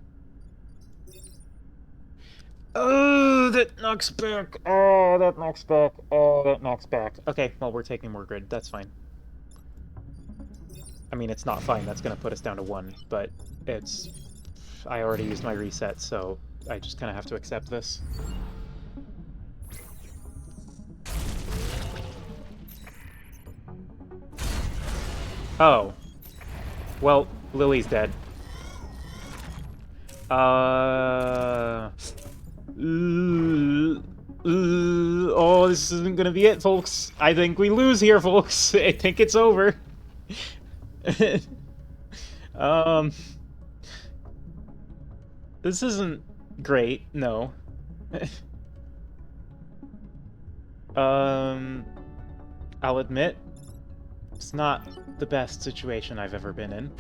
Oh, that knocks back. Oh, that knocks back. Oh, that knocks back. Okay, well, we're taking more grid. That's fine. I mean, it's not fine. That's going to put us down to 1, but it's... I already used my reset, so I just kind of have to accept this. Oh. Well, Lily's dead. Oh, this isn't gonna be it, folks. I think we lose here, folks. I think it's over. This isn't great, no. I'll admit, it's not the best situation I've ever been in.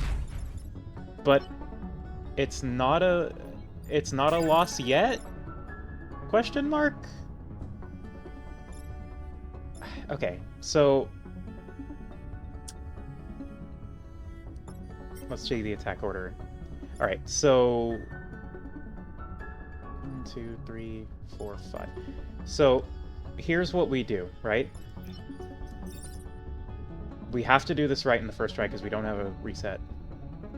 But it's not a loss yet? Question mark? Okay, so let's check the attack order. Alright, so 1, 2, 3, 4, 5. So here's what we do, right? We have to do this right in the first try because we don't have a reset.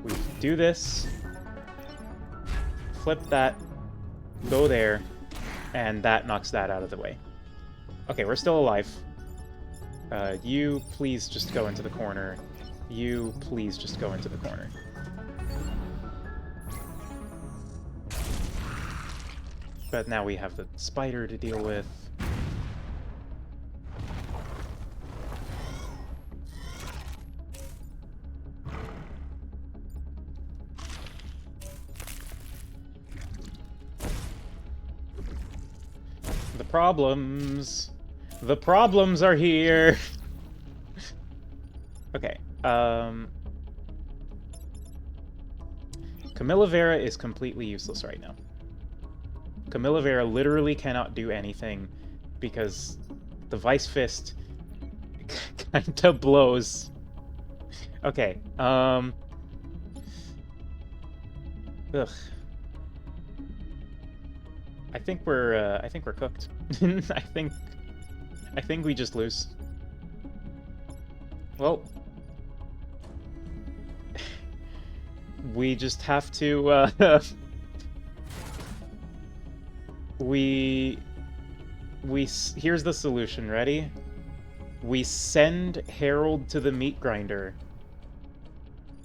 We do this, flip that, go there, and that knocks that out of the way. Okay, we're still alive. You please just go into the corner. You please just go into the corner. But now we have the spider to deal with. The problems are here. Okay, Camilla Vera is completely useless right now. Camilla Vera literally cannot do anything because the Vice Fist kinda blows. Okay, ugh. I think we're cooked. I think we just lose. Well, we just have to, here's the solution, ready? We send Harold to the meat grinder,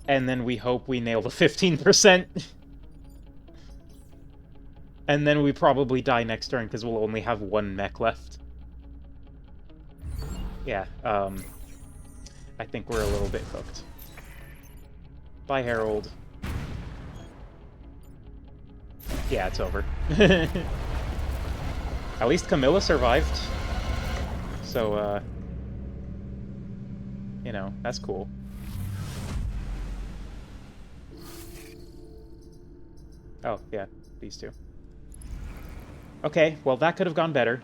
and then we hope we nail the 15%. And then we probably die next turn, because we'll only have 1 mech left. Yeah, I think we're a little bit cooked. Bye, Harold. Yeah, it's over. At least Camilla survived. So, you know, that's cool. Oh, yeah, these two. Okay, well, that could have gone better.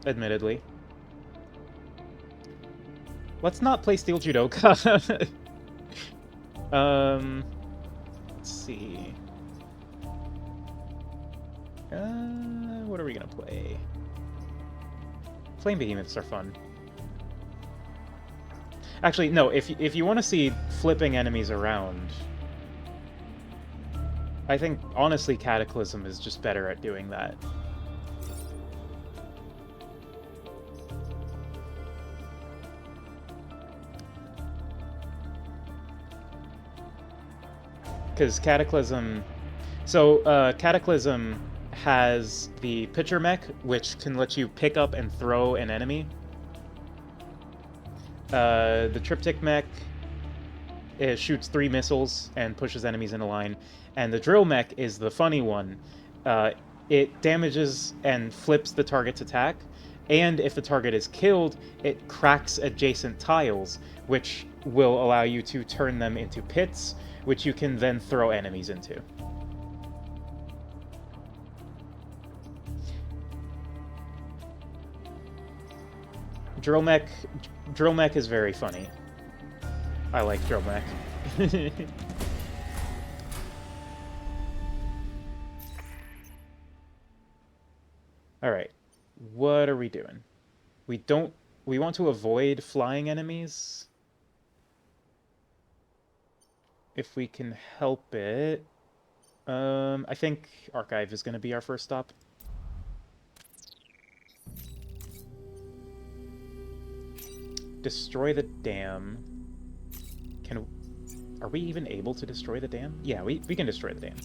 admittedly. Let's not play Steel Judoka. Let's see. What are we gonna play? Flame Behemoths are fun. Actually, no, if you want to see flipping enemies around, I think, honestly, Cataclysm is just better at doing that. Because Cataclysm... So, Cataclysm has the Pitcher Mech, which can let you pick up and throw an enemy. The Triptych Mech, it shoots 3 missiles and pushes enemies in a line. And the Drill Mech is the funny one. It damages and flips the target's attack, and if the target is killed, it cracks adjacent tiles, which will allow you to turn them into pits, which you can then throw enemies into. Drill Mech is very funny. I like Drill Mech. Alright, what are we doing? We want to avoid flying enemies. If we can help it. I think Archive is going to be our first stop. Destroy the dam. Are we even able to destroy the dam? Yeah, we can destroy the dam.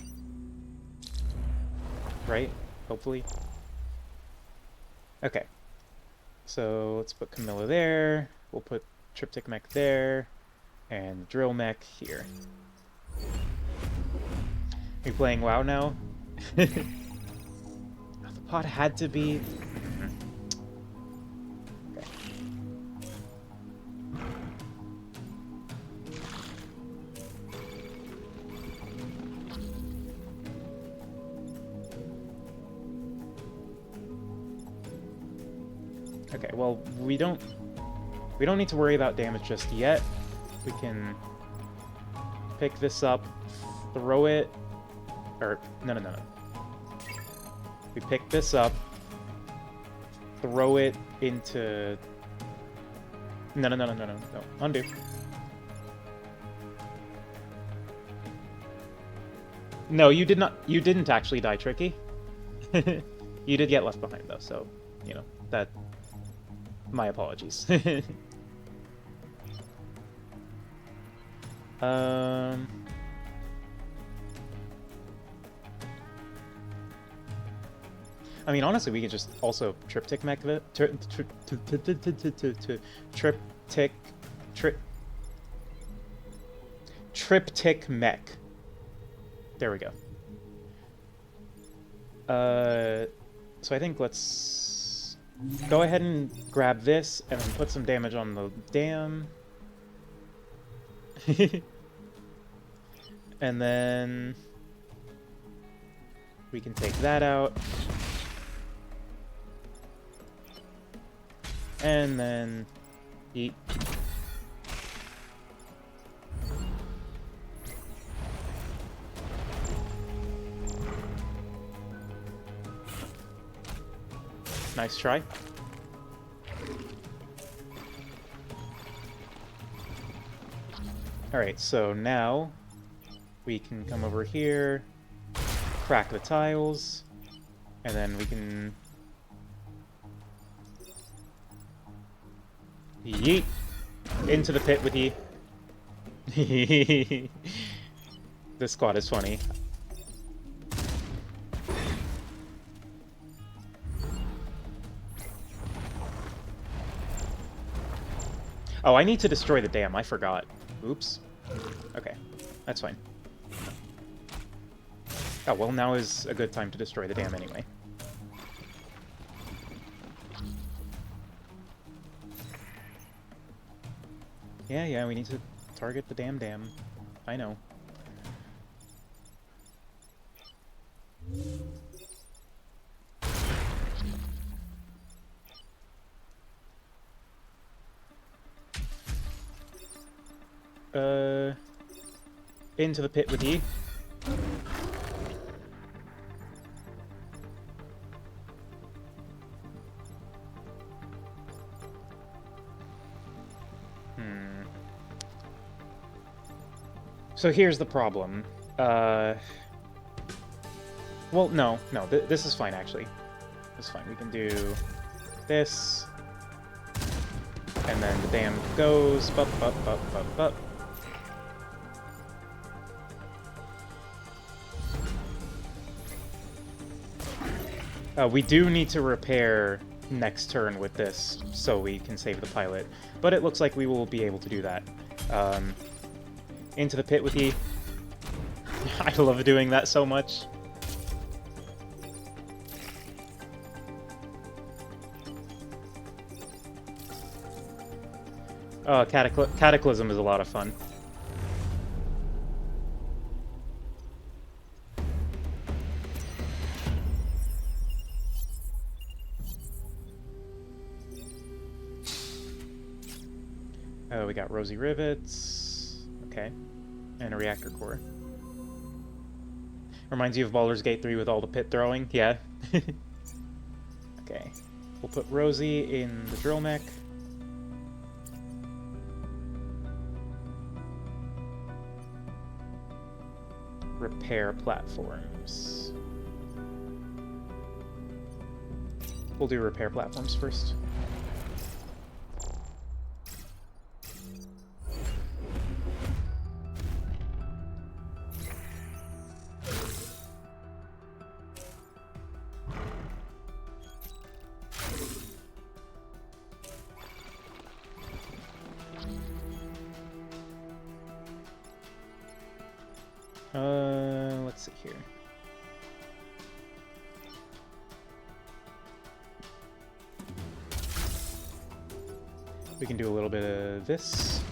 Right? Hopefully. Okay. So let's put Camilla there. We'll put Triptych Mech there. And Drill Mech here. Are you playing WoW now? The pod had to be... Okay. Okay, well, we don't need to worry about damage just yet. We can pick this up, throw it, or no. We pick this up, throw it into... No, undo. No, you didn't actually die, Tricky. You did get left behind, though, so, you know, that... My apologies. I mean, honestly, we could just also Triptych Mech it. Triptych Mech. There we go. So I think let's go ahead and grab this and then put some damage on the dam. And then we can take that out. And then eat. Nice try. Alright, so now we can come over here, crack the tiles, and then we can yeet into the pit with ye. This squad is funny. Oh, I need to destroy the dam. I forgot. Oops. Okay, that's fine. Oh, well, now is a good time to destroy the dam anyway. Yeah, we need to target the dam. I know. Into the pit with ye. So here's the problem. Well, no, this is fine, actually. This is fine. We can do this. And then the dam goes. Bup, bup, bup, bup, bup. We do need to repair next turn with this, so we can save the pilot. But it looks like we will be able to do that. Into the pit with ye. I love doing that so much. Oh, Cataclysm is a lot of fun. Oh, we got rosy rivets. Okay. And a reactor core. Reminds you of Baldur's Gate 3 with all the pit throwing? Yeah. Okay. We'll put Rosie in the drill mech. Repair platforms. We'll do repair platforms first. Let's see here. We can do a little bit of this.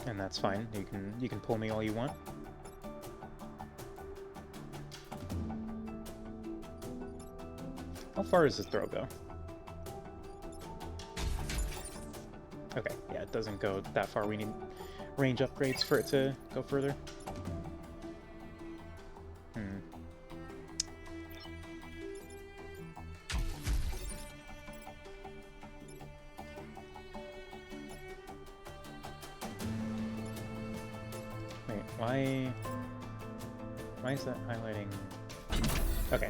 And that's fine. You can pull me all you want. How far does this throw go? Okay, yeah, it doesn't go that far. We need range upgrades for it to go further. Wait, why is that highlighting? Okay.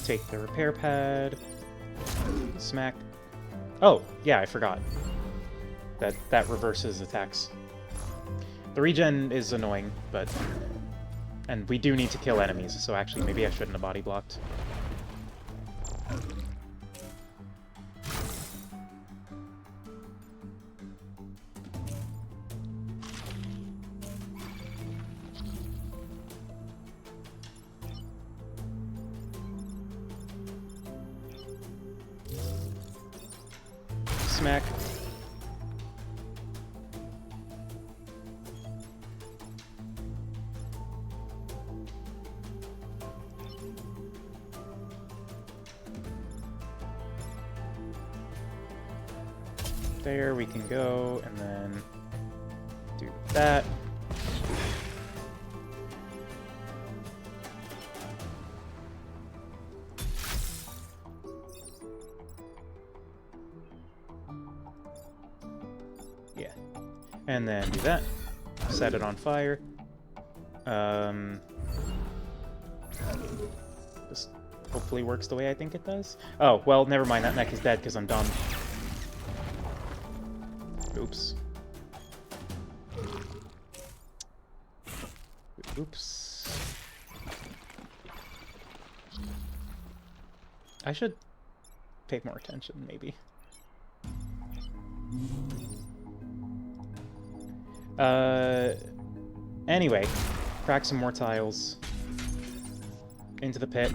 Take the repair pad. Smack. Oh, yeah, I forgot. That reverses attacks. The regen is annoying, but... And we do need to kill enemies, so actually maybe I shouldn't have body blocked. Smack. There we can go, and then do that. Yeah. And then do that. Set it on fire. This hopefully works the way I think it does. Oh, well, never mind. That mech is dead because I'm dumb. Oops. Oops. I should pay more attention, maybe. Anyway, crack some more tiles. Into the pit.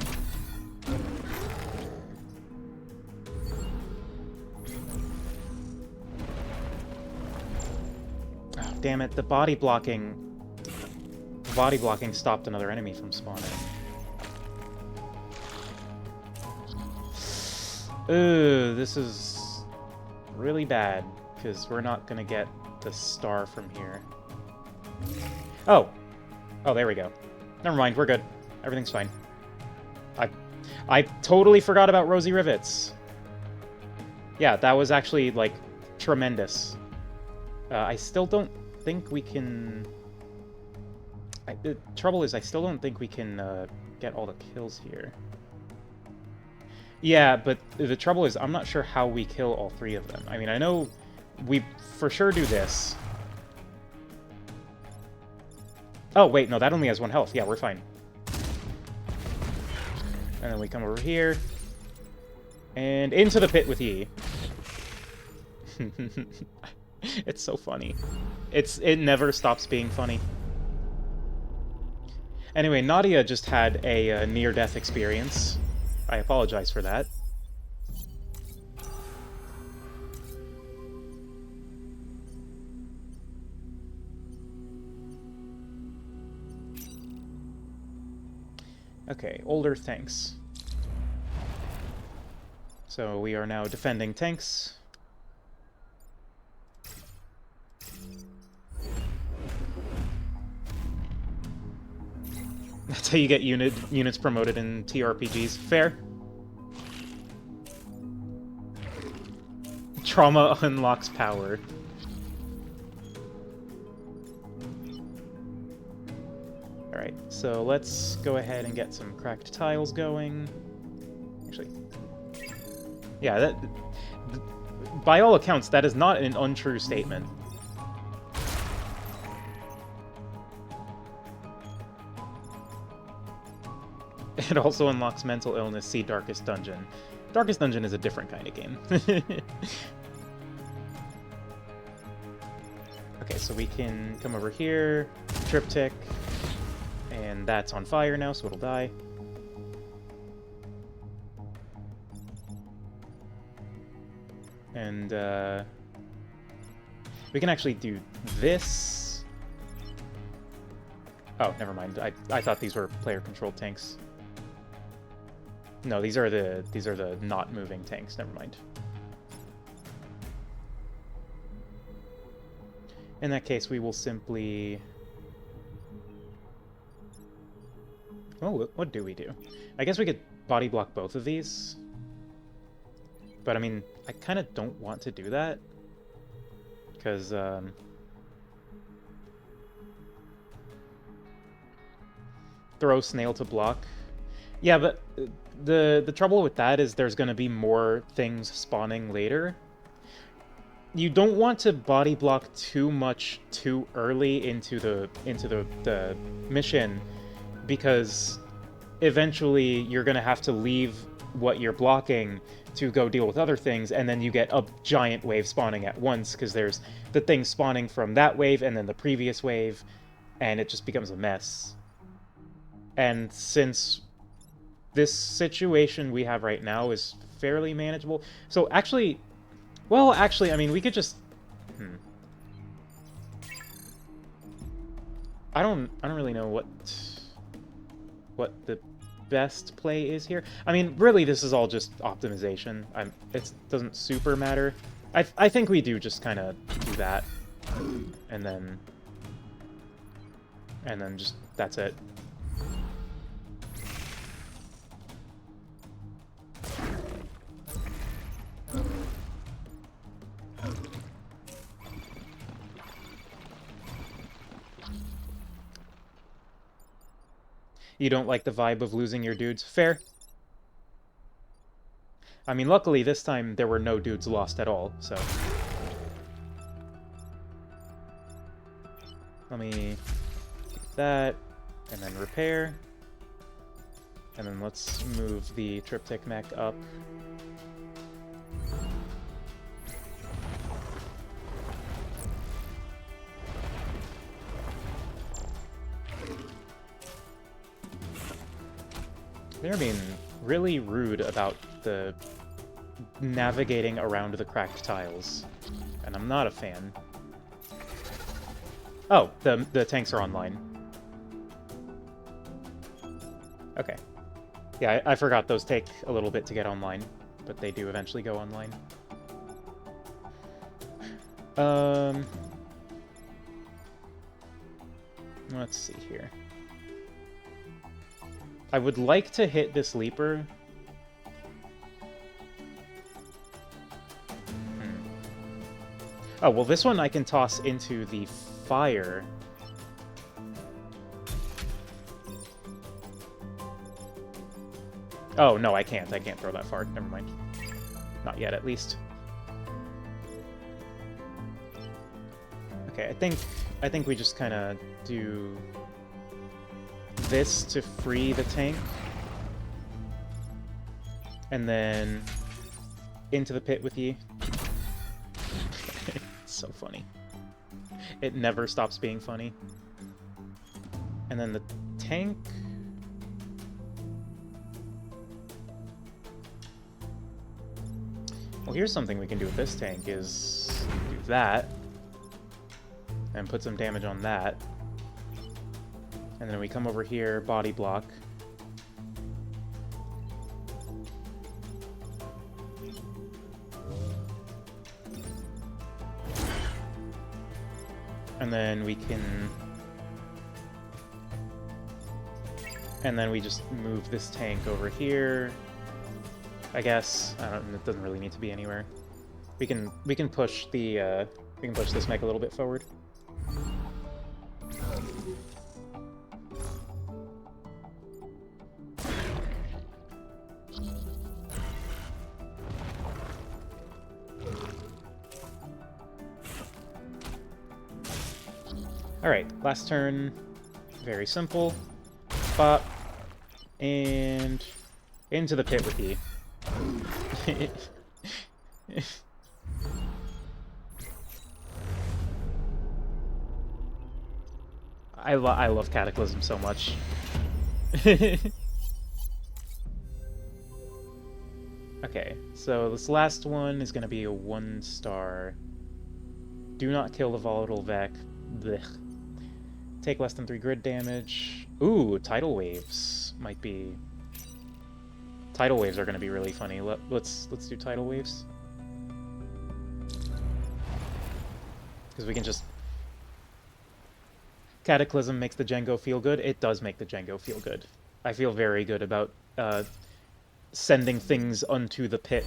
Oh, damn it, the body blocking... The body blocking stopped another enemy from spawning. Ooh, this is really bad, because we're not gonna get the star from here. Oh! Oh, there we go. Never mind, we're good. Everything's fine. I totally forgot about Rosy Rivets. Yeah, that was actually, like, tremendous. I still don't think we can... the trouble is, I still don't think we can get all the kills here. Yeah, but the trouble is, I'm not sure how we kill all three of them. I mean, I know we for sure do this. Oh, wait, no, that only has 1 health. Yeah, we're fine. And then we come over here. And into the pit with Yi. It's so funny. It never stops being funny. Anyway, Nadia just had a near-death experience. I apologize for that. Okay, older tanks. So we are now defending tanks. That's how you get units promoted in TRPGs. Fair. Trauma unlocks power. Alright, so let's go ahead and get some cracked tiles going. Actually, yeah, that... by all accounts, that is not an untrue statement. It also unlocks mental illness, see Darkest Dungeon. Darkest Dungeon is a different kind of game. Okay, so we can come over here, Triptych, and that's on fire now, so it'll die. And, we can actually do this. Oh, never mind. I thought these were player-controlled tanks. No, these are the not moving tanks. Never mind. In that case, we will simply... Oh, what do we do? I guess we could body block both of these. But I mean, I kind of don't want to do that. Because, throw snail to block. Yeah, but the trouble with that is there's going to be more things spawning later. You don't want to body block too much too early into the mission, because eventually you're going to have to leave what you're blocking to go deal with other things, and then you get a giant wave spawning at once, because there's the thing spawning from that wave and then the previous wave, and it just becomes a mess. And since this situation we have right now is fairly manageable, so actually, well, actually, I mean, we could just... I don't really know what the best play is here. I mean, really, this is all just optimization. It doesn't super matter. I think we do just kind of do that, and then just that's it. You don't like the vibe of losing your dudes? Fair. I mean, luckily this time there were no dudes lost at all, so... Let me do that, and then repair. And then let's move the Triptych mech up. They're being really rude about the navigating around the cracked tiles, and I'm not a fan. Oh, the tanks are online. Okay. Yeah, I forgot those take a little bit to get online. but they do eventually go online. Let's see here. I would like to hit this leaper. Oh, well, this one I can toss into the fire. Oh, no, I can't. I can't throw that far. Never mind. Not yet, at least. Okay, I think we just kind of do this to free the tank. And then into the pit with you. It's so funny. It never stops being funny. And then the tank... Well, here's something we can do with this tank, is do that. And put some damage on that. And then we come over here, body block. And then we can... And then we just move this tank over here. I guess. I don't, it doesn't really need to be anywhere. We can push the we can push this mech a little bit forward. Alright, last turn. Very simple. Pop. And into the pit with you. I love Cataclysm so much. Okay, so this last one is going to be a 1-star. Do not kill the volatile Vec. Blech. Take less than 3 grid damage. Ooh, tidal waves might be... Tidal waves are going to be really funny. Let's do tidal waves. Because we can just... Cataclysm makes the Django feel good. It does make the Django feel good. I feel very good about sending things unto the pit.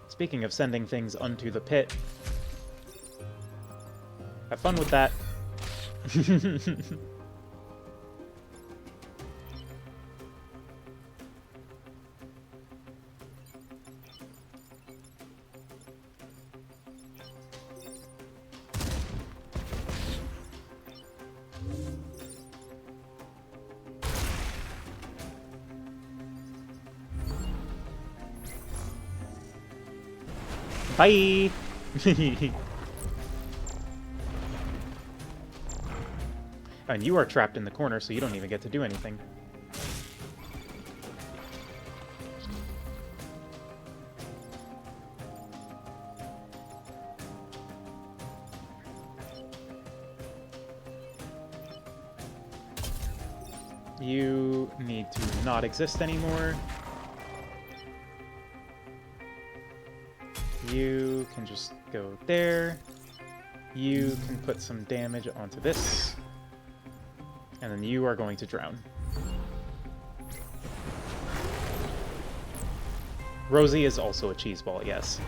Speaking of sending things unto the pit, have fun with that. Bye! And you are trapped in the corner, so you don't even get to do anything. You need to not exist anymore. You can just go there. You can put some damage onto this. And then you are going to drown. Rosie is also a cheese ball, yes.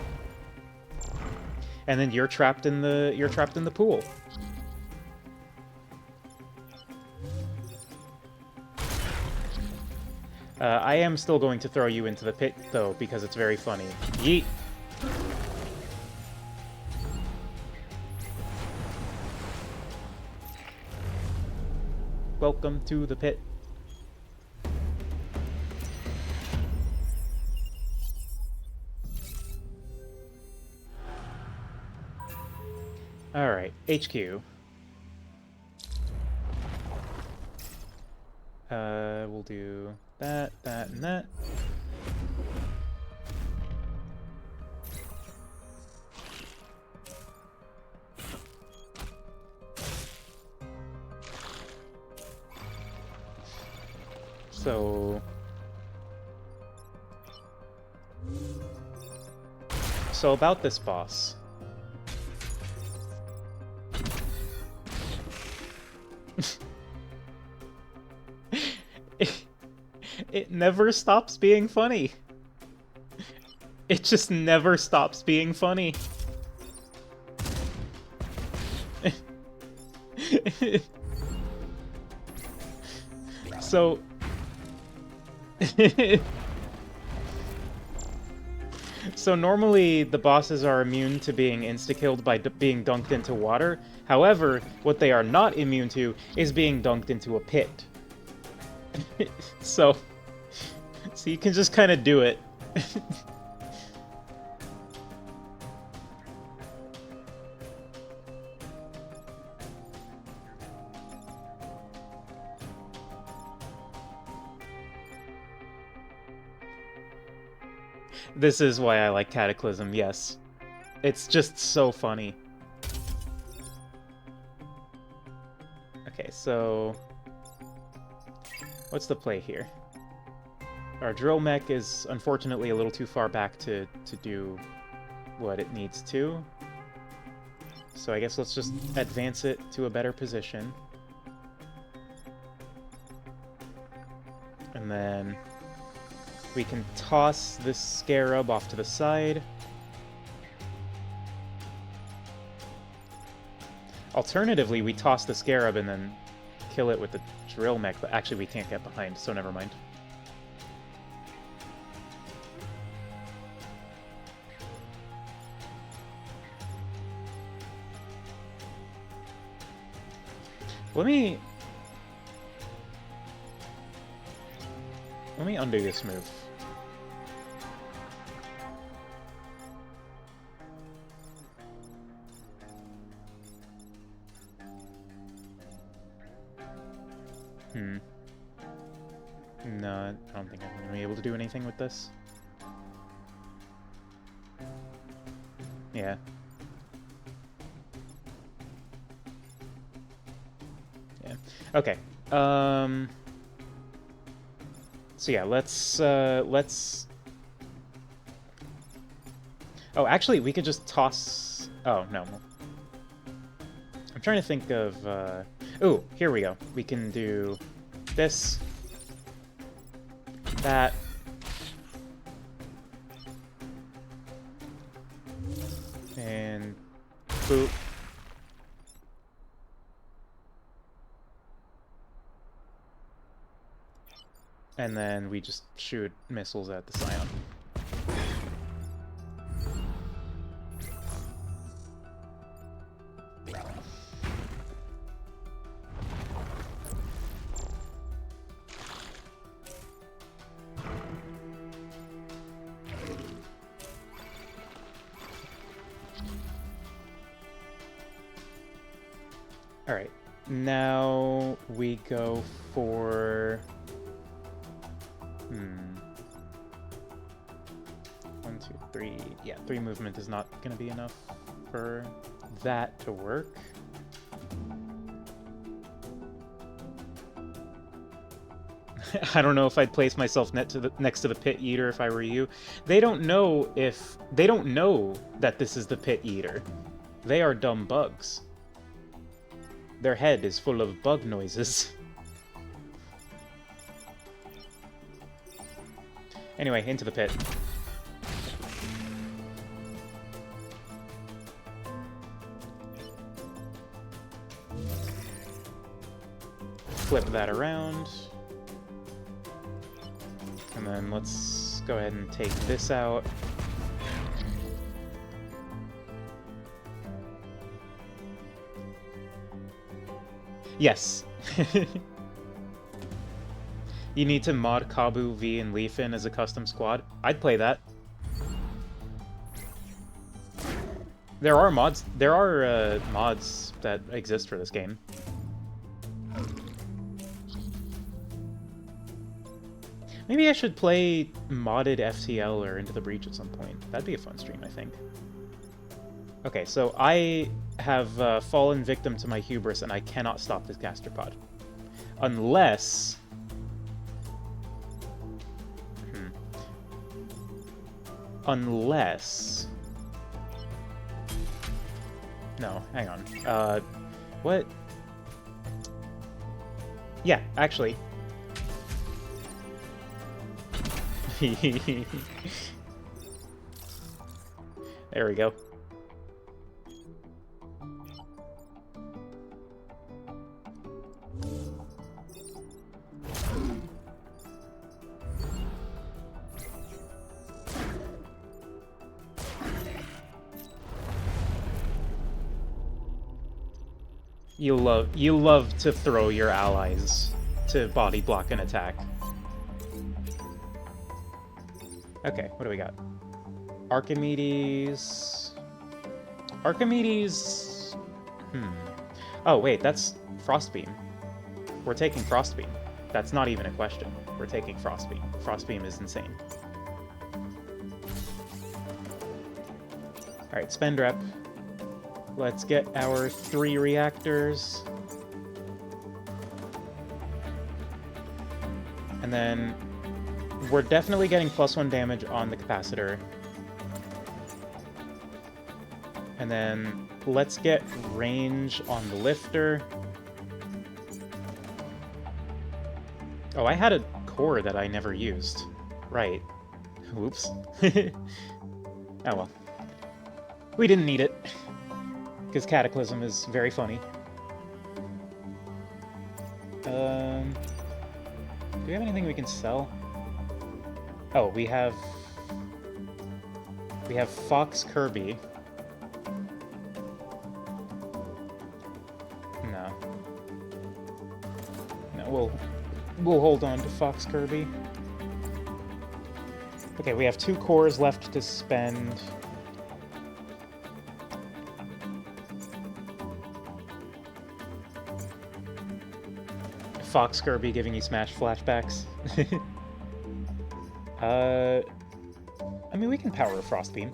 And then you're trapped in the pool. I am still going to throw you into the pit though, because it's very funny. Yeet. Welcome to the pit. Alright, HQ. We'll do that, that, and that. So about this boss. It never stops being funny. It just never stops being funny. So... So normally the bosses are immune to being insta-killed by being dunked into water. However, what they are not immune to is being dunked into a pit. So you can just kind of do it. This is why I like Cataclysm, yes. It's just so funny. Okay, so... what's the play here? Our drill mech is unfortunately a little too far back to do what it needs to. So I guess let's just advance it to a better position. And then we can toss this scarab off to the side. Alternatively, we toss the scarab and then kill it with the drill mech, but actually we can't get behind, so never mind. Let me undo this move. No, I don't think I'm going to be able to do anything with this. Yeah. Yeah. Okay. So yeah, let's... Oh, actually, we could just toss... Oh, no. I'm trying to think of... Oh, here we go. We can do this, that, and boop. And then we just shoot missiles at the Scion. Alright, now we go for... 1, 2, 3... Yeah, 3 movement is not going to be enough for that to work. I don't know if I'd place myself next to the Pit Eater if I were you. They don't know that this is the Pit Eater. They are dumb bugs. Their head is full of bug noises. Anyway, into the pit. Flip that around. And then let's go ahead and take this out. Yes. You need to mod Kabu, V, and Leaf in as a custom squad. I'd play that. There are mods. There are mods that exist for this game. Maybe I should play modded FTL or Into the Breach at some point. That'd be a fun stream, I think. Okay, so I have fallen victim to my hubris, and I cannot stop this gastropod. Unless... Unless No, hang on. What? Yeah, actually. There we go. You love to throw your allies to body block an attack. Okay, what do we got? Archimedes. Archimedes. Oh wait, that's Frostbeam. We're taking Frostbeam. That's not even a question. We're taking Frostbeam. Frostbeam is insane. Alright, spend rep. Let's get our 3 reactors. And then we're definitely getting +1 damage on the capacitor. And then let's get range on the lifter. Oh, I had a core that I never used. Right. Oops. Oh well. We didn't need it. Because Cataclysm is very funny. Do we have anything we can sell? Oh, we have Fox Kirby. No. No, we'll hold on to Fox Kirby. Okay, we have 2 cores left to spend. Fox Kirby giving you Smash flashbacks. I mean, we can power a Frostbeam.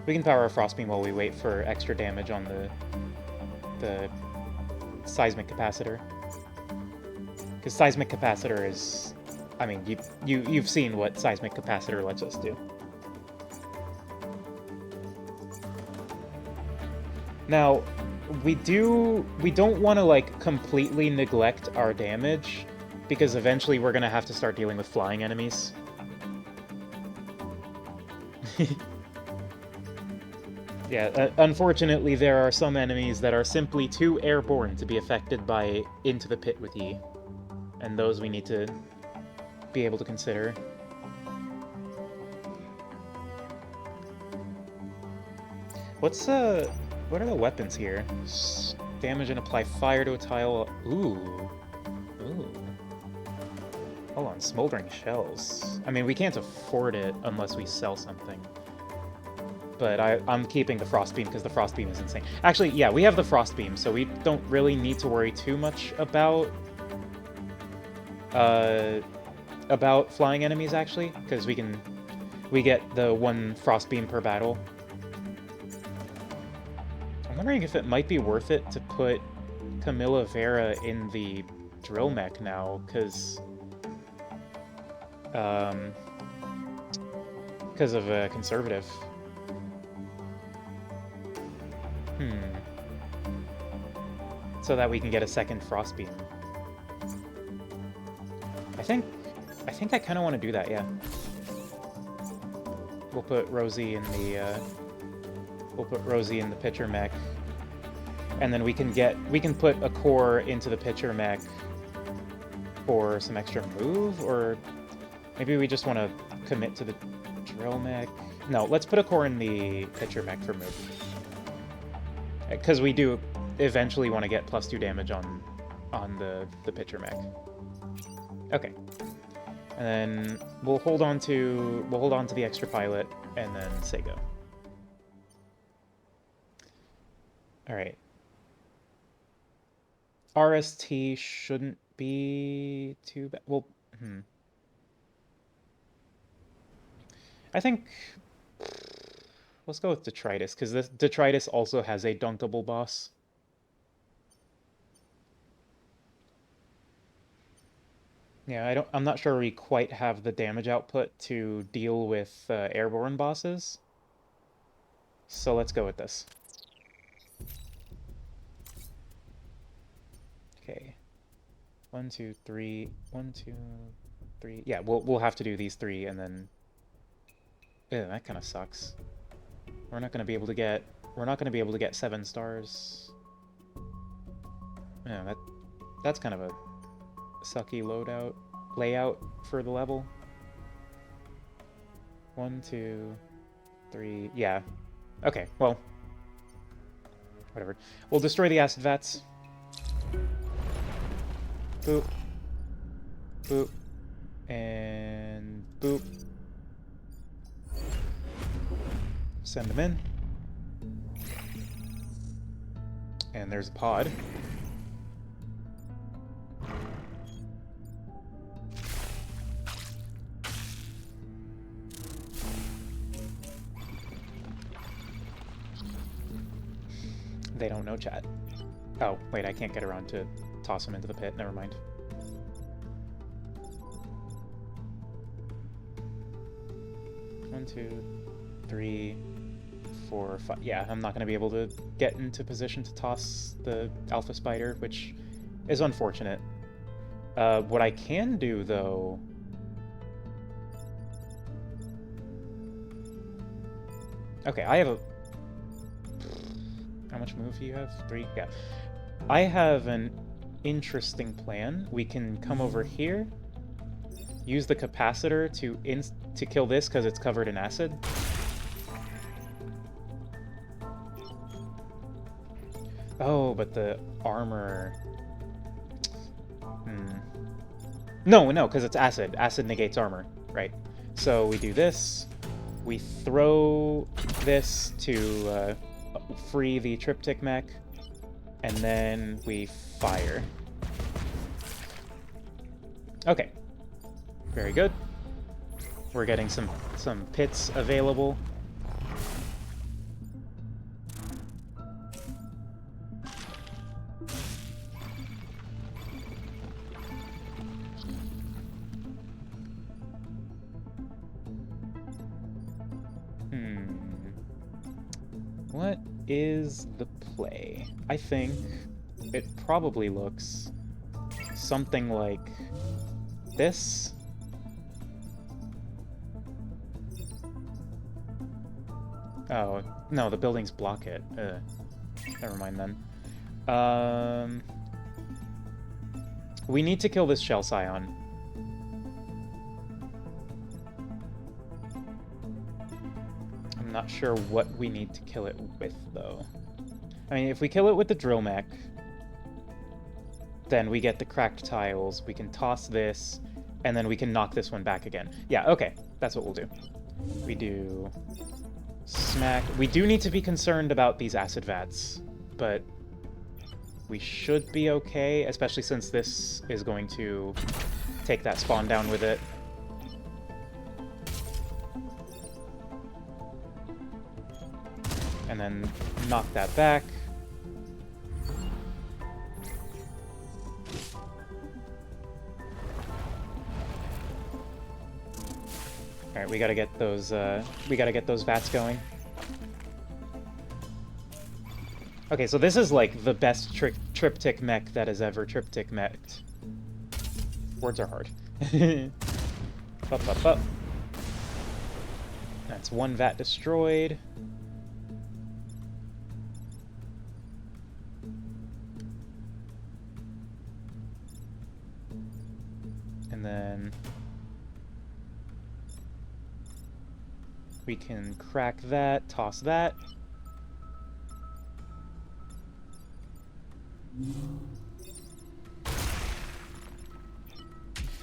We can power a Frostbeam while we wait for extra damage on the Seismic Capacitor. Because Seismic Capacitor is... I mean, you've seen what Seismic Capacitor lets us do. Now, we don't want to, like, completely neglect our damage, because eventually we're going to have to start dealing with flying enemies. Yeah, unfortunately there are some enemies that are simply too airborne to be affected by Into the Pit with Yi. And those we need to be able to consider. What are the weapons here? Damage and apply fire to a tile. Ooh. Ooh. Hold on, smoldering shells. I mean, we can't afford it unless we sell something. But I'm keeping the Frostbeam because the Frostbeam is insane. Actually, yeah, we have the Frostbeam, so we don't really need to worry too much about flying enemies, actually, because we get the 1 Frostbeam per battle. I'm wondering if it might be worth it to put Camilla Vera in the drill mech now, because of a conservative. So that we can get a second Frostbeam. I think I kind of want to do that, yeah. We'll put Rosie in the pitcher mech, and then we can put a core into the pitcher mech for some extra move, or maybe we just want to commit to the drill mech. No, let's put a core in the pitcher mech for move, because we do eventually want to get +2 damage on the pitcher mech. Okay. And then we'll hold on to the extra pilot and then say go. All right. RST shouldn't be too bad. Well, I think let's go with Detritus, because this Detritus also has a dunkable boss. Yeah, I'm not sure we quite have the damage output to deal with airborne bosses. So let's go with this. Okay. 1, 2, 3. 1, 2, 3. Yeah, we'll have to do these 3 and then. Yeah, that kind of sucks. We're not gonna be able to get. We're not gonna be able to get 7 stars. Yeah, that's kind of a sucky layout for the level. 1, 2, 3. Yeah. Okay. Well. Whatever. We'll destroy the acid vats. Boop. Boop. And boop. Send them in. And there's a pod. They don't know chat. Oh, wait, I can't get around to toss them into the pit. Never mind. One, 2, 3, 4, 5. Yeah, I'm not going to be able to get into position to toss the alpha spider, which is unfortunate. What I can do, though... Okay, I have a... How much move do you have? 3? Yeah. I have an interesting plan. We can come over here, use the capacitor to kill this because it's covered in acid. Oh, but the armor... No, because it's acid. Acid negates armor, right? So we do this. We throw this to free the triptych mech, and then we fire. Okay. Very good. We're getting some pits available. What is the play? I think it probably looks something like this. Oh, no, the buildings block it. Never mind then. We need to kill this shell scion. I'm not sure what we need to kill it with, though. I mean, if we kill it with the drill mech, then we get the cracked tiles, we can toss this, and then we can knock this one back again. Yeah, okay, that's what we'll do. We do... smack. We do need to be concerned about these acid vats, but we should be okay, especially since this is going to take that spawn down with it. And then knock that back. All right, we gotta get those vats going. Okay, so this is like the best triptych mech that has ever triptych meched. Words are hard. Up, up, up. That's one vat destroyed. And then we can crack that, toss that.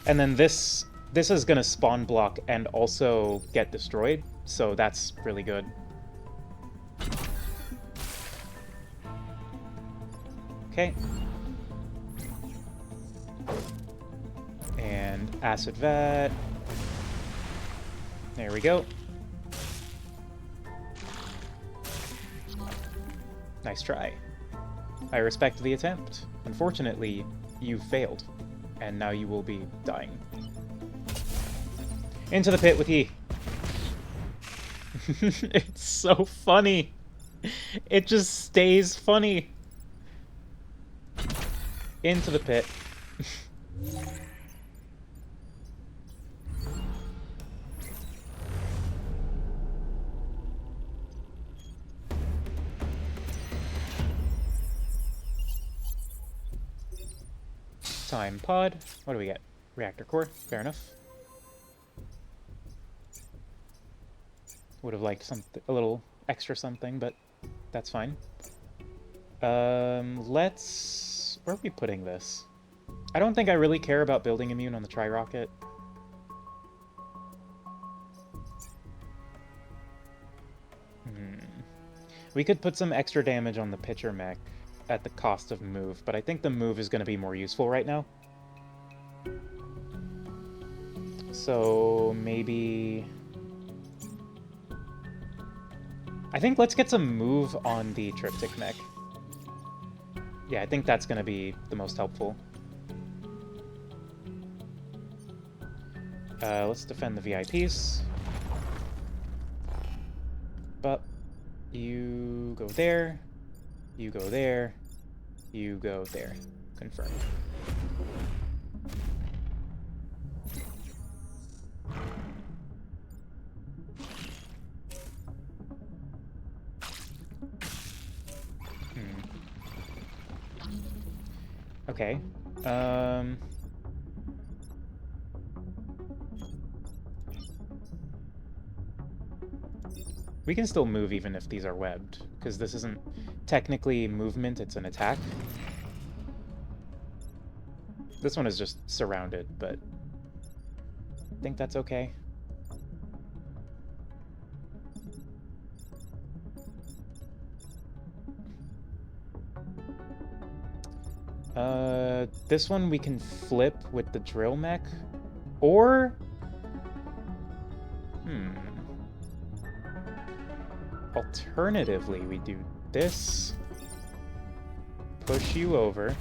And then this is gonna spawn block and also get destroyed, so that's really good. Okay. And acid vat. There we go. Nice try. I respect the attempt. Unfortunately, you failed. And now you will be dying. Into the pit with E. It's so funny. It just stays funny. Into the pit. Time pod. What do we get? Reactor core. Fair enough. Would have liked something, a little extra something, but that's fine. Let's... Where are we putting this? I don't think I really care about building immune on the tri-rocket. We could put some extra damage on the pitcher mech at the cost of move, but I think the move is going to be more useful right now. So maybe... I think let's get some move on the triptych mech. Yeah, I think that's going to be the most helpful. Let's defend the VIPs. But you go there, you go there, you go there. Confirmed. Okay. We can still move even if these are webbed, because this isn't technically movement, it's an attack. This one is just surrounded, but I think that's okay. This one we can flip with the drill mech, or... Alternatively, we do this, push you over,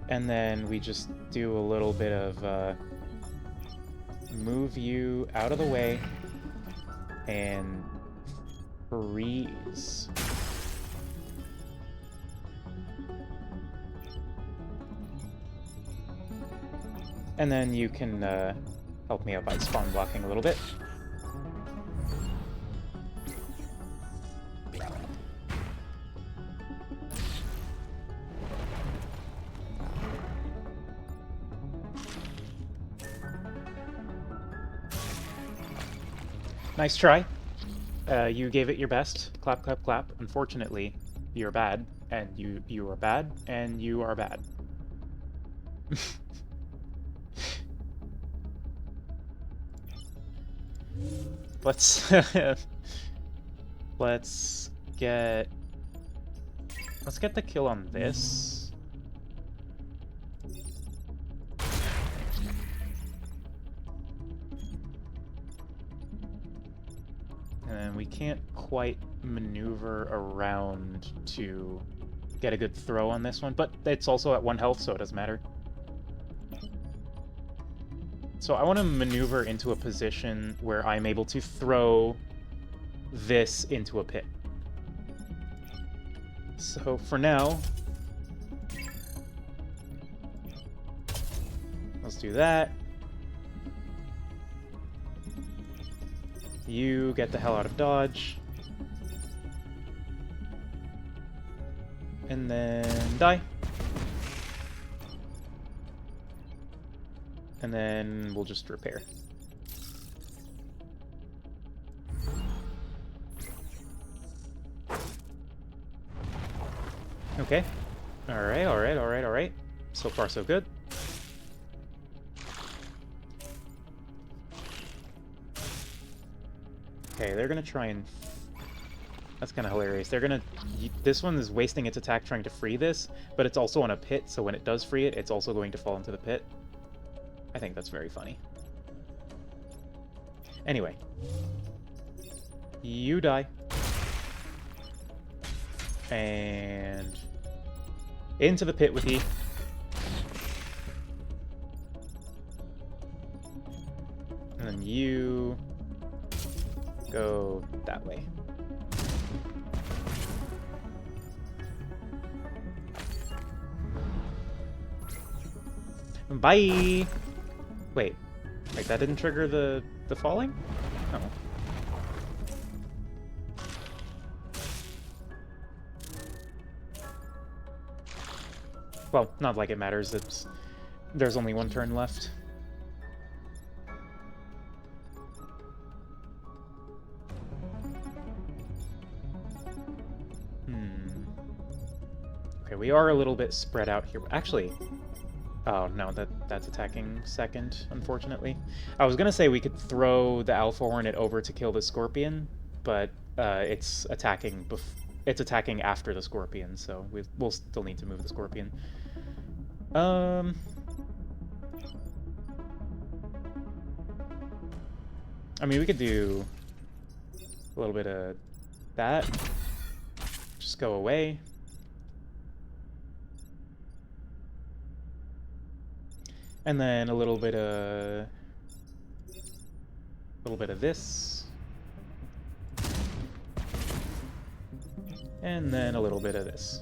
and then we just do a little bit of move you out of the way and freeze. And then you can help me out by spawn blocking a little bit. Nice try. You gave it your best. Clap, clap, clap. Unfortunately, you're bad, and you are bad, and you are bad. Let's let's get the kill on this. And we can't quite maneuver around to get a good throw on this one, but it's also at 1 health, so it doesn't matter. So I want to maneuver into a position where I'm able to throw this into a pit. So for now, let's do that. You get the hell out of dodge. And then die. And then we'll just repair. Okay. Alright, alright, alright, alright. So far, so good. Okay, they're gonna try and... That's kind of hilarious. They're gonna... This one is wasting its attack trying to free this, but it's also on a pit, so when it does free it, it's also going to fall into the pit. I think that's very funny. Anyway. You die. And... into the pit with E. then you go that way. Bye! Wait, that didn't trigger the falling? Oh. Well, not like it matters, there's only one turn left. Okay, we are a little bit spread out here. Actually, oh no, that's attacking second, unfortunately. I was gonna say we could throw the Alpha Hornet over to kill the Scorpion, but it's attacking after the Scorpion, so we'll still need to move the Scorpion. I mean, we could do a little bit of that. Just go away. And then a little bit of this. And then a little bit of this.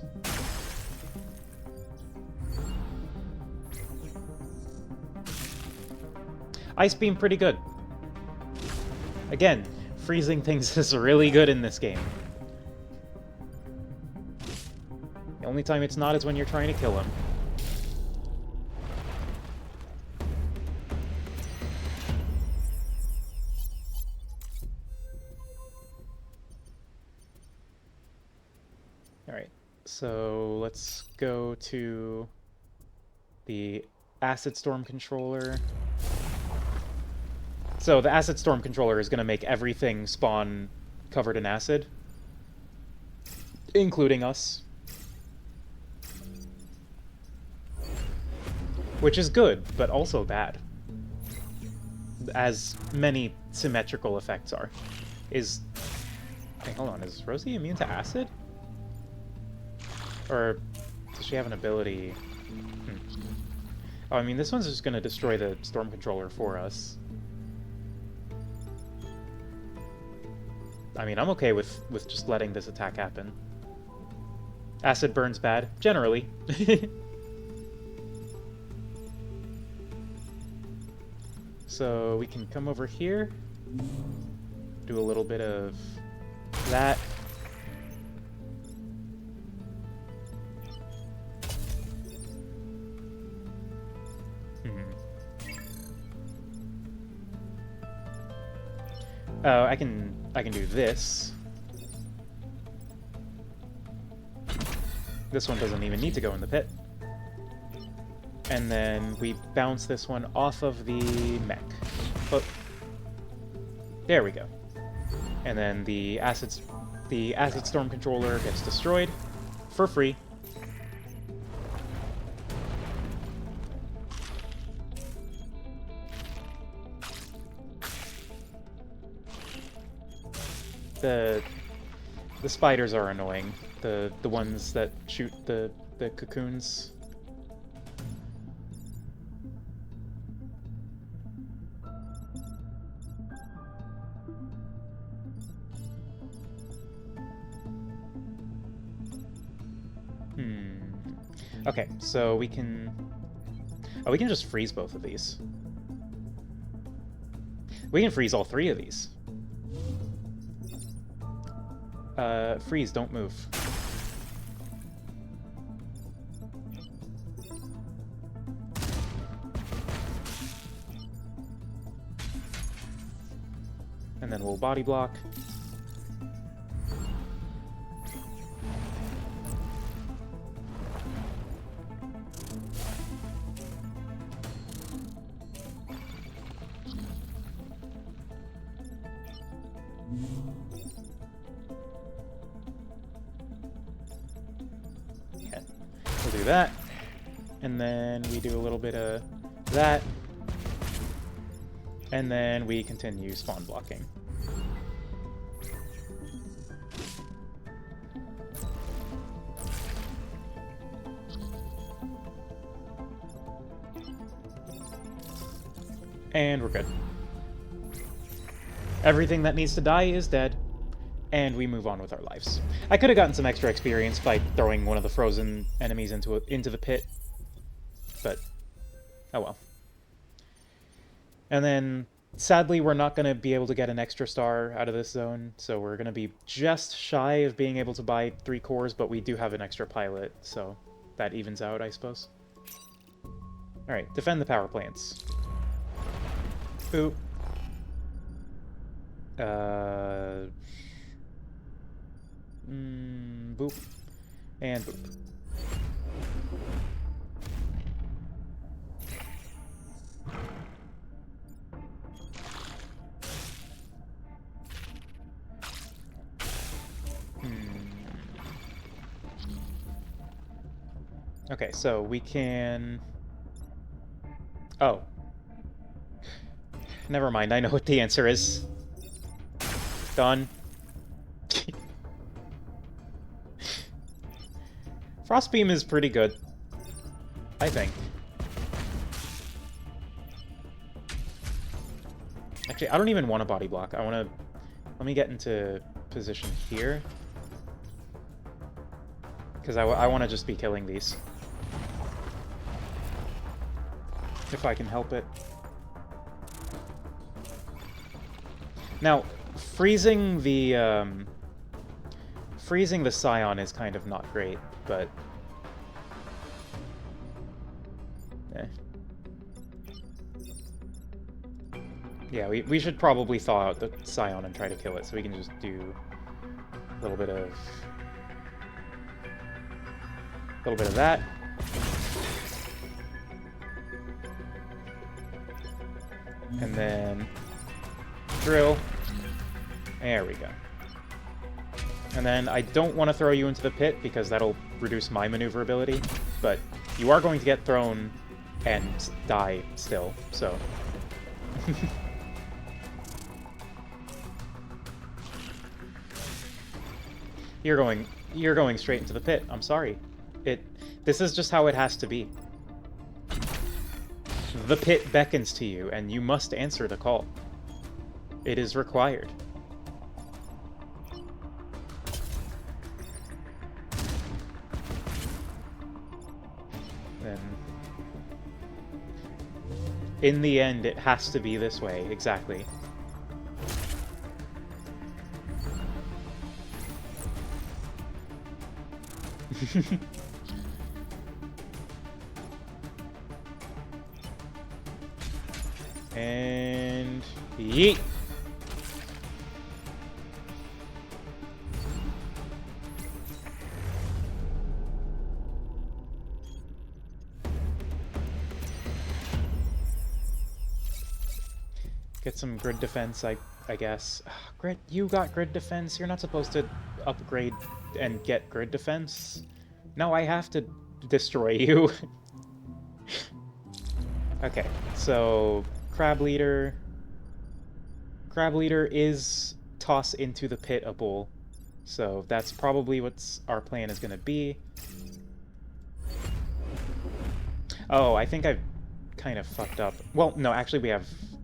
Ice Beam pretty good. Again, freezing things is really good in this game. The only time it's not is when you're trying to kill him. Alright, so let's go to the Acid Storm Controller. So the Acid Storm Controller is going to make everything spawn covered in acid, including us. Which is good, but also bad. As many symmetrical effects are. Hey, hold on, is Rosie immune to acid? Or does she have an ability? Oh, I mean, this one's just going to destroy the Storm Controller for us. I mean, I'm okay with just letting this attack happen. Acid burns bad, generally. So we can come over here, do a little bit of that. Oh, I can do this. This one doesn't even need to go in the pit. And then we bounce this one off of the mech. Oh, there we go. And then the acid storm controller gets destroyed for free. The spiders are annoying. The ones that shoot the cocoons. Okay, so we can just freeze both of these. We can freeze all three of these. Freeze, don't move. And then we'll body block. Okay, we'll do that. And then we do a little bit of that. And then we continue spawn blocking. And we're good. Everything that needs to die is dead, and we move on with our lives. I could have gotten some extra experience by throwing one of the frozen enemies into the pit, but oh well. And then, sadly, we're not going to be able to get an extra star out of this zone, so we're going to be just shy of being able to buy 3 cores, but we do have an extra pilot, so that evens out, I suppose. Alright, defend the power plants. Boop. Boop. And boop. Okay, so we can... Oh. Never mind, I know what the answer is. Done. Frostbeam is pretty good, I think. Actually, I don't even want a body block. I want to... Let me get into position here. Because I want to just be killing these. If I can help it. Now, freezing the Scion is kind of not great, but... eh. Yeah, we should probably thaw out the Scion and try to kill it, so we can just do a little bit of that. And then drill. There we go. And then I don't want to throw you into the pit because that'll reduce my maneuverability, but you are going to get thrown and die still, so... You're going straight into the pit. I'm sorry. This is just how it has to be. The pit beckons to you, and you must answer the call. It is required. Then, in the end, it has to be this way, exactly. And yeet. Get some grid defense, I guess. Grid, you got grid defense. You're not supposed to upgrade and get grid defense. No, I have to destroy you. Okay, so Crab Leader is toss into the pit-able, so that's probably what our plan is going to be. Oh, I think I've kind of fucked up. Well, no, actually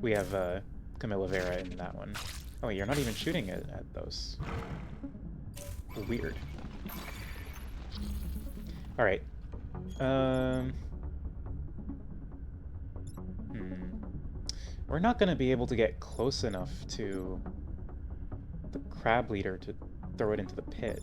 we have Camilla Vera in that one. Oh, you're not even shooting at those. Weird. All right. We're not going to be able to get close enough to the Crab Leader to throw it into the pit.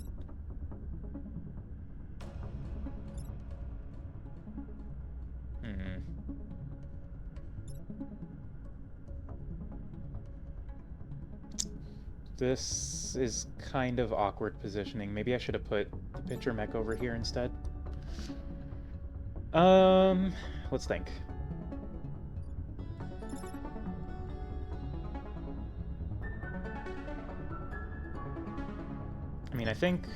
This is kind of awkward positioning. Maybe I should have put the pitcher mech over here instead. Let's think. I mean, I think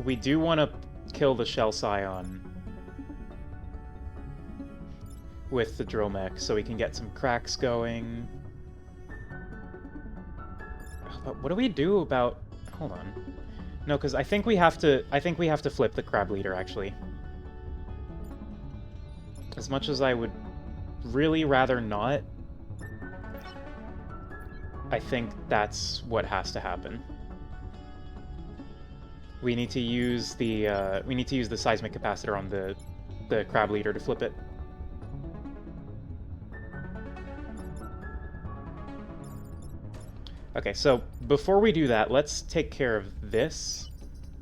we do want to kill the Shell Scion with the drill mech so we can get some cracks going. But what do we do about... Hold on. No, because I think we have to flip the Crab Leader, actually. As much as I would really rather not. I think that's what has to happen. We need to use the seismic capacitor on the crab leader to flip it. Okay, so before we do that, let's take care of this.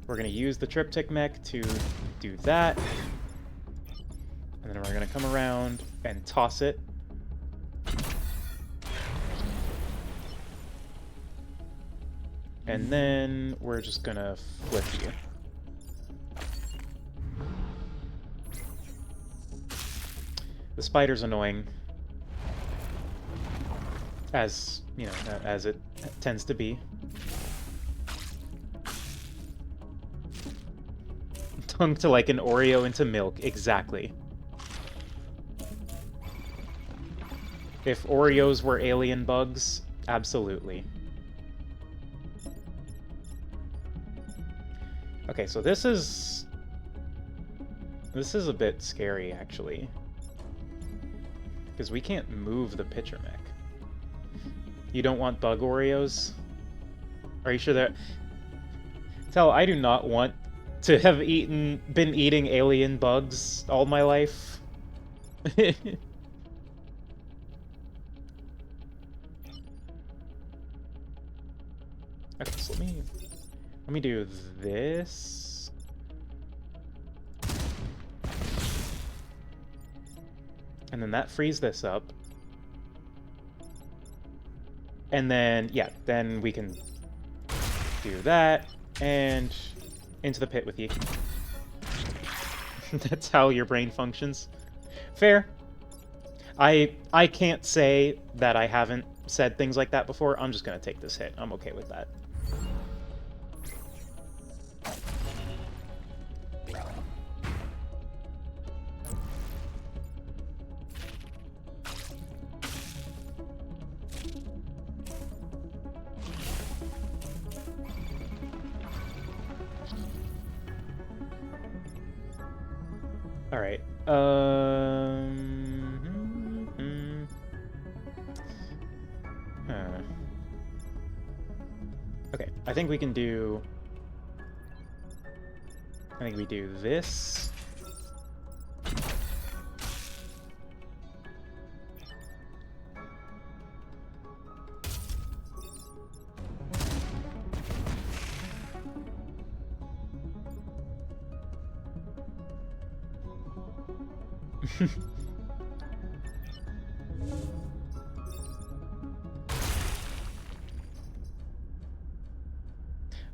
We're going to use the triptych mech to do that. And then we're going to come around and toss it. And then we're just going to flip you. The spider's annoying. As, you know, as it tends to be. Dunked like an Oreo into milk, exactly. If Oreos were alien bugs, absolutely. Okay, so this is a bit scary, actually. Because we can't move the pitcher mech. You don't want bug Oreos? Are you sure that... Tell, I do not want to have been eating alien bugs all my life. Okay, so let me do this. And then that frees this up. And then, yeah, then we can do that, and into the pit with you. That's how your brain functions. Fair. I can't say that I haven't said things like that before. I'm just gonna take this hit. I'm okay with that. Alright, Okay, I think we do this.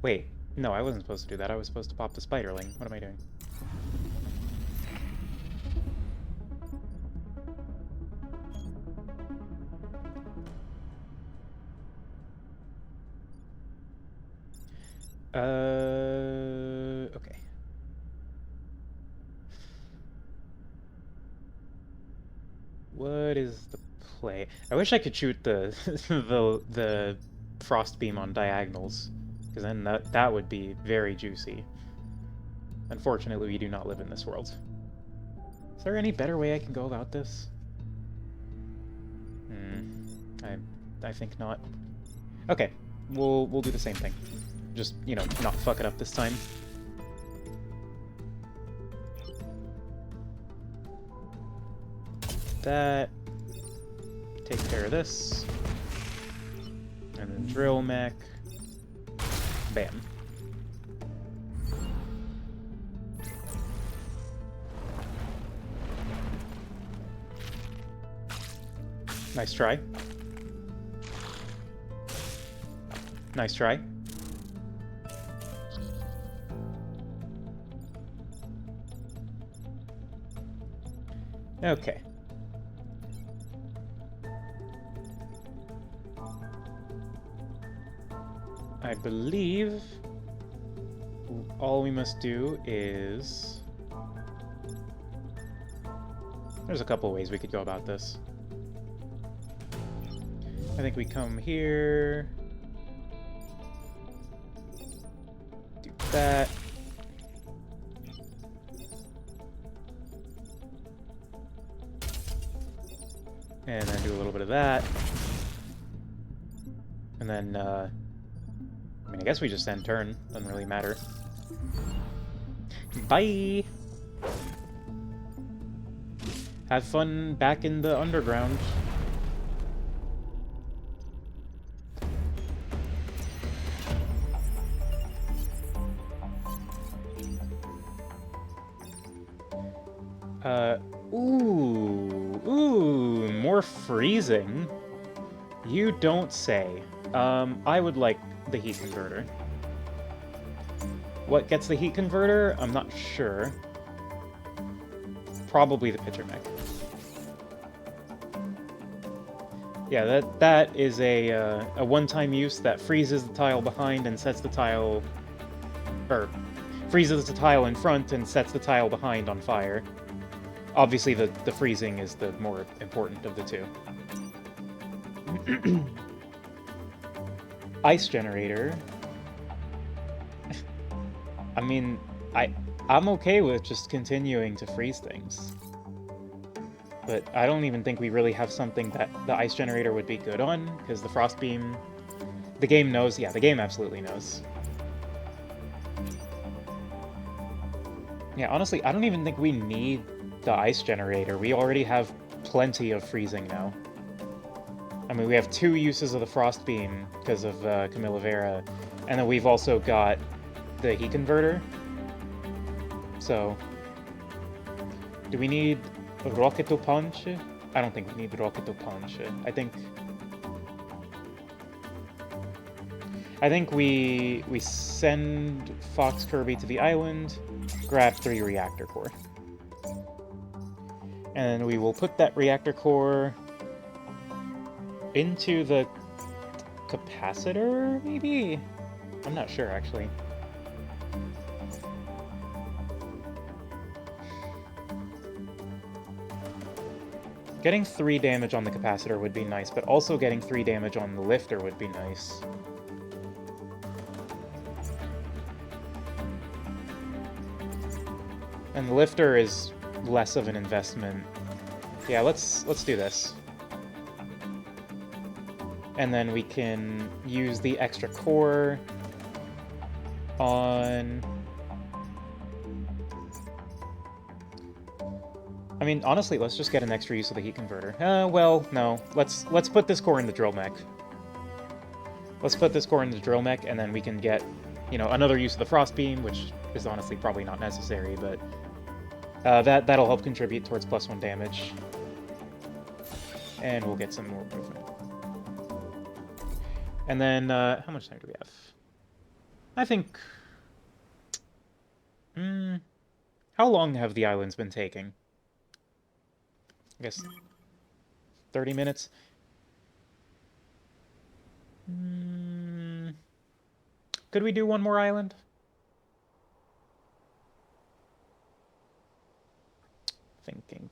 Wait, no, I wasn't supposed to do that. I was supposed to pop the spiderling. What am I doing? Okay. What is the play? I wish I could shoot the the frost beam on diagonals, because then that would be very juicy. Unfortunately, we do not live in this world. Is there any better way I can go about this? I think not. Okay, we'll do the same thing. Just, you know, not fuck it up this time. That. Take care of this. And then drill mech. Bam. Nice try. Nice try. Okay. I believe all we must do is... There's a couple ways we could go about this. I think we come here... Do that. And then do a little bit of that. And then, I mean, I guess we just end turn. Doesn't really matter. Bye! Have fun back in the underground. Ooh, more freezing. You don't say. I would like the heat converter. What gets the heat converter? I'm not sure. Probably the pitcher mech. Yeah, that is a one-time use that freezes the tile behind and sets the tile... or freezes the tile in front and sets the tile behind on fire. Obviously, the freezing is the more important of the two. Ice generator. I mean, I'm okay with just continuing to freeze things. But I don't even think we really have something that the ice generator would be good on, because the frost beam... The game knows, yeah, the game absolutely knows. Yeah, honestly, I don't even think we need the ice generator. We already have plenty of freezing now. I mean, we have 2 uses of the frost beam because of Camilla Vera, and then we've also got the heat converter. So, do we need Rocket Punch? I don't think we need Rocket Punch. I think we send Fox Kirby to the island, grab 3 reactor core. And we will put that reactor core into the capacitor, maybe? I'm not sure, actually. Getting 3 damage on the capacitor would be nice, but also getting 3 damage on the lifter would be nice. And the lifter is less of an investment. Yeah, let's do this. And then we can use the extra core on... I mean, honestly, let's just get an extra use of the heat converter. Well, no. Let's put this core in the drill mech. Let's put this core in the drill mech, and then we can get, you know, another use of the frost beam, which is honestly probably not necessary, but that'll help contribute towards +1 damage. And we'll get some more movement. And then, how much time do we have? I think... how long have the islands been taking? I guess 30 minutes? Could we do one more island? Thinking.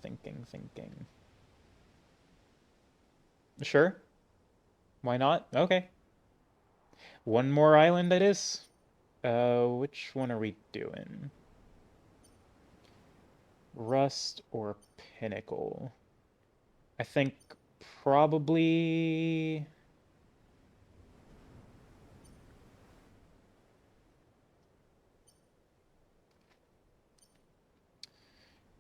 Sure. Why not? Okay. One more island it is. Which one are we doing? Rust or Pinnacle? I think probably...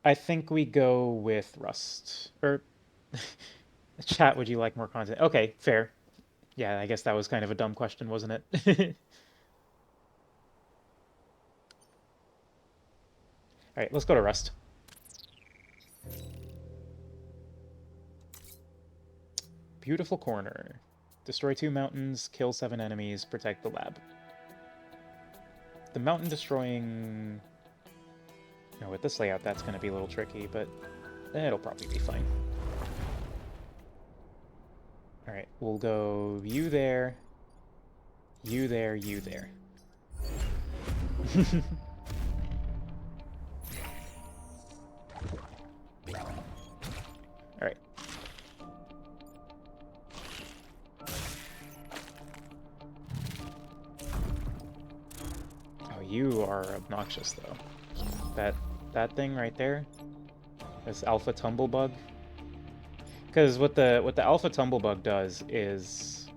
I think we go with Rust. Or... Chat, would you like more content? Okay, fair. Yeah, I guess that was kind of a dumb question, wasn't it? Alright, let's go to Rust. Beautiful corner. Destroy 2 mountains, kill 7 enemies, protect the lab. The mountain destroying... No, with this layout, that's going to be a little tricky, but it'll probably be fine. Alright, we'll go you there, you there, you there. Alright. Oh, you are obnoxious, though. That thing right there? This alpha tumblebug? Because what the alpha tumblebug does is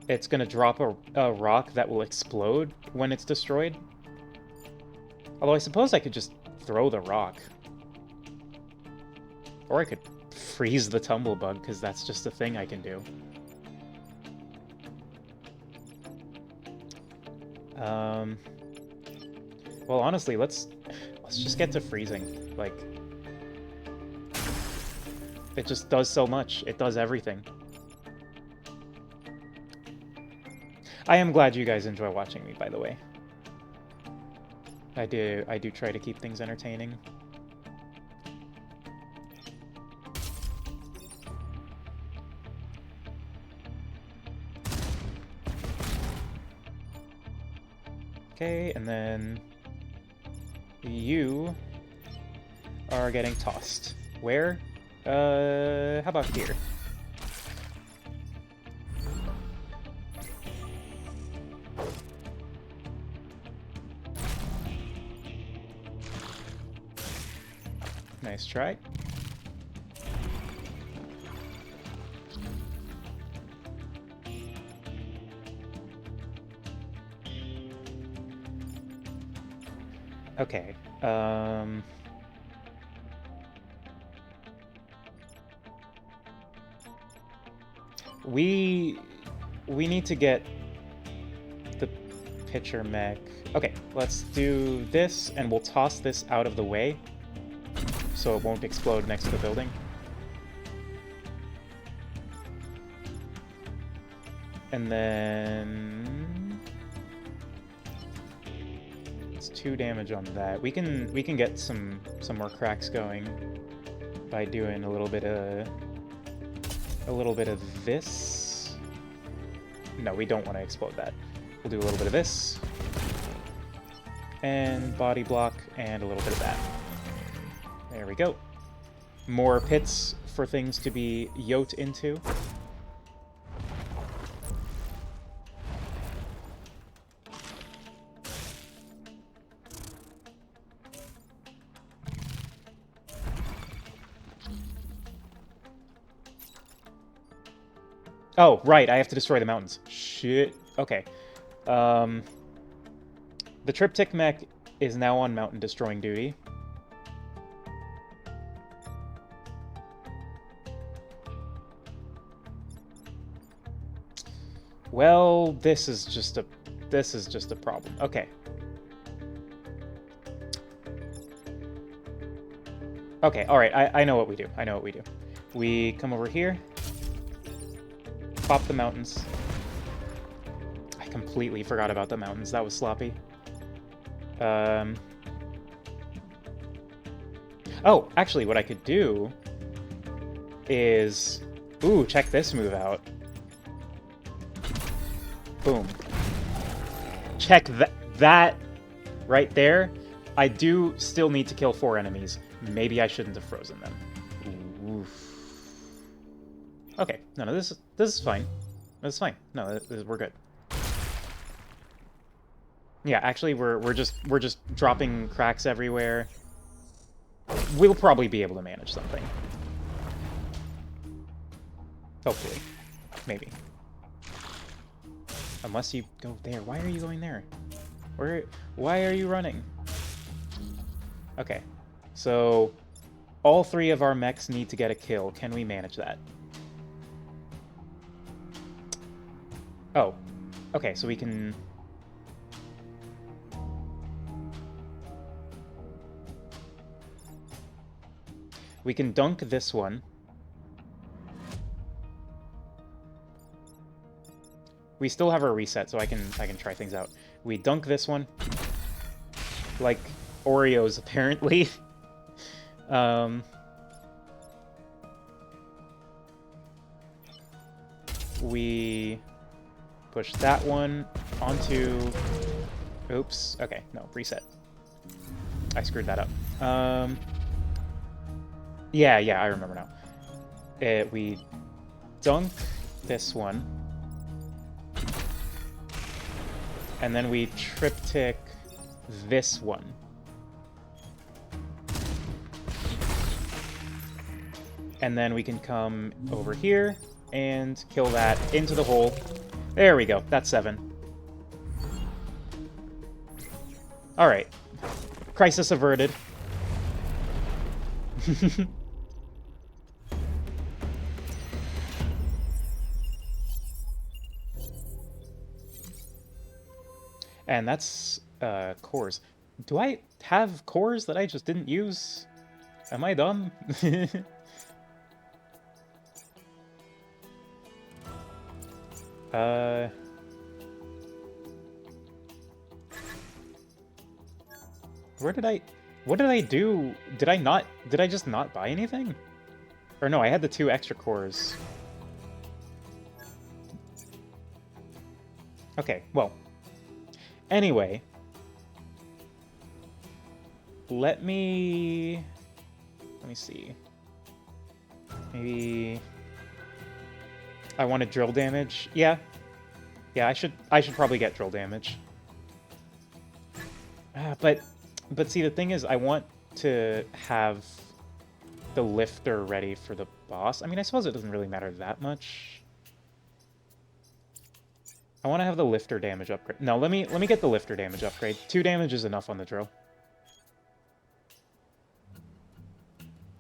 it's gonna drop a rock that will explode when it's destroyed. Although I suppose I could just throw the rock. Or I could freeze the tumblebug, because that's just a thing I can do. Well, honestly, let's just get to freezing. Like, it just does so much. It does everything. I am glad you guys enjoy watching me, by the way. I do try to keep things entertaining. Okay, and then you are getting tossed. Where? How about here? Nice try. Okay, we need to get the pitcher mech. Okay, let's do this, and we'll toss this out of the way so it won't explode next to the building. And then it's 2 damage on that. We can get some more cracks going by doing a little bit of this. No, we don't want to explode that. We'll do a little bit of this, and body block, and a little bit of that. There we go. More pits for things to be yoked into. Oh, right, I have to destroy the mountains. Shit. Okay. The Triptych Mech is now on mountain destroying duty. Well, this is just a problem. Okay. Okay, alright, I know what we do. I know what we do. We come over here. Pop the mountains. I completely forgot about the mountains. That was sloppy. Oh, actually, what I could do is... Ooh, check this move out. Boom. Check that right there. I do still need to kill 4 enemies. Maybe I shouldn't have frozen them. Oof. Okay, no, this is fine. This is fine. No, we're good. Yeah, actually, we're just dropping cracks everywhere. We'll probably be able to manage something. Hopefully, maybe. Unless you go there. Why are you going there? Why are you running? Okay, so all 3 of our mechs need to get a kill. Can we manage that? Oh, okay, so we can... We can dunk this one. We still have our reset, so I can try things out. We dunk this one. Like Oreos, apparently. We push that one onto... Oops. Okay, no, reset. I screwed that up. Yeah, I remember now. We dunk this one. And then we triptych this one. And then we can come over here and kill that into the hole. There we go. That's 7. Alright. Crisis averted. And that's cores. Do I have cores that I just didn't use? Am I dumb? What did I do? Did I just not buy anything? Or no, I had the 2 extra cores. Okay, well. Anyway. Let me see. Maybe I wanted drill damage. Yeah. Yeah, I should probably get drill damage. But see, the thing is, I want to have the lifter ready for the boss. I mean, I suppose it doesn't really matter that much. I want to have the lifter damage upgrade. No, let me get the lifter damage upgrade. 2 damage is enough on the drill.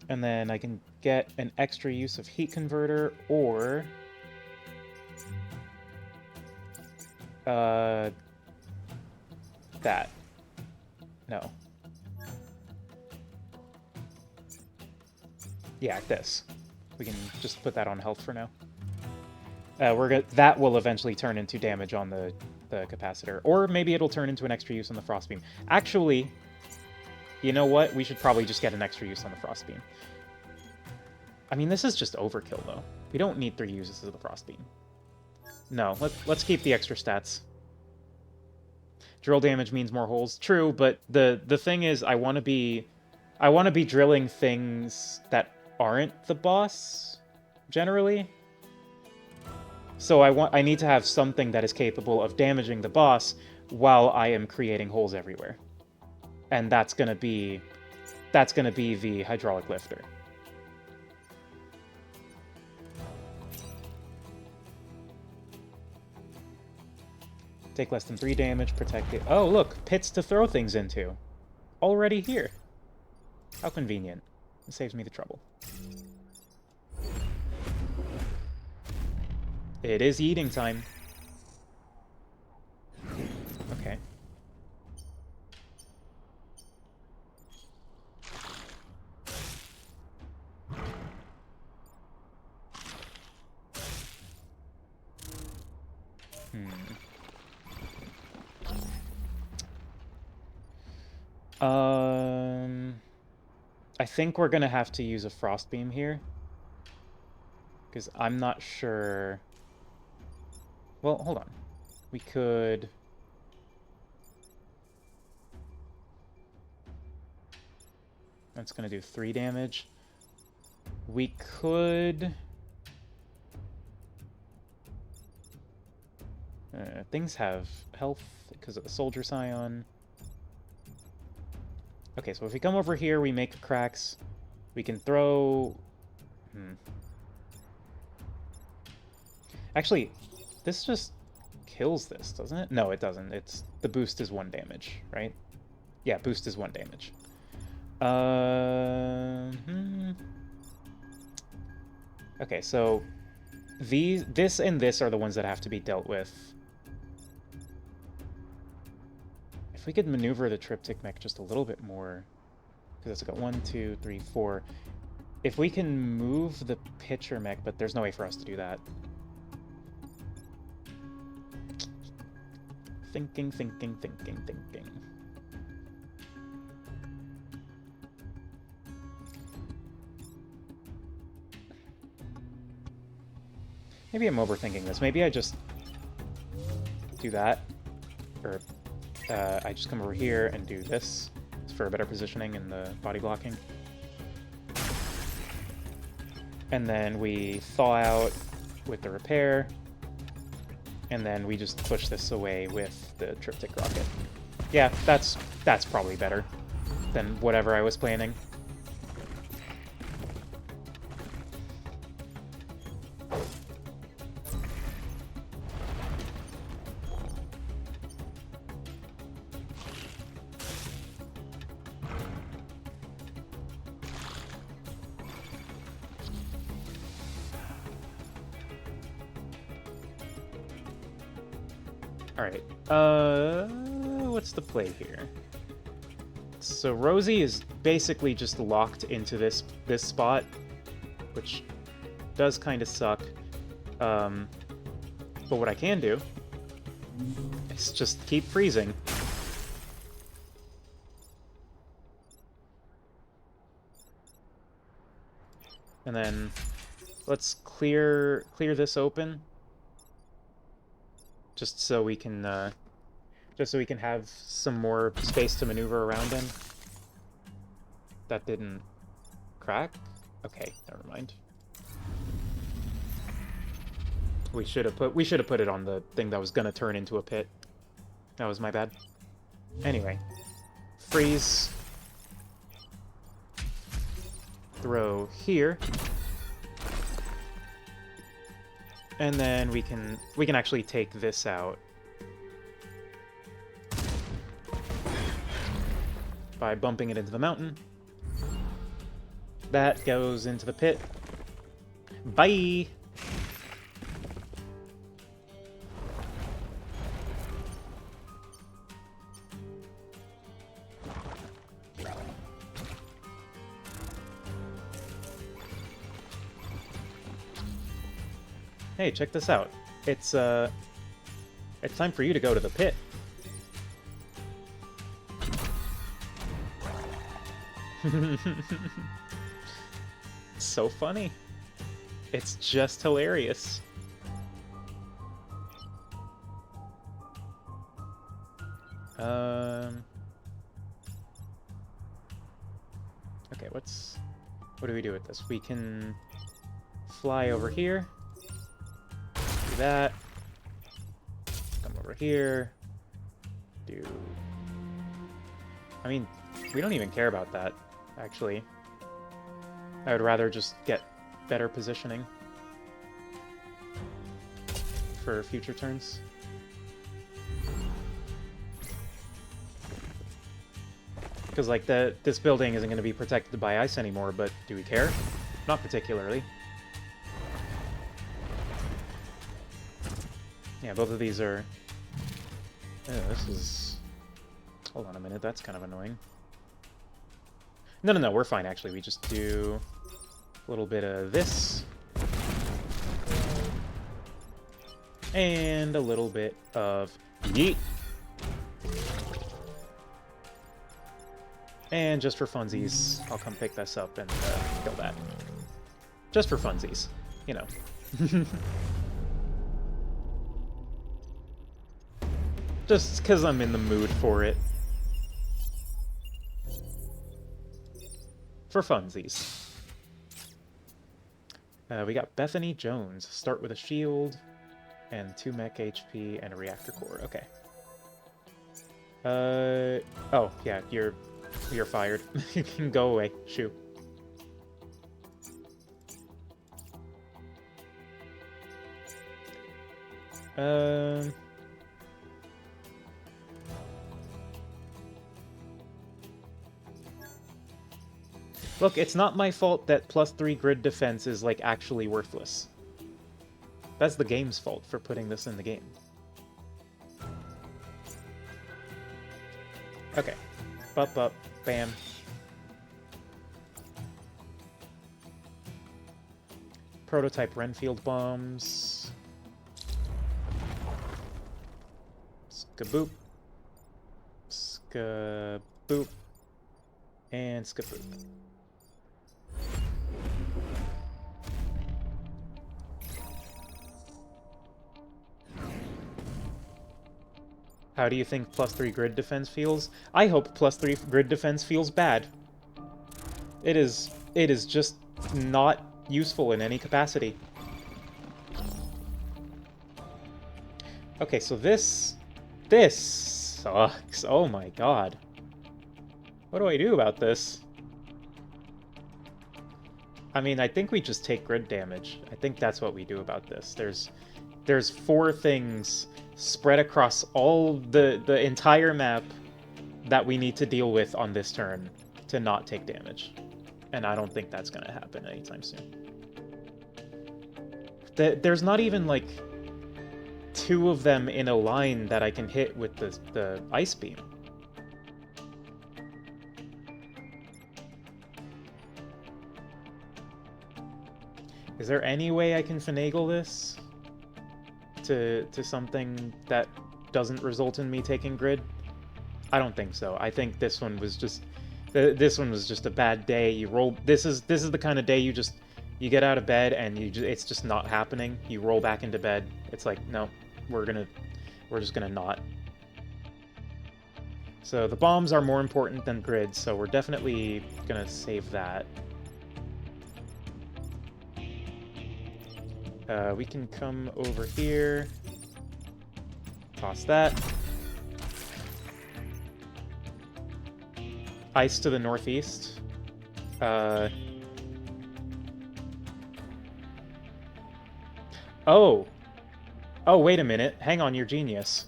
And then I can get an extra use of heat converter or that. No. Yeah, this. We can just put that on health for now. That will eventually turn into damage on the capacitor. Or maybe it'll turn into an extra use on the frost beam. Actually, you know what? We should probably just get an extra use on the frost beam. I mean, this is just overkill, though. We don't need 3 uses of the frost beam. No, let's keep the extra stats. Drill damage means more holes. True, but the thing is, I want to be drilling things that aren't the boss, generally. So I need to have something that is capable of damaging the boss while I am creating holes everywhere. And that's gonna be the hydraulic lifter. Take less than 3 damage, protect it. Oh, look, pits to throw things into. Already here. How convenient. It saves me the trouble. It is eating time. Okay. I think we're gonna have to use a frost beam here. Because I'm not sure... Well, hold on. We could... That's gonna do 3 damage. We could... things have health because of the soldier scion. Okay, so if we come over here, we make cracks. We can throw... Actually, this just kills this, doesn't it? No, it doesn't. The boost is 1 damage, right? Yeah, boost is 1 damage. Okay, so this and this are the ones that have to be dealt with. If we could maneuver the triptych mech just a little bit more, because it's got 1, 2, 3, 4. If we can move the pitcher mech, but there's no way for us to do that. Thinking. Maybe I'm overthinking this. Maybe I just do that, or I just come over here and do this for a better positioning in the body blocking. And then we thaw out with the repair, and then we just push this away with the triptych rocket. Yeah, that's probably better than whatever I was planning. Alright, what's the play here? So Rosie is basically just locked into this spot, which does kind of suck. But what I can do is just keep freezing. And then let's clear this open, just so we can have some more space to maneuver around in. That didn't crack? Okay, never mind. We should have put it on the thing that was gonna turn into a pit. That was my bad. Anyway, freeze. Throw here. And then we can actually take this out by bumping it into the mountain. That goes into the pit. Bye! Hey, check this out. It's time for you to go to the pit. It's so funny. It's just hilarious. Okay, what do we do with this? We can fly over here. Do that. Come over here. I mean, we don't even care about that, actually. I would rather just get better positioning for future turns. Because, like, this building isn't going to be protected by ice anymore, but do we care? Not particularly. Yeah, both of these are... Oh, this is... Hold on a minute, that's kind of annoying. No, we're fine, actually. We just do a little bit of this. And a little bit of yeet. And just for funsies, I'll come pick this up and kill that. Just for funsies, you know. Just because I'm in the mood for it. For funsies. We got Bethany Jones. Start with a shield, and 2 mech HP, and a reactor core. Okay. Oh, yeah, you're fired. You can go away. Shoo. Look, it's not my fault that +3 grid defense is, like, actually worthless. That's the game's fault for putting this in the game. Okay. Up, bam. Prototype Renfield bombs. Skaboop. Skaboop. And skaboop. How do you think +3 grid defense feels? I hope +3 grid defense feels bad. It is just not useful in any capacity. Okay, so this sucks. Oh my god. What do I do about this? I mean, I think we just take grid damage. I think that's what we do about this. There's 4 things spread across all the entire map that we need to deal with on this turn to not take damage. And I don't think that's gonna happen anytime soon. There's not even, like, two of them in a line that I can hit with the ice beam. Is there any way I can finagle this to something that doesn't result in me taking grid? I don't think so. I think this one was just a bad day. You roll. This is the kind of day you get out of bed and it's just not happening. You roll back into bed. It's like, no, we're just gonna not. So the bombs are more important than grid, so we're definitely gonna save that. We can come over here, toss that. Ice to the northeast. Oh! Oh, wait a minute. Hang on, you're genius.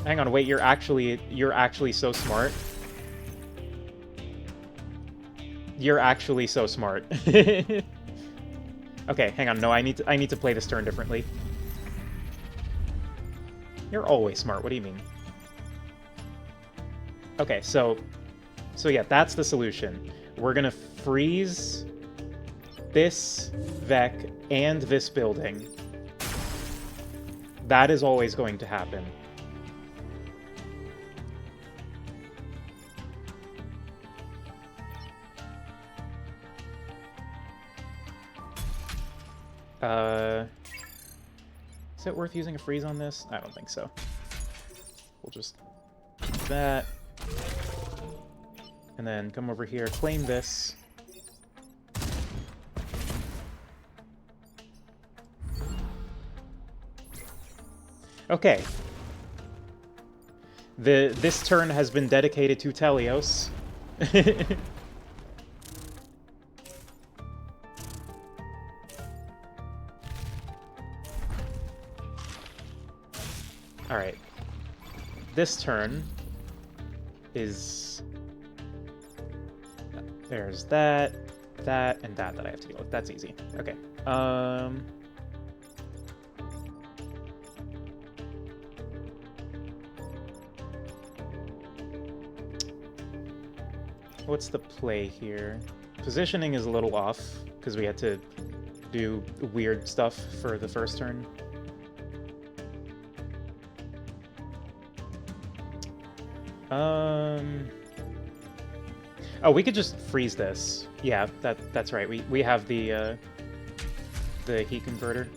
Hang on, wait, you're actually so smart. You're actually so smart. Okay, hang on. No, I need to play this turn differently. You're always smart. What do you mean? Okay, so yeah, that's the solution. We're gonna freeze this Vec and this building. That is always going to happen. Is it worth using a freeze on this? I don't think so. We'll just do that. And then come over here, claim this. Okay. This turn has been dedicated to Telios. Alright. This turn is... There's that, and that I have to deal with. That's easy. Okay. What's the play here? Positioning is a little off, because we had to do weird stuff for the first turn. Oh, we could just freeze this. Yeah, that's right. We have the heat converter.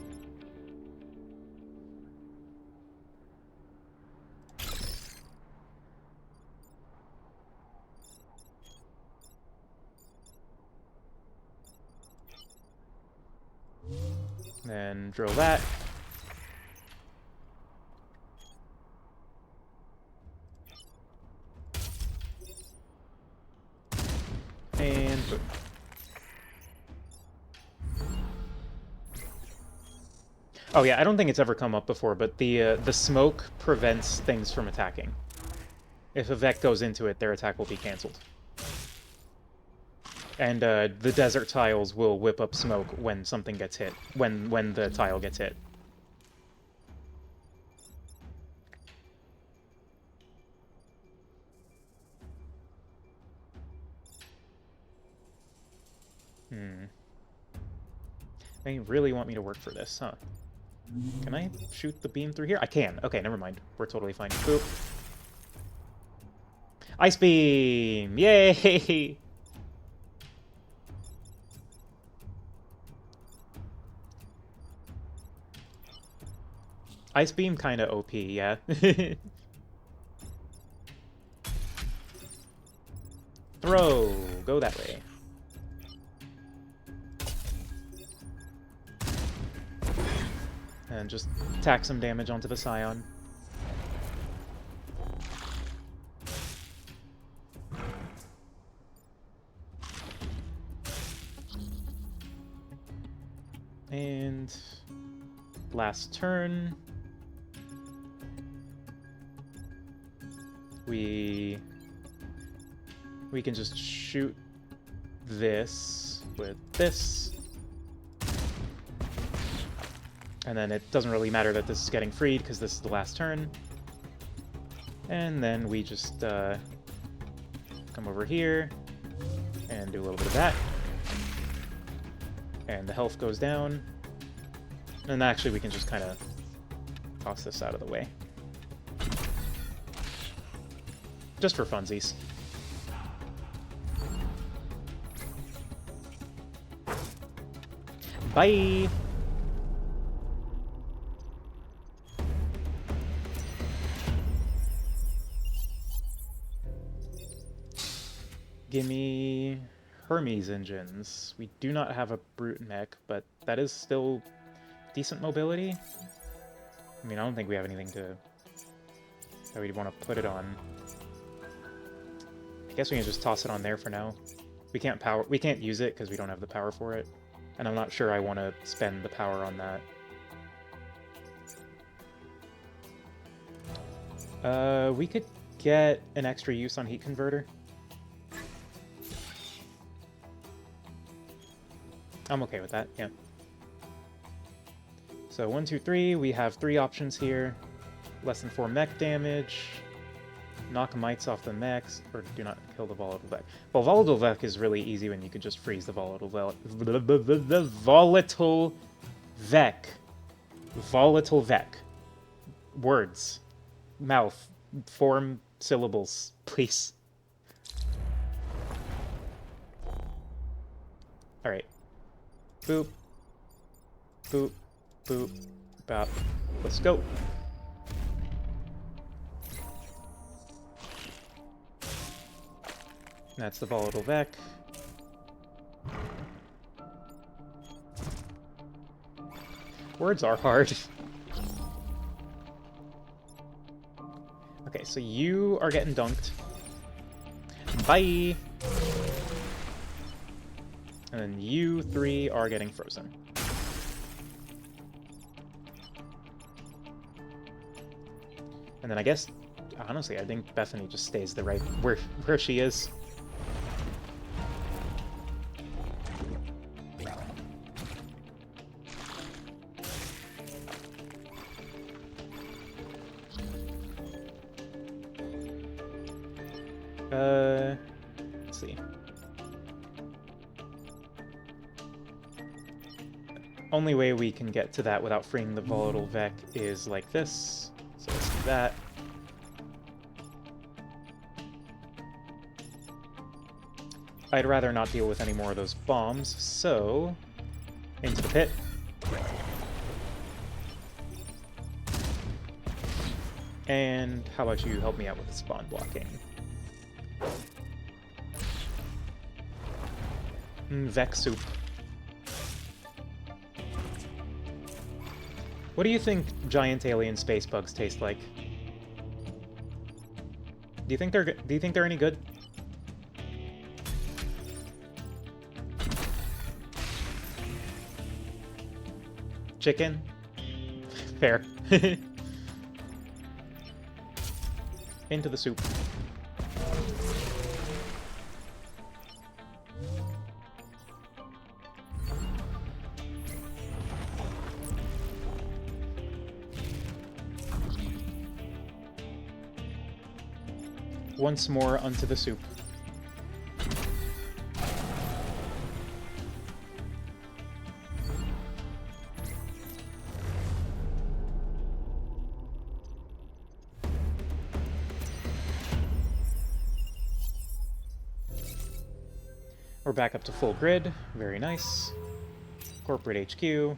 Then drill that. And boom. Oh yeah, I don't think it's ever come up before, but the smoke prevents things from attacking. If a Vec goes into it, their attack will be cancelled. And the desert tiles will whip up smoke when something gets hit, when the tile gets hit. They really want me to work for this, huh? Can I shoot the beam through here? I can. Okay, never mind. We're totally fine. Boop. Ice beam! Yay! Ice beam kinda OP, yeah. Throw! Go that way. And just tack some damage onto the Scion. And last turn, we can just shoot this with this. And then it doesn't really matter that this is getting freed because this is the last turn. And then we just come over here and do a little bit of that. And the health goes down. And actually we can just kind of toss this out of the way. Just for funsies. Bye! Gimme Hermes engines. We do not have a brute mech, but that is still decent mobility. I mean, I don't think we have anything that we'd want to put it on. I guess we can just toss it on there for now. We can't use it because we don't have the power for it. And I'm not sure I want to spend the power on that. We could get an extra use on heat converter. I'm okay with that, yeah. So 1, 2, 3, we have 3 options here. Less than 4 mech damage. Knock mites off the mechs, or do not kill the volatile Vec. Well, volatile Vec is really easy when you could just freeze the volatile volatile Vec. Volatile Vec. Words. Mouth. Form syllables, please. Alright. Boop. Boop. Boop. Bop. Let's go. That's the volatile Vec. Words are hard. Okay, so you are getting dunked. Bye! And then you 3 are getting frozen. And then I guess, honestly, I think Bethany just stays the right where she is. Let's see. Only way we can get to that without freeing the volatile Vec is like this. So let's do that. I'd rather not deal with any more of those bombs, so into the pit. And how about you help me out with the spawn blocking? Vec soup. What do you think giant alien space bugs taste like? Do you think they're any good? Chicken? Fair. Into the soup. Once more unto the soup. We're back up to full grid. Very nice. Corporate HQ.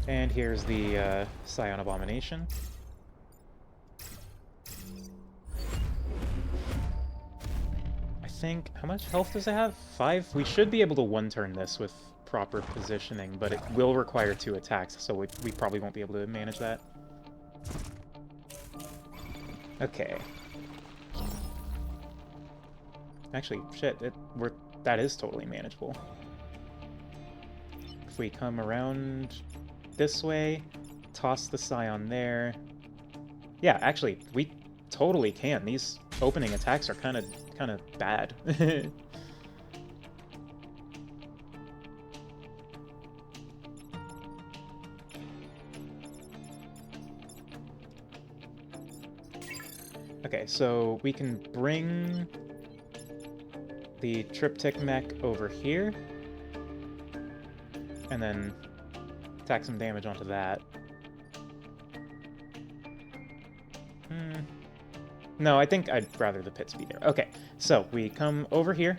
And here's the Scion Abomination. How much health does it have? 5? We should be able to one-turn this with proper positioning, but it will require 2 attacks, so we probably won't be able to manage that. Okay. Actually, shit, that is totally manageable. If we come around this way, toss the Scion there. Yeah, actually, we totally can. These opening attacks are kind of bad. Okay, so we can bring the triptych mech over here, and then tack some damage onto that. No, I think I'd rather the pits be there. Okay, so we come over here,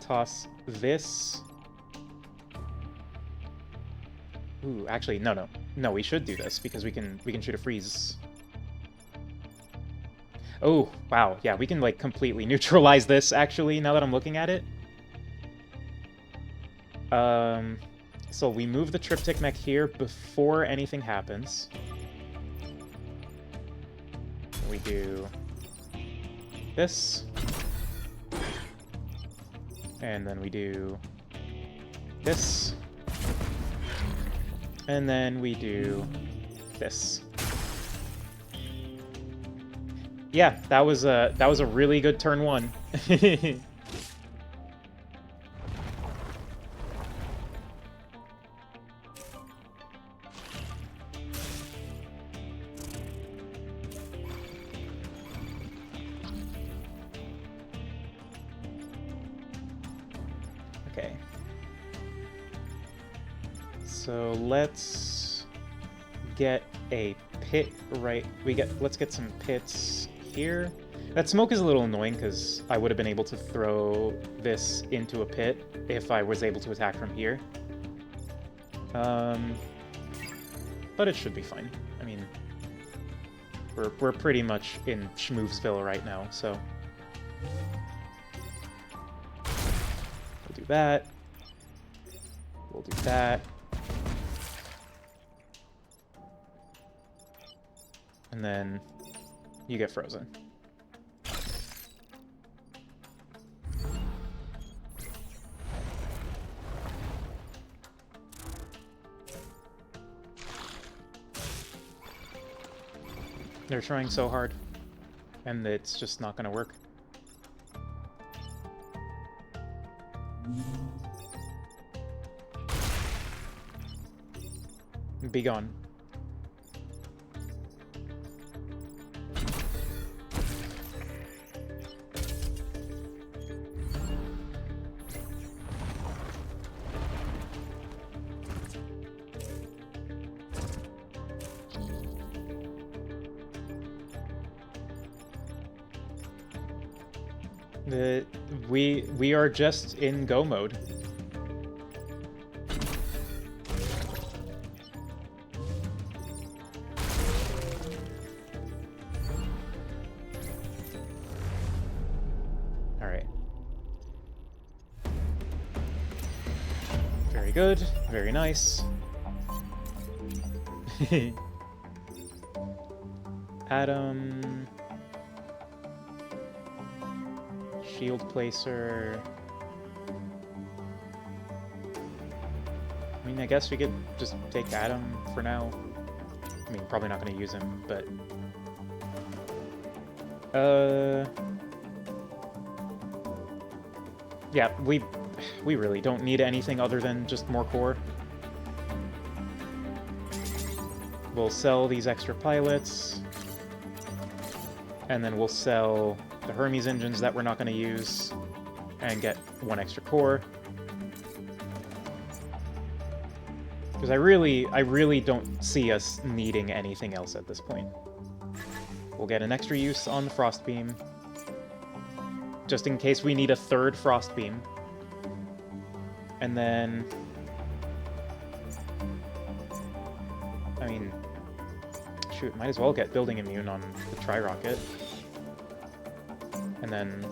toss this. Ooh, actually, no, we should do this because we can shoot a freeze. Oh, wow, yeah, we can like completely neutralize this actually. Now that I'm looking at it. So we move the triptych mech here before anything happens. We do this, and then we do this, and then we do this. Yeah, that was a really good turn one. Okay. So let's get a pit right. Let's get some pits here. That smoke is a little annoying because I would have been able to throw this into a pit if I was able to attack from here. But it should be fine. I mean, we're pretty much in Schmoovesville right now, so we'll do that. We'll do that. And then you get frozen. They're trying so hard, and it's just not gonna work. Be gone. We are just in go mode. All right. Very good. Very nice. Adam. Shield placer. I mean, I guess we could just take Adam for now. I mean, probably not going to use him, but... Yeah, we really don't need anything other than just more core. We'll sell these extra pilots. And then we'll sell the Hermes engines that we're not going to use and get one extra core. Because I really don't see us needing anything else at this point. We'll get an extra use on the Frost Beam, just in case we need a third Frost Beam. And then... I mean... Shoot, might as well get Building Immune on the Tri-Rocket. And then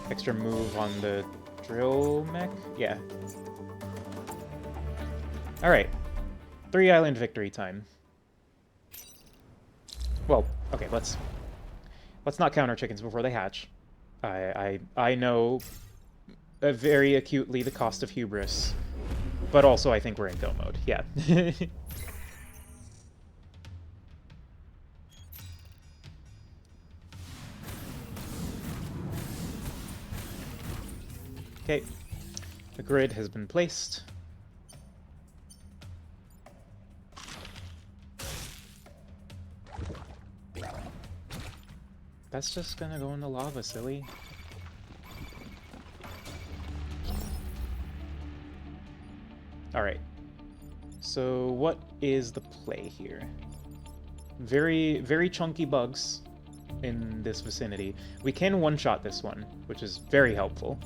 extra move on the drill mech? Yeah. Alright. 3-island victory time. Well, okay, let's not count our chickens before they hatch. I know very acutely the cost of hubris, but also I think we're in go mode. Yeah. Okay, the grid has been placed. That's just gonna go in the lava, silly. Alright. So what is the play here? Very, very chunky bugs in this vicinity. We can one-shot this one, which is very helpful.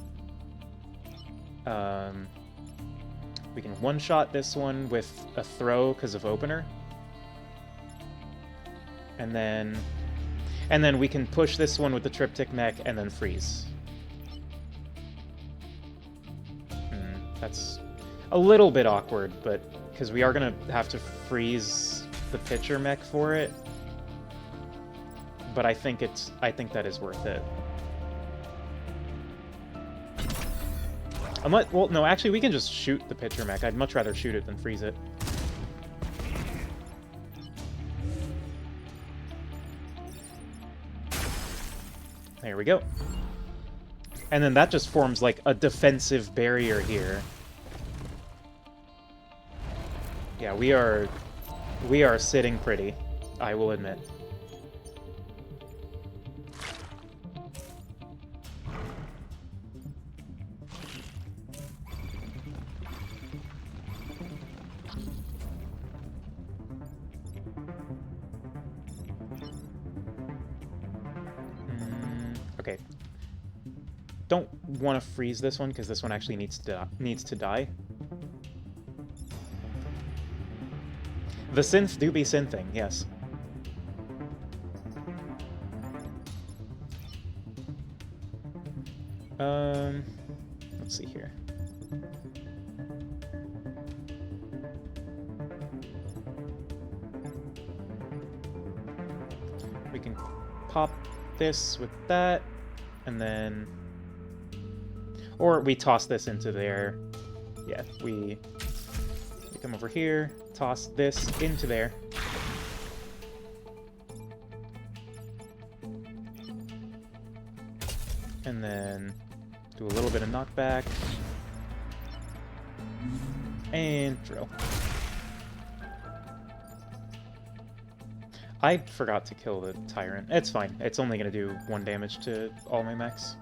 We can one-shot this one with a throw because of opener. And then we can push this one with the triptych mech and then freeze. That's a little bit awkward, but because we are gonna have to freeze the pitcher mech for it. But I think that is worth it. Well, no, actually, we can just shoot the pitcher mech. I'd much rather shoot it than freeze it. There we go. And then that just forms, like, a defensive barrier here. Yeah, we are sitting pretty, I will admit. Okay. Don't want to freeze this one because this one actually needs to die. The synths do be synthing, yes. Let's see here. We can pop this with that, and then... Or we toss this into there. Yeah, we come over here, toss this into there. And then do a little bit of knockback. And drill. I forgot to kill the Tyrant. It's fine. It's only going to do 1 damage to all my mechs.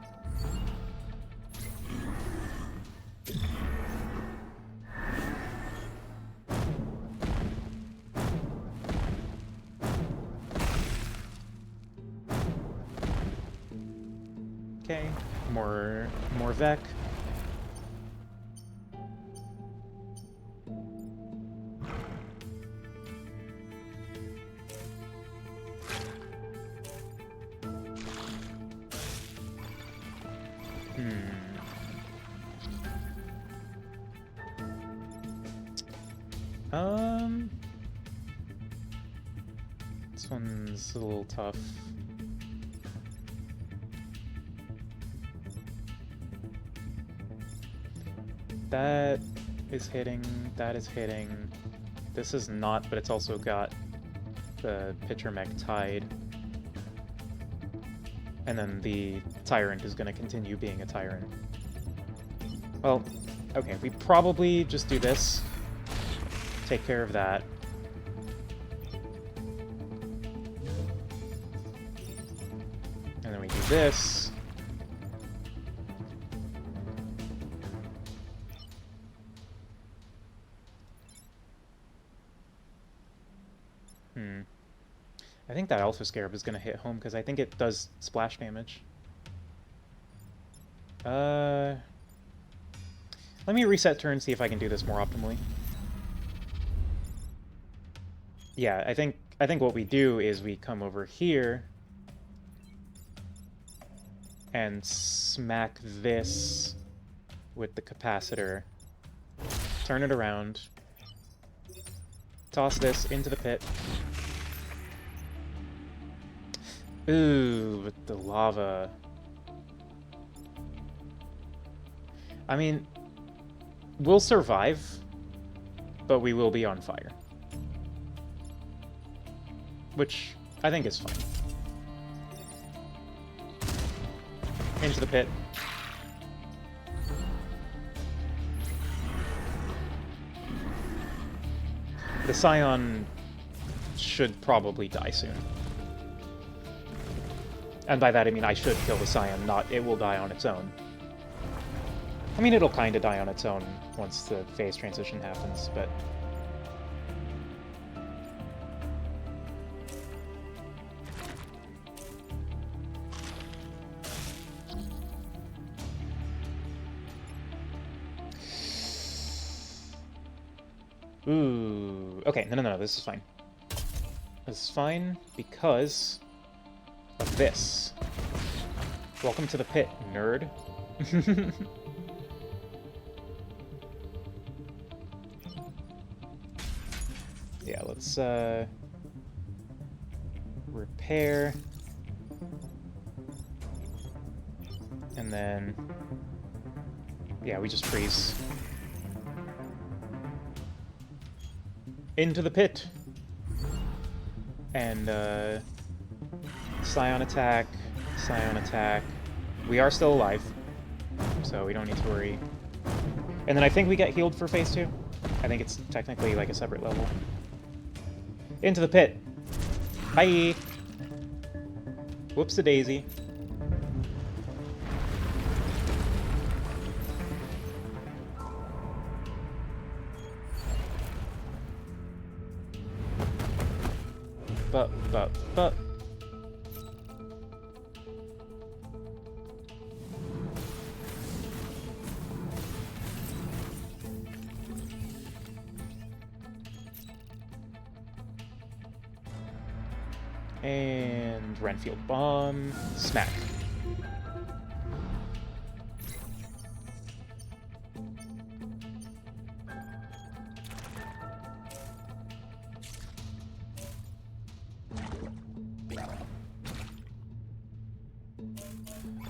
Okay, more Vec. This one's a little tough. That is hitting, that is hitting. This is not, but it's also got the pitcher mech tied. And then the Tyrant is going to continue being a Tyrant. Well, okay, we probably just do this. Take care of that. And then we do this. I think that Alpha Scarab is going to hit home because I think it does splash damage. Let me reset turn, see if I can do this more optimally. Yeah, I think what we do is we come over here and smack this with the capacitor. Turn it around. Toss this into the pit. Ooh, with the lava. I mean, we'll survive, but we will be on fire. Which I think is fine. Into the pit. The Scion should probably die soon. And by that I mean I should kill the Scion, not it will die on its own. I mean, it'll kind of die on its own once the phase transition happens, but... Ooh... Okay, no, this is fine. This is fine because of this. Welcome to the pit, nerd. Yeah, let's, repair. And then... Yeah, we just freeze. Into the pit! And, Scion attack, Scion attack. We are still alive, so we don't need to worry. And then I think we get healed for phase 2. I think it's technically like a separate level. Into the pit. Bye. Whoops-a-daisy. But. And Renfield Bomb. Smack.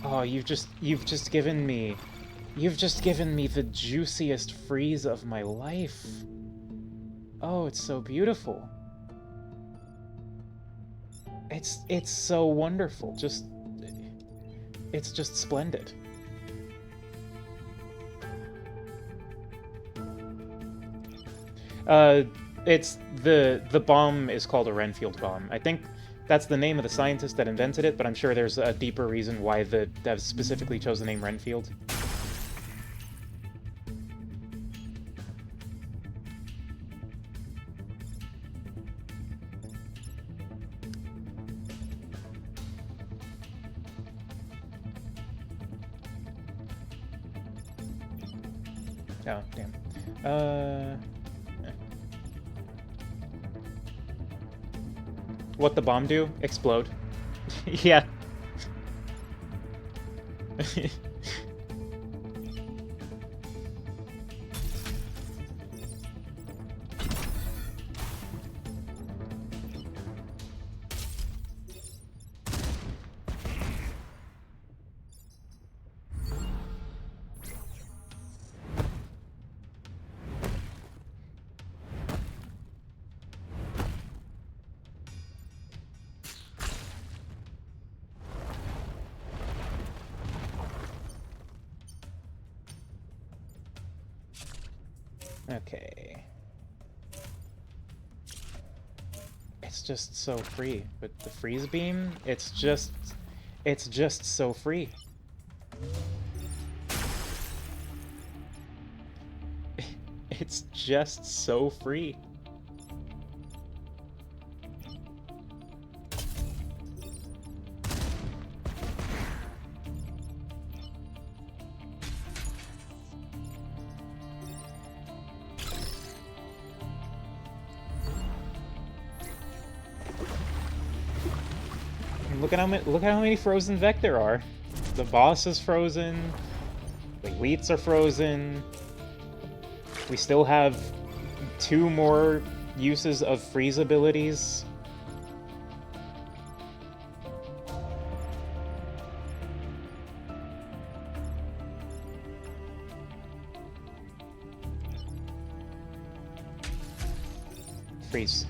Oh, you've just given me the juiciest freeze of my life. Oh, it's so beautiful. It's so wonderful. It's just splendid. It's the bomb is called a Renfield bomb. I think that's the name of the scientist that invented it, but I'm sure there's a deeper reason why the devs specifically chose the name Renfield. Oh, damn. What the bomb do? Explode. Yeah. Okay. It's just so free. With the freeze beam, it's just so free. It's just so free. Look at how many frozen Vec there are. The boss is frozen. The elites are frozen. We still have 2 more uses of freeze abilities. Freeze.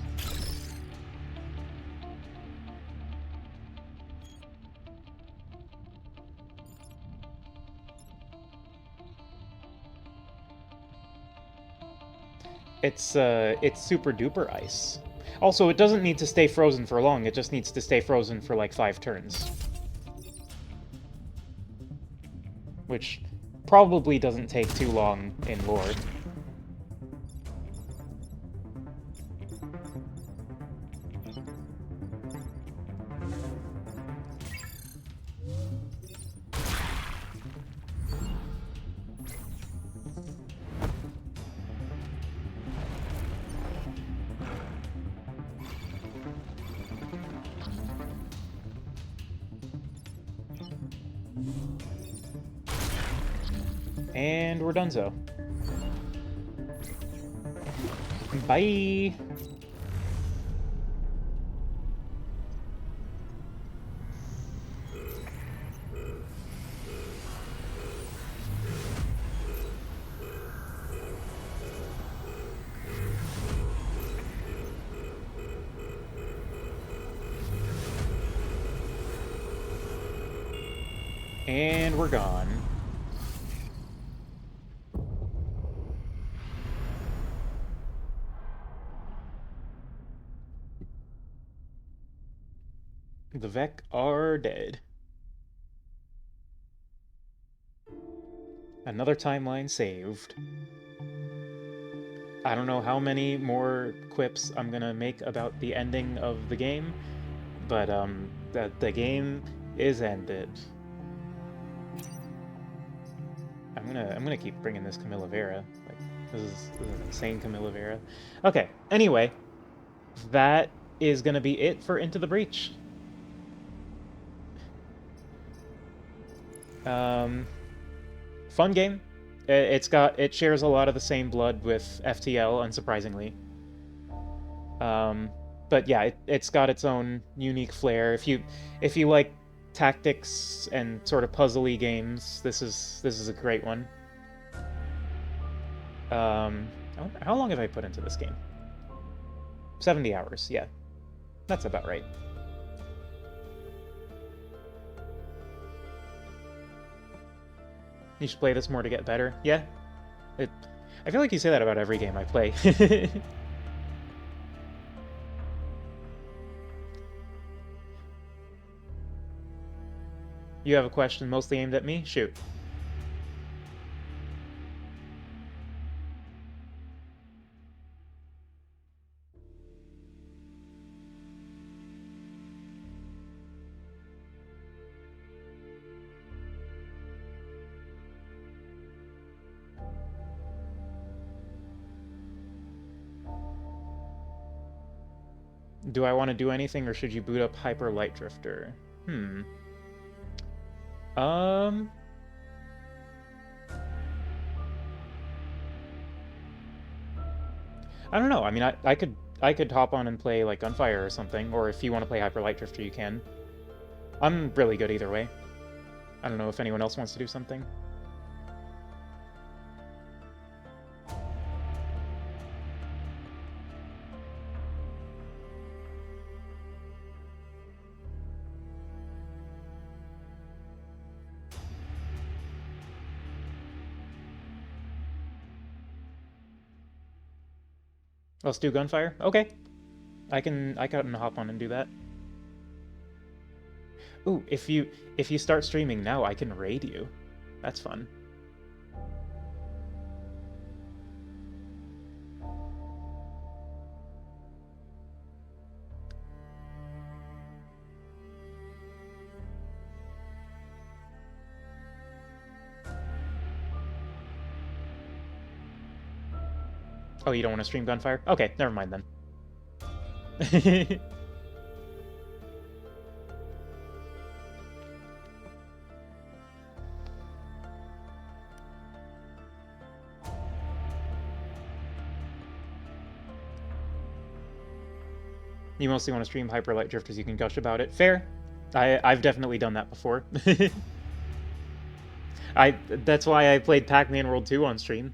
It's super duper ice. Also, it doesn't need to stay frozen for long, it just needs to stay frozen for like 5 turns. which probably doesn't take too long in lore. And we're donezo. Bye! And we're gone. The Vec are dead. Another timeline saved. I don't know how many more quips I'm gonna make about the ending of the game, but the game is ended. I'm gonna keep bringing this Camilla Vera. Like this is insane Camilla Vera. Okay. Anyway, that is gonna be it for Into the Breach. Fun game. It shares a lot of the same blood with FTL, unsurprisingly. But yeah, it's got its own unique flair. If you like tactics and sort of puzzly games, this is a great one. How long have I put into this game? 70 hours, yeah. That's about right. You should play this more to get better. Yeah. I feel like you say that about every game I play. You have a question mostly aimed at me? Shoot. Do I want to do anything, or should you boot up Hyper Light Drifter? I don't know. I mean, I could hop on and play like Gunfire or something, or if you want to play Hyper Light Drifter, you can. I'm really good either way. I don't know if anyone else wants to do something. Let's do Gunfire? Okay. I can hop on and do that. Ooh, if you start streaming now, I can raid you. That's fun. Oh, you don't want to stream Gunfire? Okay, never mind then. You mostly want to stream Hyper Light Drifters, you can gush about it. Fair. I've definitely done that before. That's why I played Pac-Man World 2 on stream.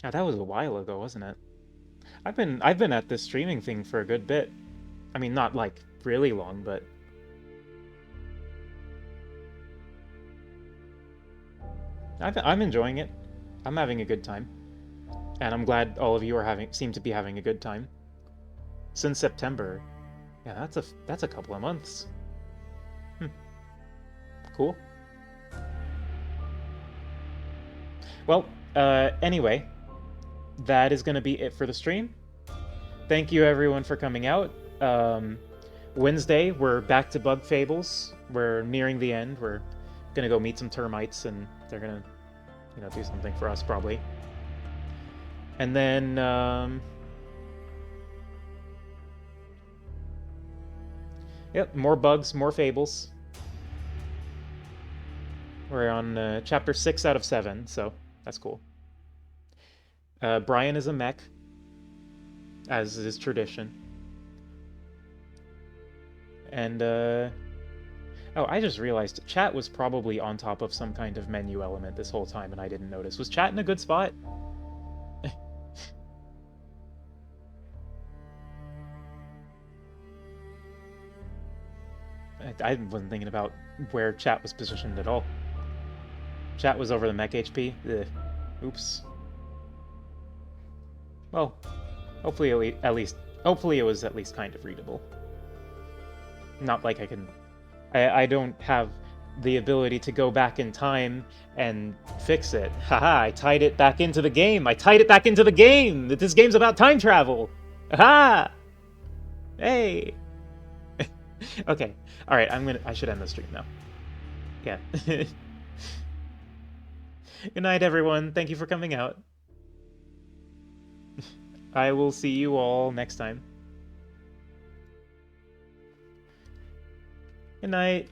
Now, that was a while ago, wasn't it? I've been at this streaming thing for a good bit. I mean, not like really long, but I'm enjoying it. I'm having a good time, and I'm glad all of you are seem to be having a good time. Since September, yeah, that's a couple of months. Cool. Well, anyway, that is going to be it for the stream. Thank you everyone for coming out. Wednesday, we're back to Bug Fables. We're nearing the end. We're gonna go meet some termites, and they're gonna, do something for us probably. And then, yep, more bugs, more fables. We're on chapter 6 out of 7, so that's cool. Brian is a mech, as is tradition. And, oh, I just realized chat was probably on top of some kind of menu element this whole time, and I didn't notice. Was chat in a good spot? I wasn't thinking about where chat was positioned at all. Chat was over the mech HP. Ugh. Oops. Well, hopefully hopefully it was at least kind of readable. Not like I don't have the ability to go back in time and fix it. Haha, I tied it back into the game. I tied it back into the game! This game's about time travel! Aha! Hey! Okay. Alright, I should end the stream now. Yeah. Good night, everyone. Thank you for coming out. I will see you all next time. Good night.